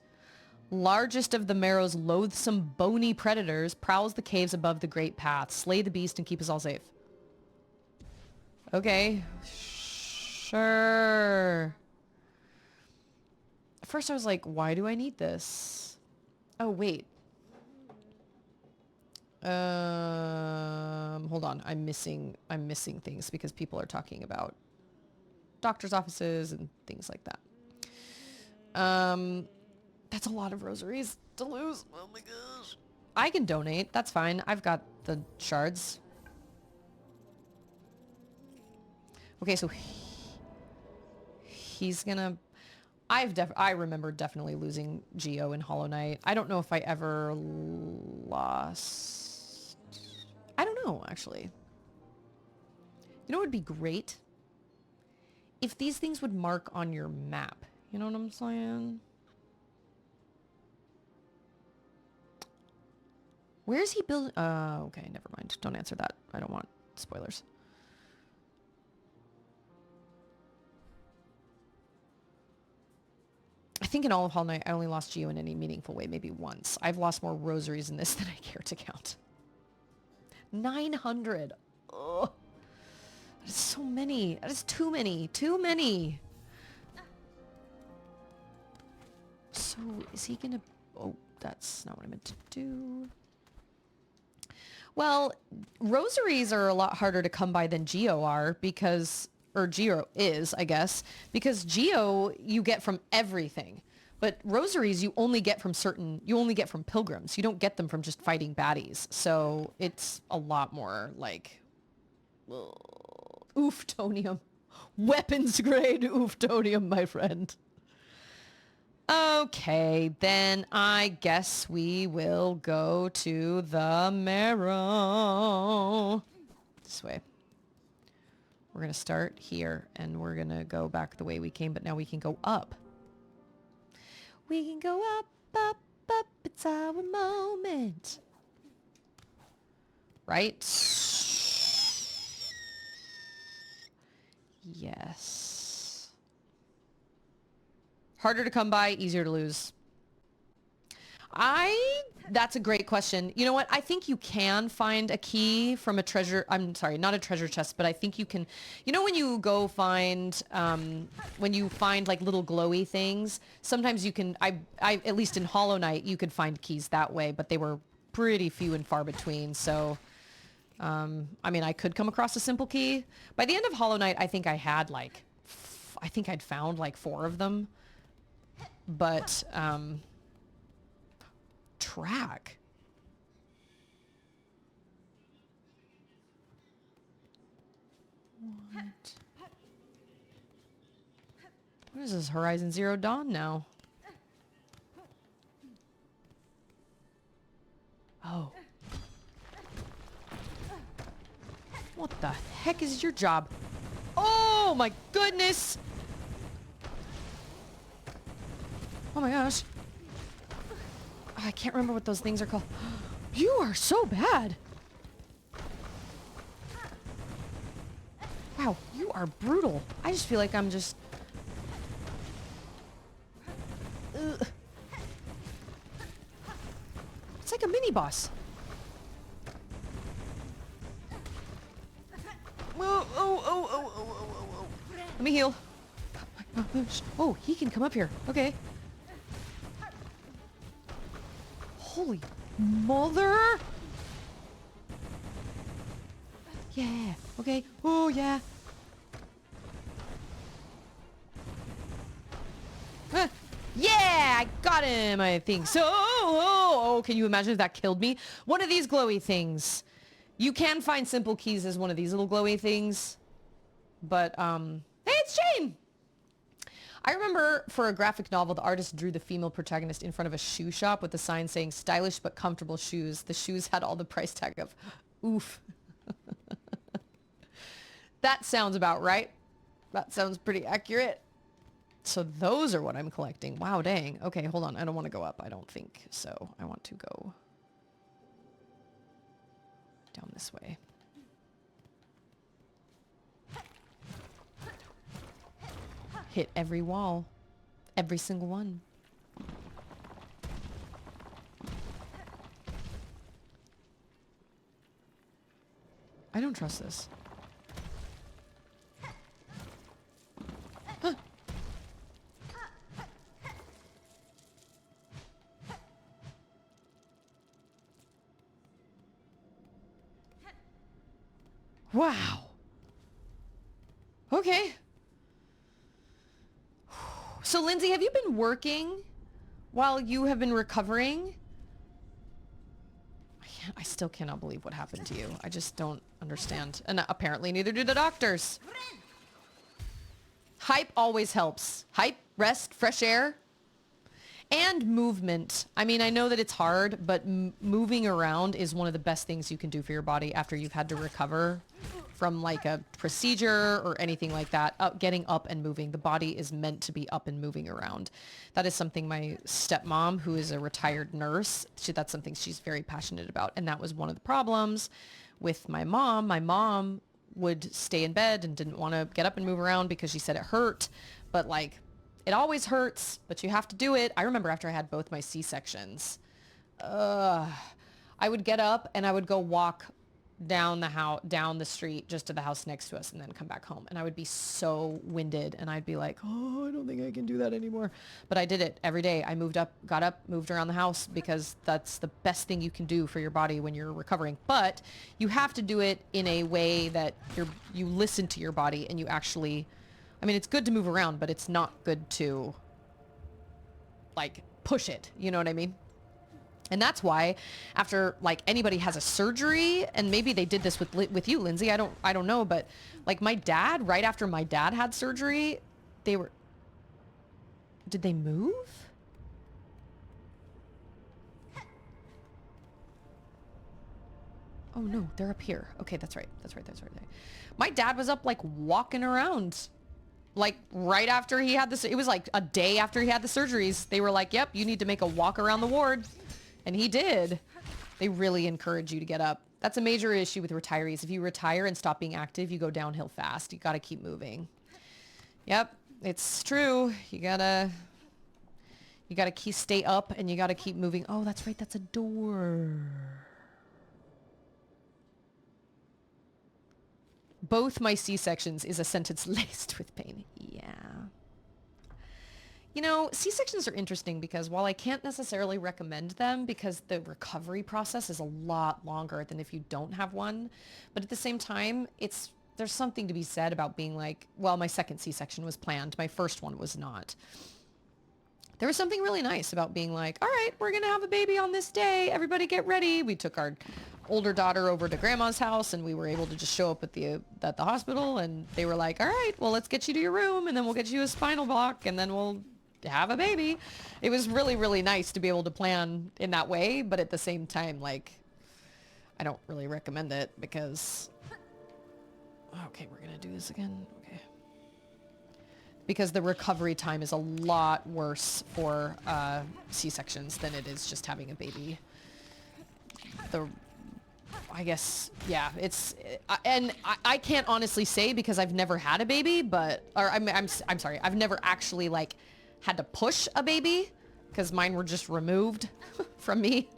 Largest of the Marrow's loathsome bony predators prowls the caves above the great path. Slay the beast and keep us all safe. Okay. Sure. At first I was like, why do I need this? Oh, wait. Hold on. I'm missing things because people are talking about doctor's offices and things like that. That's a lot of rosaries to lose. Oh my gosh. I can donate. That's fine. I've got the shards. Okay, so he's gonna... I remember definitely losing Geo in Hollow Knight. I don't know if I ever lost... I don't know, actually. You know what would be great? If these things would mark on your map. You know what I'm saying? Where is he building? Okay, never mind. Don't answer that. I don't want spoilers. I think in all of Hollow Knight, I only lost Geo in any meaningful way, maybe once. I've lost more rosaries in this than I care to count. 900. Ugh. That is so many. That is too many. Too many. So, is he gonna... Oh, that's not what I meant to do. Well, rosaries are a lot harder to come by than Geo are because... Or Geo is, I guess. Because Geo, you get from everything. But rosaries, you only get from pilgrims. You don't get them from just fighting baddies. So, it's a lot more like... Ooftonium. Weapons grade ooftonium, my friend. Okay, then I guess we will go to the Marrow. This way. We're going to start here, and we're going to go back the way we came, but now we can go up. We can go up, up, up. It's our moment. Right? Yes. Harder to come by, easier to lose. That's a great question. You know what? I think you can find a key from a treasure. I'm sorry, not a treasure chest, but I think you can. You know when you go find, when you find like little glowy things, sometimes you can, at least in Hollow Knight, you could find keys that way, but they were pretty few and far between. So, I mean, I could come across a simple key. By the end of Hollow Knight, I think I had like, I think I'd found like 4 of them. But, track. What is this, Horizon Zero Dawn now? Oh. What the heck is your job? Oh my goodness! Oh my gosh. I can't remember what those things are called. You are so bad. Wow, you are brutal. I just feel like I'm just... Ugh. It's like a mini boss. Oh. Let me heal. Oh, he can come up here. Okay. Holy mother! Yeah. Okay. Oh, yeah. Yeah! I got him, I think. So, oh, can you imagine if that killed me? One of these glowy things. You can find simple keys as one of these little glowy things. But, hey, it's Jane! I remember for a graphic novel, the artist drew the female protagonist in front of a shoe shop with a sign saying, stylish but comfortable shoes. The shoes had all the price tag of, oof. That sounds about right. That sounds pretty accurate. So those are what I'm collecting. Wow, dang. Okay, hold on. I don't want to go up. I don't think so. I want to go down this way. Hit every wall. Every single one. I don't trust this. Huh. Wow. Okay. So, Lindsay, have you been working while you have been recovering? I still cannot believe what happened to you. I just don't understand. And apparently neither do the doctors. Hype always helps. Hype, rest, fresh air, and movement. I mean, I know that it's hard, but moving around is one of the best things you can do for your body after you've had to recover from like a procedure or anything like that. Getting up and moving. The body is meant to be up and moving around. That is something my stepmom, who is a retired nurse, that's something she's very passionate about. And that was one of the problems with my mom. My mom would stay in bed and didn't want to get up and move around because she said it hurt. But like, it always hurts, but you have to do it. I remember after I had both my C-sections, I would get up and I would go walk down the street just to the house next to us and then come back home. And I would be so winded and I'd be like, oh, I don't think I can do that anymore. But I did it every day. I got up, moved around the house because that's the best thing you can do for your body when you're recovering. But you have to do it in a way that you listen to your body and you actually, I mean, it's good to move around, but it's not good to like push it. You know what I mean? And that's why after like anybody has a surgery, and maybe they did this with you, Lindsay, I don't know, but like my dad, right after my dad had surgery, did they move? Oh no, they're up here. Okay, that's right. My dad was up like walking around. Like right after he had this, it was like a day after he had the surgeries. They were like, yep, you need to make a walk around the ward. And he did. They really encourage you to get up. That's a major issue with retirees. If you retire and stop being active, you go downhill fast. You got to keep moving. Yep, it's true. You gotta stay up and you gotta keep moving. Oh, that's right. That's a door. Both my C-sections is a sentence laced with pain. Yeah. You know, C-sections are interesting because while I can't necessarily recommend them because the recovery process is a lot longer than if you don't have one, but at the same time, there's something to be said about being like, well, my second C-section was planned. My first one was not. There was something really nice about being like, all right, we're going to have a baby on this day. Everybody get ready. We took our older daughter over to grandma's house and we were able to just show up at the hospital and they were like, all right, well, let's get you to your room and then we'll get you a spinal block and then we'll have a baby. It was really, really nice to be able to plan in that way, but at the same time, like, I don't really recommend it because, okay, we're gonna do this again. Okay. Because the recovery time is a lot worse for C-sections than it is just having a baby. I guess, yeah, and I can't honestly say because I've never had a baby, I'm sorry, I've never actually like had to push a baby because mine were just removed from me,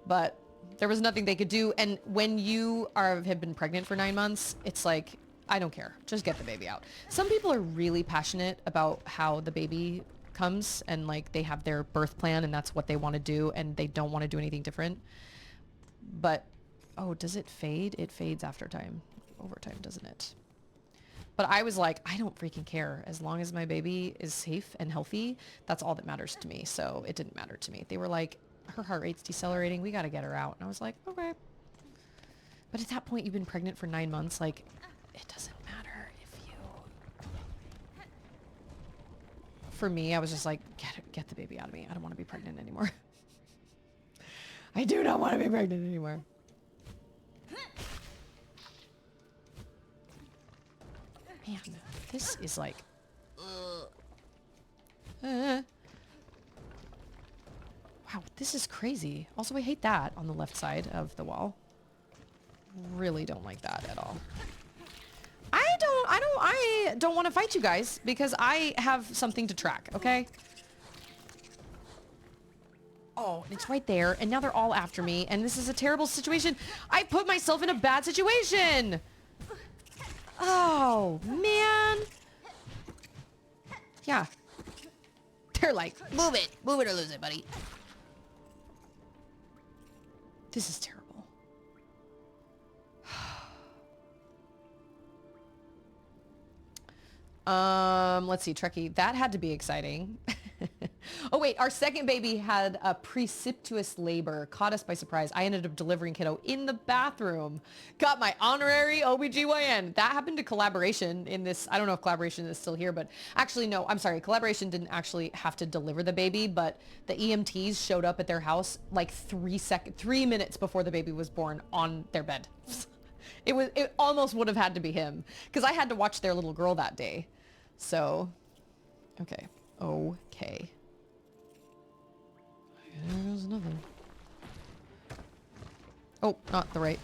but there was nothing they could do. And when you have been pregnant for 9 months, it's like, I don't care, just get the baby out. Some people are really passionate about how the baby comes and like they have their birth plan and that's what they want to do and they don't want to do anything different. But, oh, does it fade? It fades over time, doesn't it? But I was like, I don't freaking care. As long as my baby is safe and healthy, that's all that matters to me. So it didn't matter to me. They were like, her heart rate's decelerating. We got to get her out. And I was like, okay. But at that point, you've been pregnant for 9 months. Like, it doesn't matter if you... For me, I was just like, get the baby out of me. I don't want to be pregnant anymore. I do not want to be pregnant anymore. Man, this is like... Wow, this is crazy. Also, I hate that on the left side of the wall. Really don't like that at all. I don't want to fight you guys because I have something to track, okay? Oh, it's right there, and now they're all after me, and this is a terrible situation. I put myself in a bad situation! Oh, man! Yeah. They're like, move it or lose it, buddy. This is terrible. Let's see, Trekkie. That had to be exciting. Oh wait, our second baby had a precipitous labor. Caught us by surprise. I ended up delivering kiddo in the bathroom. Got my honorary OBGYN. That happened to Collaboration in this. I don't know if Collaboration is still here, but actually no, I'm sorry. Collaboration didn't actually have to deliver the baby, but the EMTs showed up at their house like 3 minutes before the baby was born on their bed. It almost would have had to be him because I had to watch their little girl that day. So, okay. Okay. There goes nothing. Oh, not the right.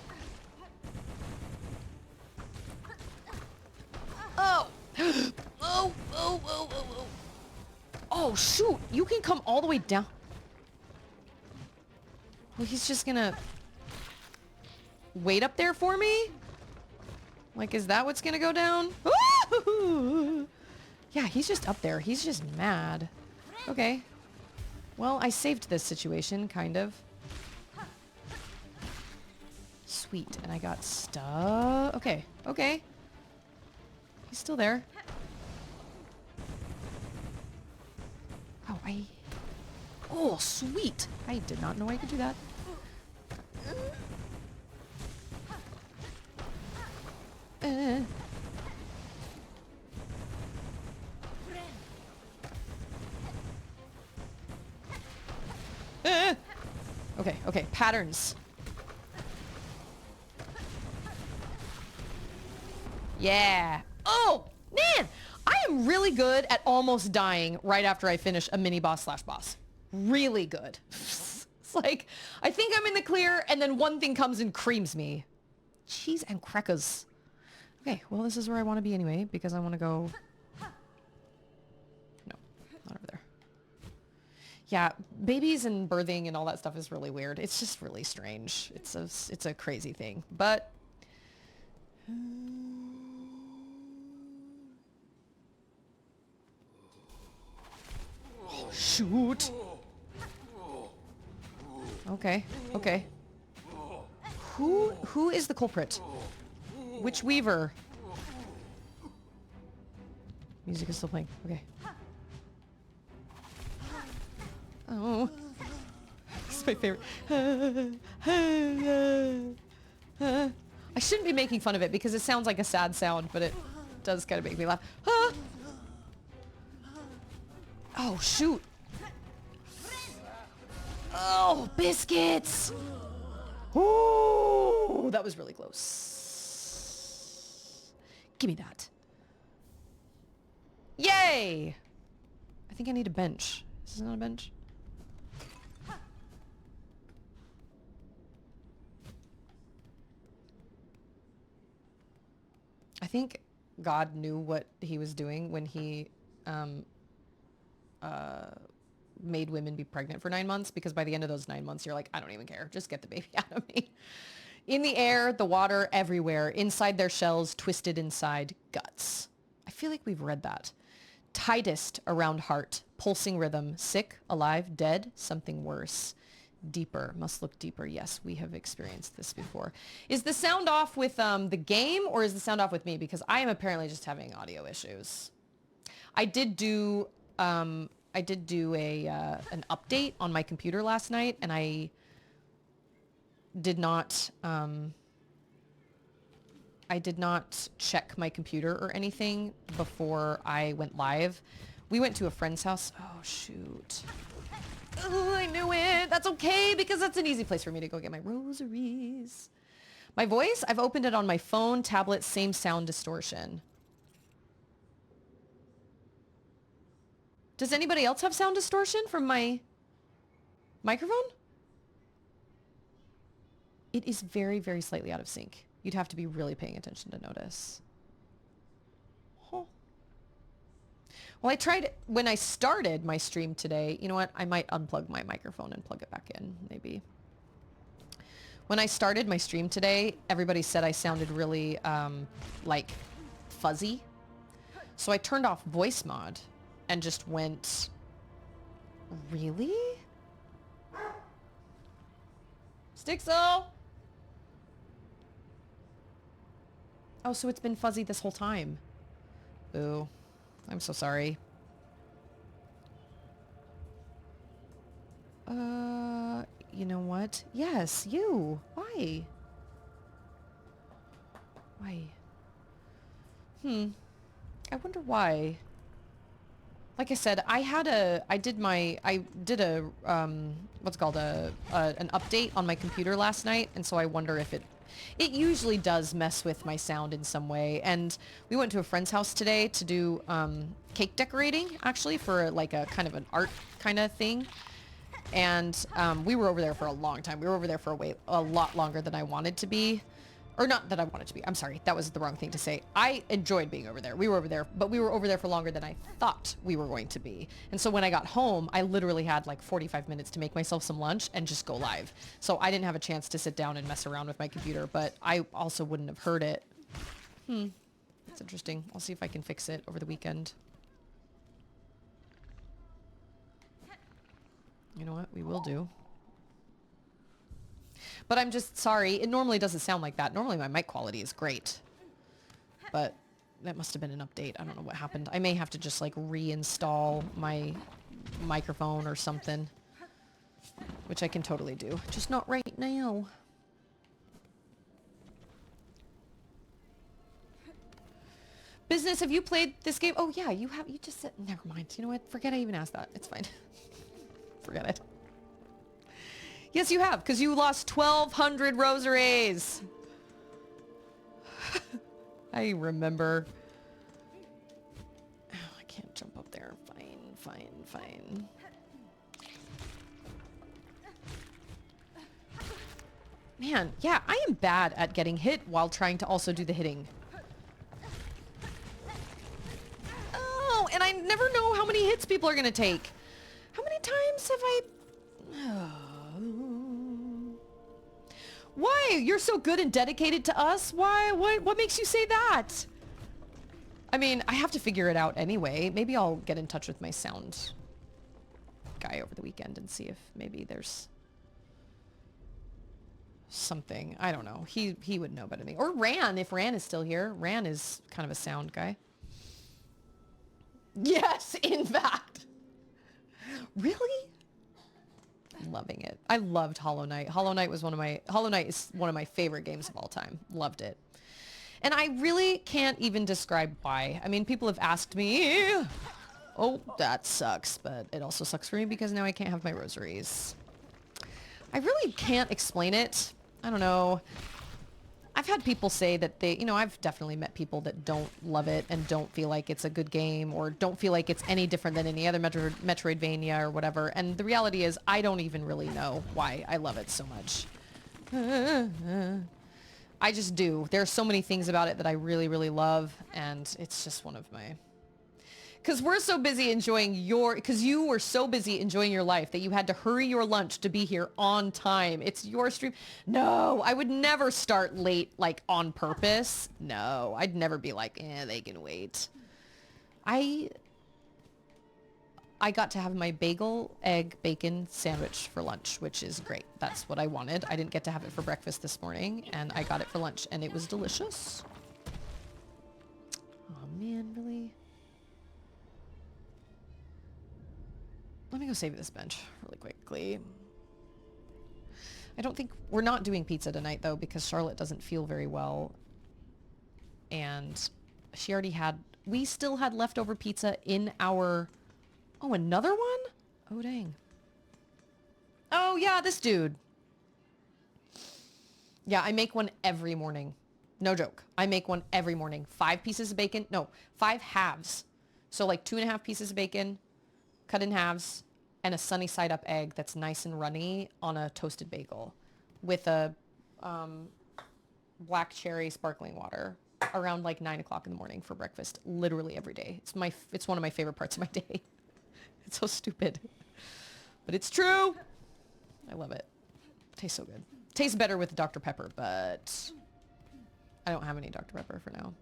Oh! Oh! Oh, shoot! You can come all the way down. Well, he's just gonna wait up there for me? Like, is that what's gonna go down? Ooh! Yeah, he's just up there. He's just mad. Okay. Well, I saved this situation, kind of. Sweet. And I got stuck. Okay. Okay. He's still there. Oh, Oh, sweet. I did not know I could do that. Okay, okay, patterns. Yeah. Oh, man! I am really good at almost dying right after I finish a mini boss / boss. Really good. It's like, I think I'm in the clear, and then one thing comes and creams me. Cheese and crackers. Okay, well, this is where I want to be anyway, because I want to go... No, not over there. Yeah, babies and birthing and all that stuff is really weird. It's just really strange. It's a crazy thing. But... Shoot! Okay, okay. Who is the culprit? Which Weaver? Music is still playing. Okay. Oh. This is my favorite. I shouldn't be making fun of it because it sounds like a sad sound, but it does kind of make me laugh. Oh, shoot. Oh, biscuits! Oh, that was really close. Give me that. Yay! I think I need a bench. Is this not a bench? I think God knew what he was doing when he made women be pregnant for 9 months, because by the end of those 9 months, you're like, I don't even care. Just get the baby out of me. In the air, the water, everywhere. Inside their shells, twisted inside, guts. I feel like we've read that. Tightest around heart, pulsing rhythm, sick, alive, dead, something worse. Deeper, must look deeper. Yes, we have experienced this before. Is the sound off with the game, or is the sound off with me? Because I am apparently just having audio issues. I did do an update on my computer last night, and I did not check my computer or anything before I went live. We went to a friend's house. Oh, shoot. Oh, I knew it. That's okay, because that's an easy place for me to go get my rosaries. My voice, I've opened it on my phone, tablet, same sound distortion. Does anybody else have sound distortion from my microphone? It is very, very slightly out of sync. You'd have to be really paying attention to notice. Huh. Well, I tried when I started my stream today. You know what? I might unplug my microphone and plug it back in, maybe. When I started my stream today, everybody said I sounded really, like, fuzzy. So I turned off voice mod and just went, really? Stixel! Oh, so it's been fuzzy this whole time. Ooh, I'm so sorry. You know what? Yes, you. Why? Why? I wonder why. Like I said, I did a, what's it called, an update on my computer last night, and so I wonder if it usually does mess with my sound in some way. And we went to a friend's house today to do cake decorating, actually, for like a kind of an art kind of thing. And we were over there for a long time. We were over there for a lot longer than I wanted to be. Or not that I wanted to be. I'm sorry. That was the wrong thing to say. I enjoyed being over there. We were over there, but we were over there for longer than I thought we were going to be. And so when I got home, I literally had like 45 minutes to make myself some lunch and just go live. So I didn't have a chance to sit down and mess around with my computer, but I also wouldn't have heard it. That's interesting. I'll see if I can fix it over the weekend. You know what? We will do. But I'm just sorry. It normally doesn't sound like that. Normally my mic quality is great. But that must have been an update. I don't know what happened. I may have to just like reinstall my microphone or something. Which I can totally do. Just not right now. Business, have you played this game? Oh yeah, you have. You just said, never mind. You know what? Forget I even asked that. It's fine. Forget it. Yes, you have, because you lost 1,200 rosaries. I remember. Oh, I can't jump up there. Fine. Man, yeah, I am bad at getting hit while trying to also do the hitting. Oh, and I never know how many hits people are going to take. How many times have I... Why? You're so good and dedicated to us? Why? What makes you say that? I mean, I have to figure it out anyway. Maybe I'll get in touch with my sound guy over the weekend and see if maybe there's something. I don't know. He would know better than me. Or Ran, if Ran is still here. Ran is kind of a sound guy. Yes, in fact. Really? Loving it. I loved Hollow Knight. Hollow Knight is one of my favorite games of all time. Loved it. And I really can't even describe why. I mean, people have asked me, oh, that sucks, but it also sucks for me because now I can't have my rosaries. I really can't explain it. I don't know. I've had people say that I've definitely met people that don't love it and don't feel like it's a good game or don't feel like it's any different than any other Metroidvania or whatever. And the reality is I don't even really know why I love it so much. I just do. There are so many things about it that I really, really love, and it's just one of my... Because we're so busy enjoying because you were so busy enjoying your life that you had to hurry your lunch to be here on time. It's your stream. No, I would never start late, like, on purpose. No, I'd never be like, they can wait. I got to have my bagel, egg, bacon sandwich for lunch, which is great. That's what I wanted. I didn't get to have it for breakfast this morning, and I got it for lunch, and it was delicious. Oh, man, really? Let me go save this bench really quickly. I don't think... We're not doing pizza tonight, though, because Charlotte doesn't feel very well. And she already had... We still had leftover pizza in our... Oh, another one? Oh, dang. Oh, yeah, this dude. Yeah, I make one every morning. No joke. I make one every morning. 5 pieces of bacon. No, 5 halves. So, like, 2.5 pieces of bacon. cut in halves, and a sunny side up egg that's nice and runny on a toasted bagel with a black cherry sparkling water around like 9 o'clock in the morning for breakfast, literally every day. It's one of my favorite parts of my day. It's so stupid, but it's true. I love it. Tastes so good. Tastes better with Dr. Pepper, but I don't have any Dr. Pepper for now.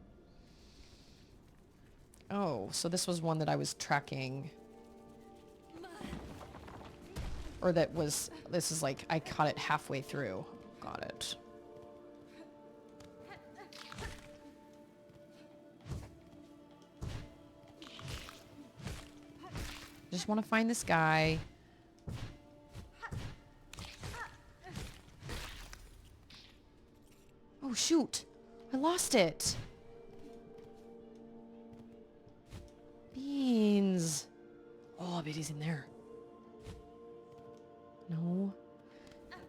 Oh, so this was one that I was tracking. Or this is like, I caught it halfway through. Got it. Just want to find this guy. Oh, shoot. I lost it. Beans. Oh, I bet he's in there. No.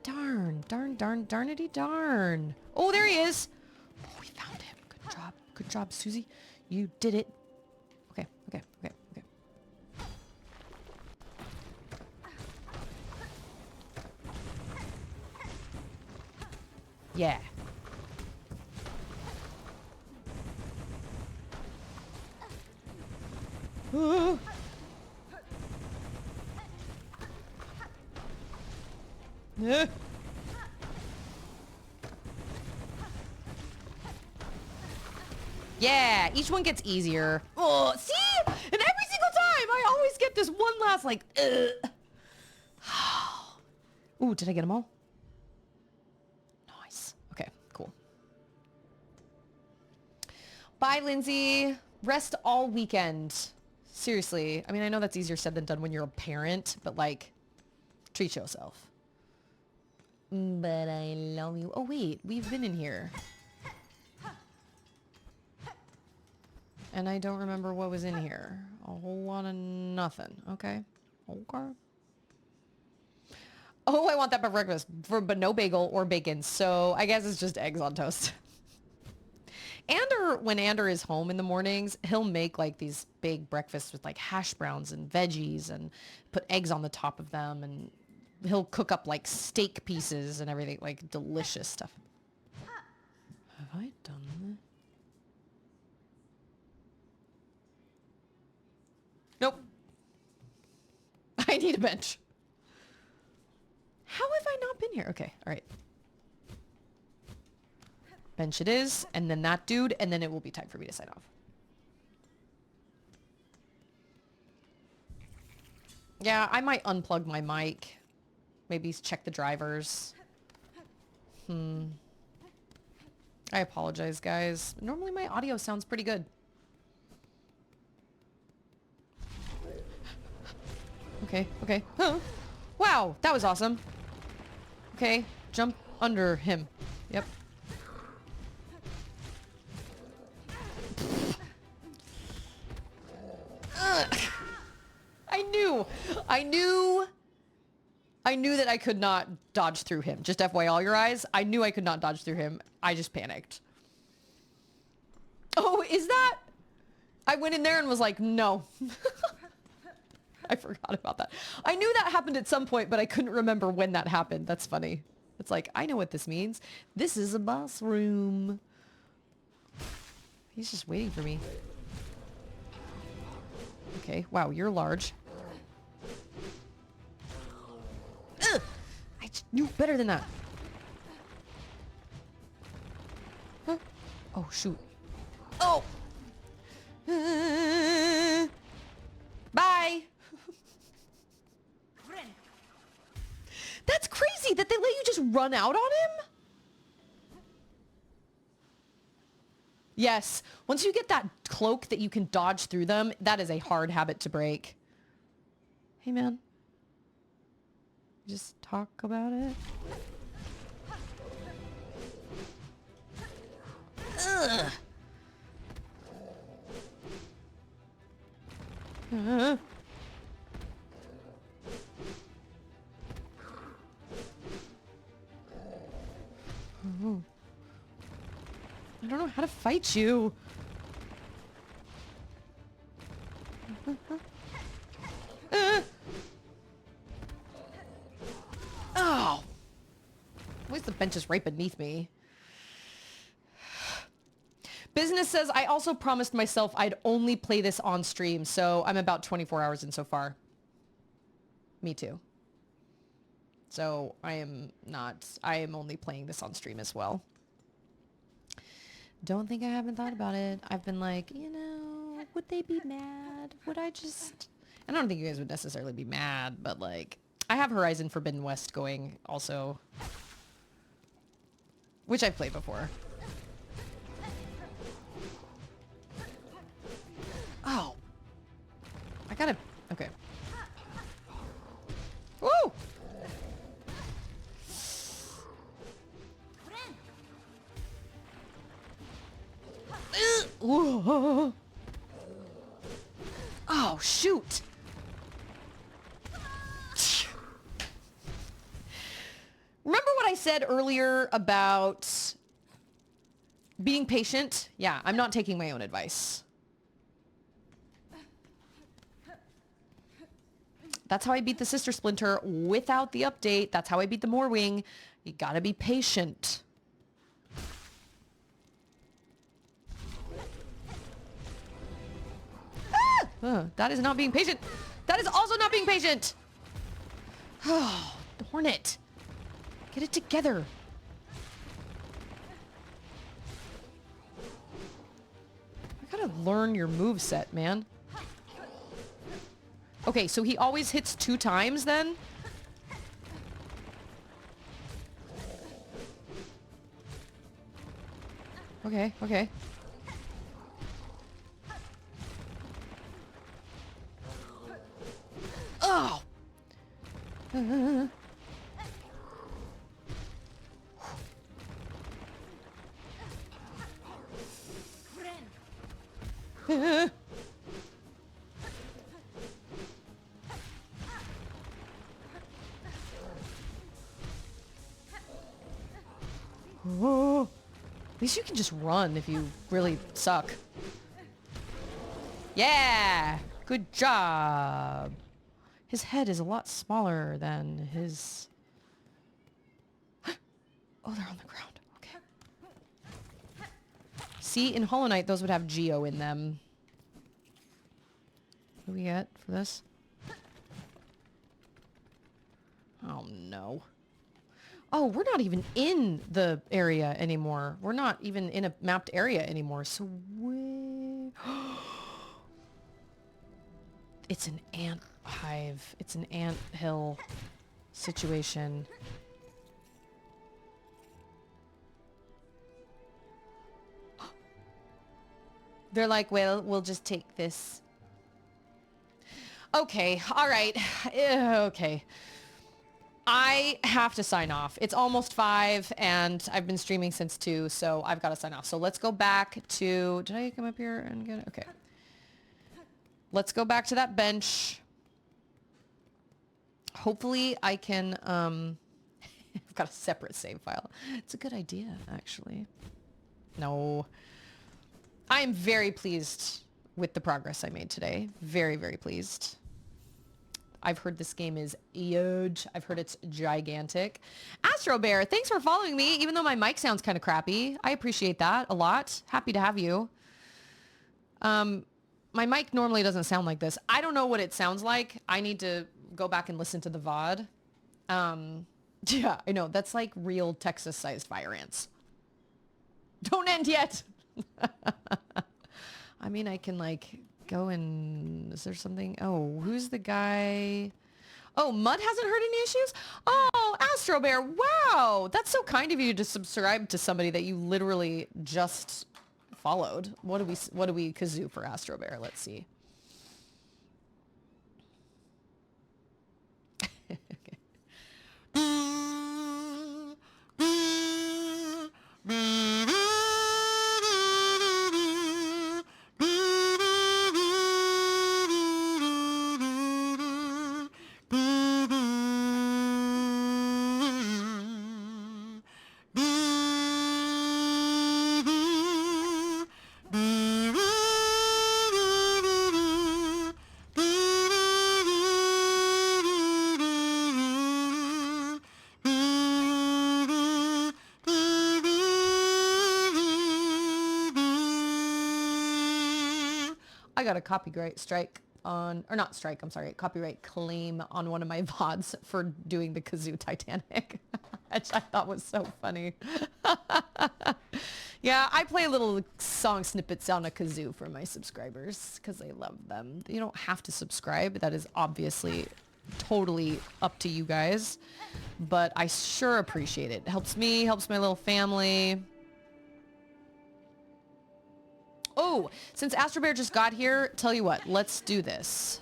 Darn, darn, darn, darnity darn. Oh, there he is. Oh, we found him. Good job. Good job, Susie. You did it. Okay, okay, okay, okay. Yeah. Oh. Yeah, each one gets easier. Oh, see? And every single time, I always get this one last, like, Ooh, did I get them all? Nice. Okay, cool. Bye, Lindsay. Rest all weekend. Seriously. I mean, I know that's easier said than done when you're a parent, but, like, treat yourself. But I love you. Oh, wait. We've been in here. And I don't remember what was in here. A whole lot of nothing. Okay. Okay. Oh, I want that for breakfast. But no bagel or bacon. So I guess it's just eggs on toast. When Ander is home in the mornings, he'll make like these big breakfasts with like hash browns and veggies and put eggs on the top of them, and he'll cook up like steak pieces and everything, like delicious stuff. Have I done this? Nope. I need a bench. How have I not been here? Okay, all right. Bench it is, and then that dude, and then it will be time for me to sign off. Yeah, I might unplug my mic. Maybe check the drivers. I apologize, guys. Normally my audio sounds pretty good. Okay, okay. Huh. Wow, that was awesome. Okay, jump under him. Yep. I knew that I could not dodge through him. Just FYI, all your eyes. I knew I could not dodge through him. I just panicked. Oh, is that? I went in there and was like, no. I forgot about that. I knew that happened at some point, but I couldn't remember when that happened. That's funny. It's like, I know what this means. This is a boss room. He's just waiting for me. Okay, wow, you're large. Ugh! I knew better than that. Huh? Oh, shoot. Oh! Bye! That's crazy that they let you just run out on him? Yes. Once you get that cloak that you can dodge through them, that is a hard habit to break. Hey, man. Just talk about it. Ugh. Oh. I don't know how to fight you. least the bench is right beneath me. Business says, I also promised myself I'd only play this on stream, so I'm about 24 hours in so far. Me too. So I am only playing this on stream as well. Don't think I haven't thought about it. I've been like, you know, would they be mad? Would I just... I don't think you guys would necessarily be mad, but like, I have Horizon Forbidden West going also, which I've played before. Oh. I gotta... Okay. Woo! Ooh. Oh, shoot. Remember what I said earlier about being patient? Yeah, I'm not taking my own advice. That's how I beat the Sister Splinter without the update. That's how I beat the Morwing. You gotta be patient. That is not being patient. That is also not being patient. Oh, darn it. Get it together. I gotta learn your moveset, man. Okay, so he always hits 2 times then? Okay, okay. Oh! Oh. At least you can just run if you really suck. Yeah! Good job! His head is a lot smaller than his... Oh, they're on the ground. Okay. See, in Hollow Knight, those would have Geo in them. What do we get for this? Oh, no. Oh, we're not even in the area anymore. We're not even in a mapped area anymore. So we... It's an ant hive. It's an ant hill situation. They're like, well, we'll just take this. Okay, all right. Okay. I have to sign off. It's almost 5 and I've been streaming since 2, so I've got to sign off. So let's go back to... Did I come up here and get it? Okay. Let's go back to that bench. Hopefully I can... I've got a separate save file. It's a good idea, actually. No. I am very pleased with the progress I made today. Very, very pleased. I've heard this game is huge. I've heard it's gigantic. Astro Bear, thanks for following me, even though my mic sounds kind of crappy. I appreciate that a lot. Happy to have you. My mic normally doesn't sound like this. I don't know what it sounds like. I need to go back and listen to the VOD. Yeah, I know. That's like real Texas-sized fire ants. Don't end yet. I mean, I can like... go and... Is there something? Oh, who's the guy? Oh, Mud hasn't heard any issues? Oh, Astro Bear, wow! That's so kind of you to subscribe to somebody that you literally just followed. What do we kazoo for Astro Bear? Let's see. I got a copyright strike on, or not strike, I'm sorry, copyright claim on one of my VODs for doing the kazoo Titanic, which I thought was so funny. Yeah, I play little song snippets on a kazoo for my subscribers because I love them. You don't have to subscribe. That is obviously totally up to you guys, but I sure appreciate it. It helps me, helps my little family. Oh, since Astro Bear just got here, tell you what, let's do this.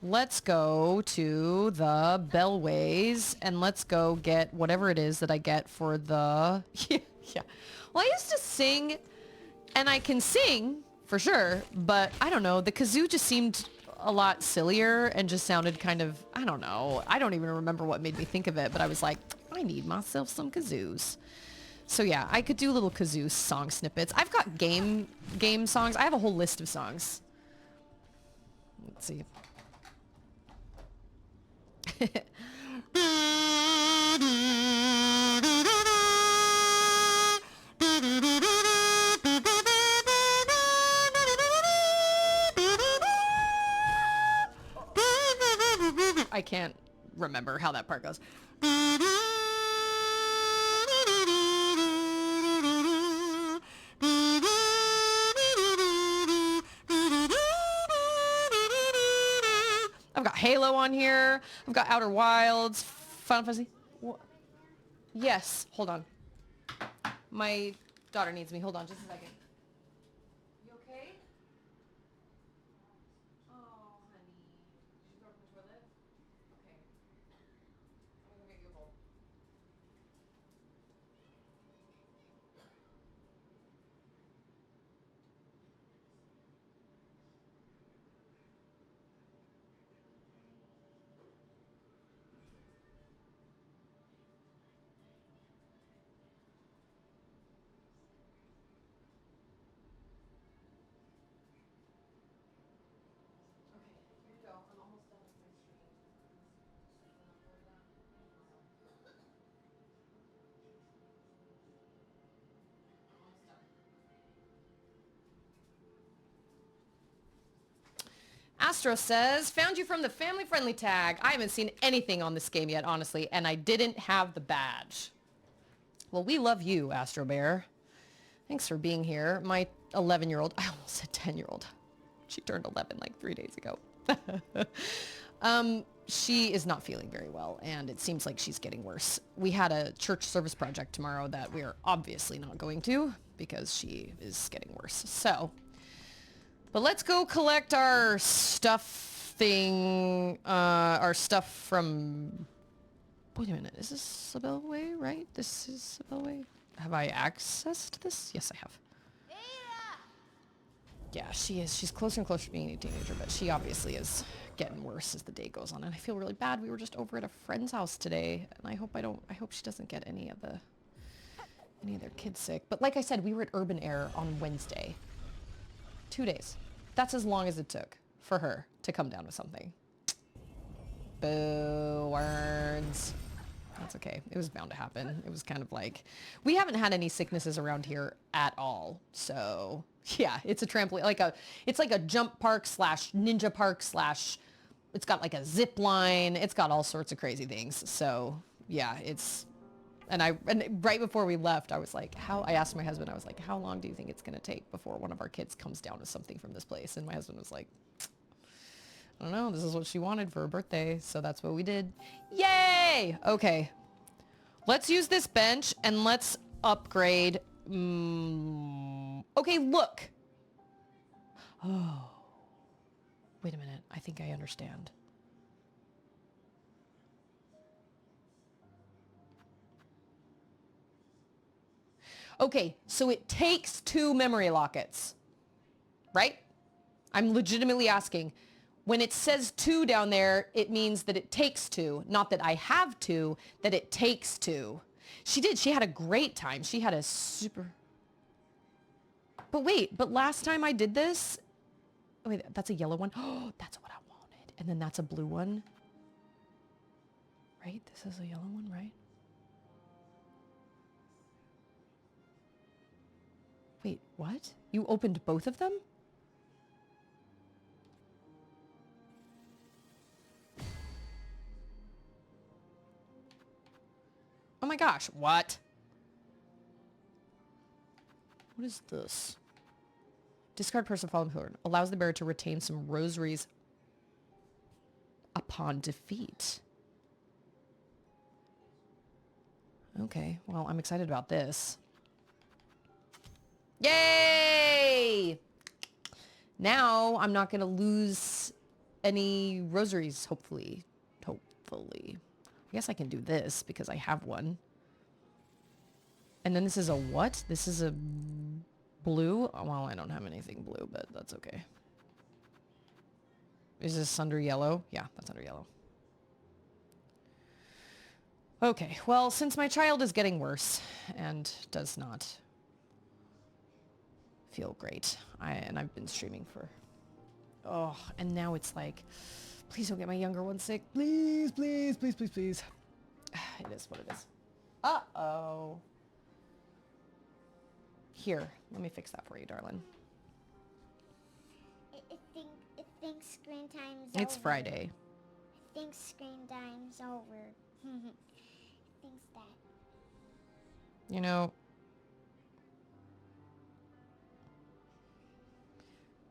Let's go to the Bellways and let's go get whatever it is that I get for the... yeah. Well, I used to sing, and I can sing for sure, but I don't know. The kazoo just seemed a lot sillier and just sounded kind of, I don't know. I don't even remember what made me think of it, but I was like, I need myself some kazoos. So yeah, I could do little kazoo song snippets. I've got game songs. I have a whole list of songs. Let's see. I can't remember how that part goes. I've got Halo on here. I've got Outer Wilds, Final Fantasy. Yes, hold on. My daughter needs me. Hold on just a second. You okay? Oh, honey. She broke the toilet? Okay. I'm gonna get you a bowl. Astro says, found you from the family friendly tag. I haven't seen anything on this game yet, honestly, and I didn't have the badge. Well, we love you, Astro Bear. Thanks for being here. My 11-year-old, I almost said 10-year-old. She turned 11 like 3 days ago. She is not feeling very well, and it seems like she's getting worse. We had a church service project tomorrow that we are obviously not going to because she is getting worse. So, but let's go collect our stuff thing, our stuff from... Wait a minute, is this a Bellway, right? This is a Bellway? Have I accessed this? Yes, I have. Yeah, she is. She's closer and closer to being a teenager, but she obviously is getting worse as the day goes on. And I feel really bad. We were just over at a friend's house today, and I hope she doesn't get any of their kids sick. But like I said, we were at Urban Air on Wednesday. 2 days. That's as long as it took for her to come down with something. Boo, words. That's okay. It was bound to happen. It was kind of like, we haven't had any sicknesses around here at all. So yeah, it's a trampoline, it's like a jump park slash ninja park slash, it's got like a zip line. It's got all sorts of crazy things. So yeah, and right before we left, I was like, I asked my husband, I was like, how long do you think it's going to take before one of our kids comes down with something from this place? And my husband was like, I don't know, this is what she wanted for her birthday, so that's what we did. Yay! Okay. Let's use this bench and let's upgrade. Okay, look. Oh. Wait a minute. I think I understand. Okay, so it takes 2 memory lockets, right? I'm legitimately asking. When it says 2 down there, it means that it takes 2. Not that I have 2, that it takes 2. She did. She had a great time. She had a super... But wait, last time I did this... Oh, wait, that's a yellow one. Oh, that's what I wanted. And then that's a blue one. Right? This is a yellow one, right? Wait, what? You opened both of them? Oh my gosh, what? What is this? Discard person fallen pillar. Allows the bearer to retain some rosaries upon defeat. Okay, well, I'm excited about this. Yay! Now I'm not going to lose any rosaries, hopefully. Hopefully. I guess I can do this because I have one. And then this is a what? This is a blue? Well, I don't have anything blue, but that's okay. Is this under yellow? Yeah, that's under yellow. Okay, well, since my child is getting worse and does not feel great, and I've been streaming for... Oh, and now it's like, please don't get my younger one sick. Please, please, please, please, please. It is what it is. Uh-oh. Here, let me fix that for you, darling. I think screen time's It's over. Friday. I think screen time's over. Thinks that. You know...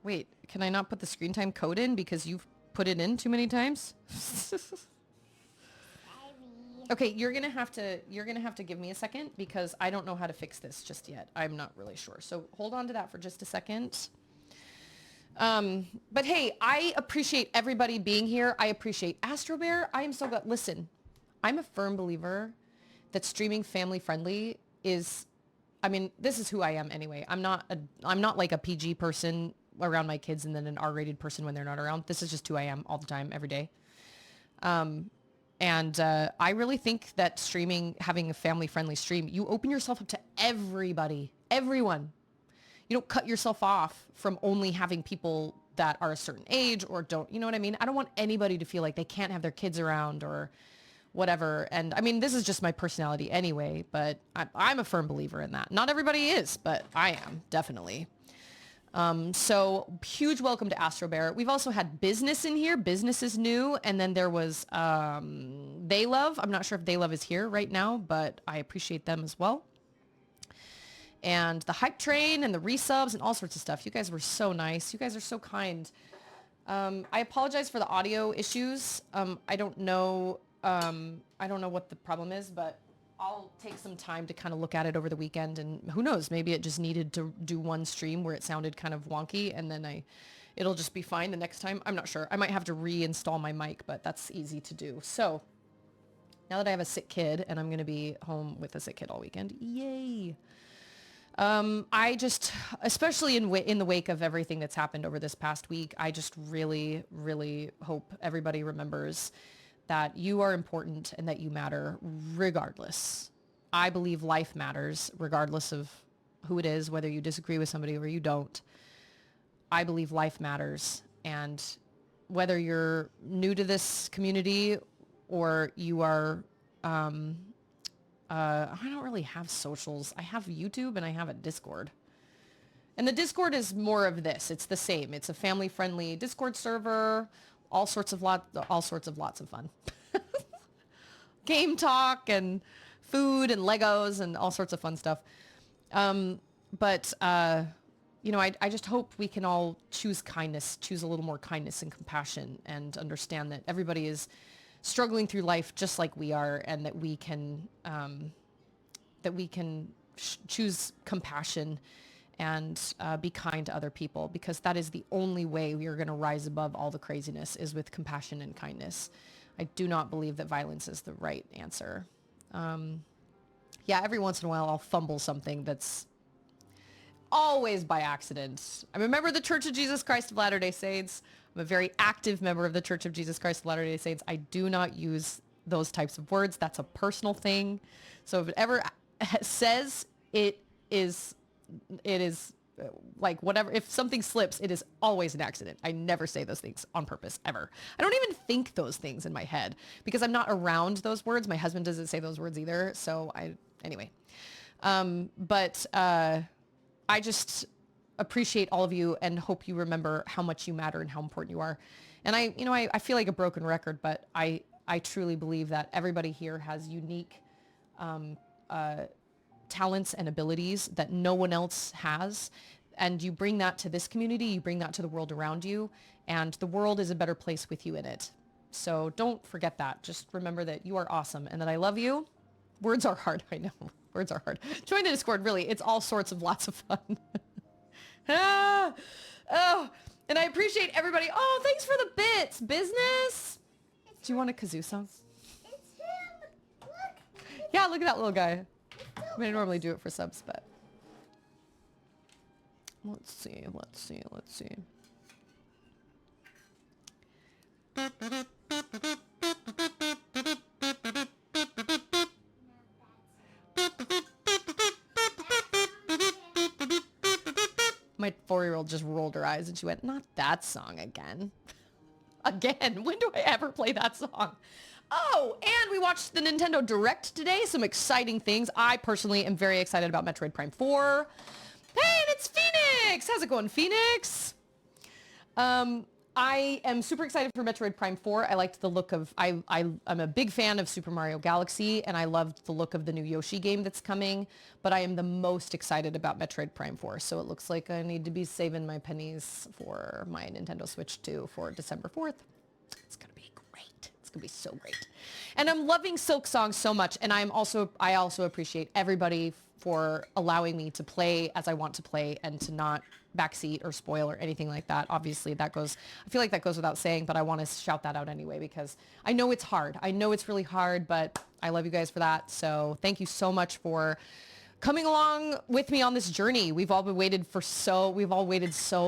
Wait, can I not put the screen time code in because you've put it in too many times? Okay, you're gonna have to give me a second because I don't know how to fix this just yet. I'm not really sure. So hold on to that for just a second. But hey, I appreciate everybody being here. I appreciate Astro Bear. I am so glad. Listen, I'm a firm believer that streaming family friendly is, I mean, this is who I am anyway. I'm not like a PG person around my kids and then an R-rated person when they're not around. This is just who I am all the time, every day. And I really think that streaming, having a family-friendly stream, you open yourself up to everybody, everyone. You don't cut yourself off from only having people that are a certain age or don't, you know what I mean? I don't want anybody to feel like they can't have their kids around or whatever. And I mean, this is just my personality anyway, but I'm a firm believer in that. Not everybody is, but I am, definitely. So huge welcome to Astro Bear. We've also had Business in here. Business is new. And then there was They Love. I'm not sure if They Love is here right now, but I appreciate them as well. And the Hype Train and the resubs and all sorts of stuff. You guys were so nice. You guys are so kind. I apologize for the audio issues. I don't know what the problem is, but I'll take some time to kind of look at it over the weekend, and who knows, maybe it just needed to do one stream where it sounded kind of wonky, and then it'll just be fine the next time. I'm not sure. I might have to reinstall my mic, but that's easy to do. So now that I have a sick kid and I'm going to be home with a sick kid all weekend, yay. I just, especially in the wake of everything that's happened over this past week, I just really, really hope everybody remembers that you are important and that you matter regardless. I believe life matters regardless of who it is, whether you disagree with somebody or you don't. I believe life matters. And whether you're new to this community or you are, I don't really have socials. I have YouTube and I have a Discord. And the Discord is more of this. It's the same. It's a family-friendly Discord server. All sorts of lots of fun. Game talk and food and Legos and all sorts of fun stuff. But you know, I just hope we can all choose kindness, choose a little more kindness and compassion, and understand that everybody is struggling through life just like we are, and that we can choose compassion and be kind to other people, because that is the only way we are going to rise above all the craziness, is with compassion and kindness. I do not believe that violence is the right answer. Yeah, every once in a while I'll fumble something that's always by accident. I'm a member of the Church of Jesus Christ of Latter-day Saints. I'm a very active member of the Church of Jesus Christ of Latter-day Saints. I do not use those types of words. That's a personal thing. So if it ever says it is like whatever, if something slips, it is always an accident. I never say those things on purpose, ever. I don't even think those things in my head because I'm not around those words. My husband doesn't say those words either. So anyway. I just appreciate all of you and hope you remember how much you matter and how important you are. And I feel like a broken record, but I truly believe that everybody here has unique talents and abilities that no one else has. And you bring that to this community, you bring that to the world around you, and the world is a better place with you in it. So don't forget that. Just remember that you are awesome and that I love you. Words are hard, I know. Words are hard. Join the Discord, really. It's all sorts of lots of fun. Oh, and I appreciate everybody. Oh, thanks for the bits. Business? Do you want a kazoo song? It's him! Look! Yeah, look at that little guy. I mean, I normally do it for subs, but... Let's see. My 4-year-old just rolled her eyes and she went, not that song again. Again, when do I ever play that song? Oh, and we watched the Nintendo Direct today. Some exciting things. I personally am very excited about Metroid Prime 4. Hey, and it's Phoenix! How's it going, Phoenix? I am super excited for Metroid Prime 4. I liked the look of... I'm a big fan of Super Mario Galaxy, and I loved the look of the new Yoshi game that's coming, but I am the most excited about Metroid Prime 4, so it looks like I need to be saving my pennies for my Nintendo Switch 2 for December 4th. It's going to be great. It's going to be so great. And I'm loving Silksong so much, and I also appreciate everybody for allowing me to play as I want to play and to not backseat or spoil or anything like that. Obviously, I feel like that goes without saying, but I want to shout that out anyway because I know it's hard. I know it's really hard, but I love you guys for that. So thank you so much for coming along with me on this journey. We've all waited so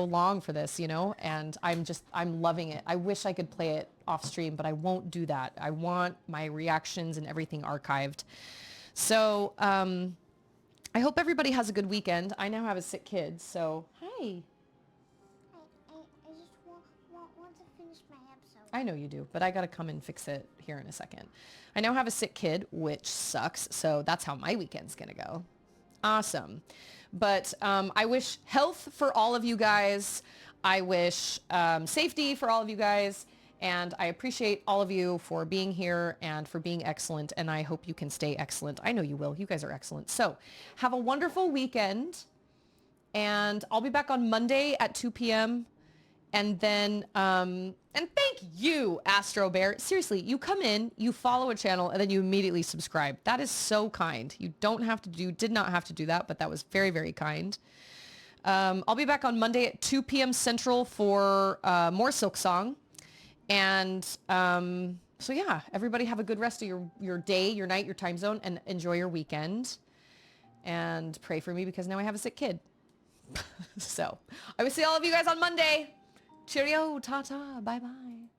long for this, and I'm loving it. I wish I could play it off stream, but I won't do that. I want my reactions and everything archived. So, I hope everybody has a good weekend. I now have a sick kid, so hey. I just want to finish my episode. I know you do, but I gotta come and fix it here in a second. I now have a sick kid, which sucks, so that's how my weekend's gonna go. Awesome. But I wish health for all of you guys. I wish safety for all of you guys. And I appreciate all of you for being here and for being excellent. And I hope you can stay excellent. I know you will. You guys are excellent. So have a wonderful weekend. And I'll be back on Monday at 2 p.m. And then, and thank you, Astro Bear. Seriously, you come in, you follow a channel, and then you immediately subscribe. That is so kind. You did not have to do that, but that was very, very kind. I'll be back on Monday at 2 p.m. Central for more Silksong. And so yeah, everybody have a good rest of your day, your night, your time zone, and enjoy your weekend. And pray for me because now I have a sick kid. So I will see all of you guys on Monday. Cheerio, ta-ta, bye-bye.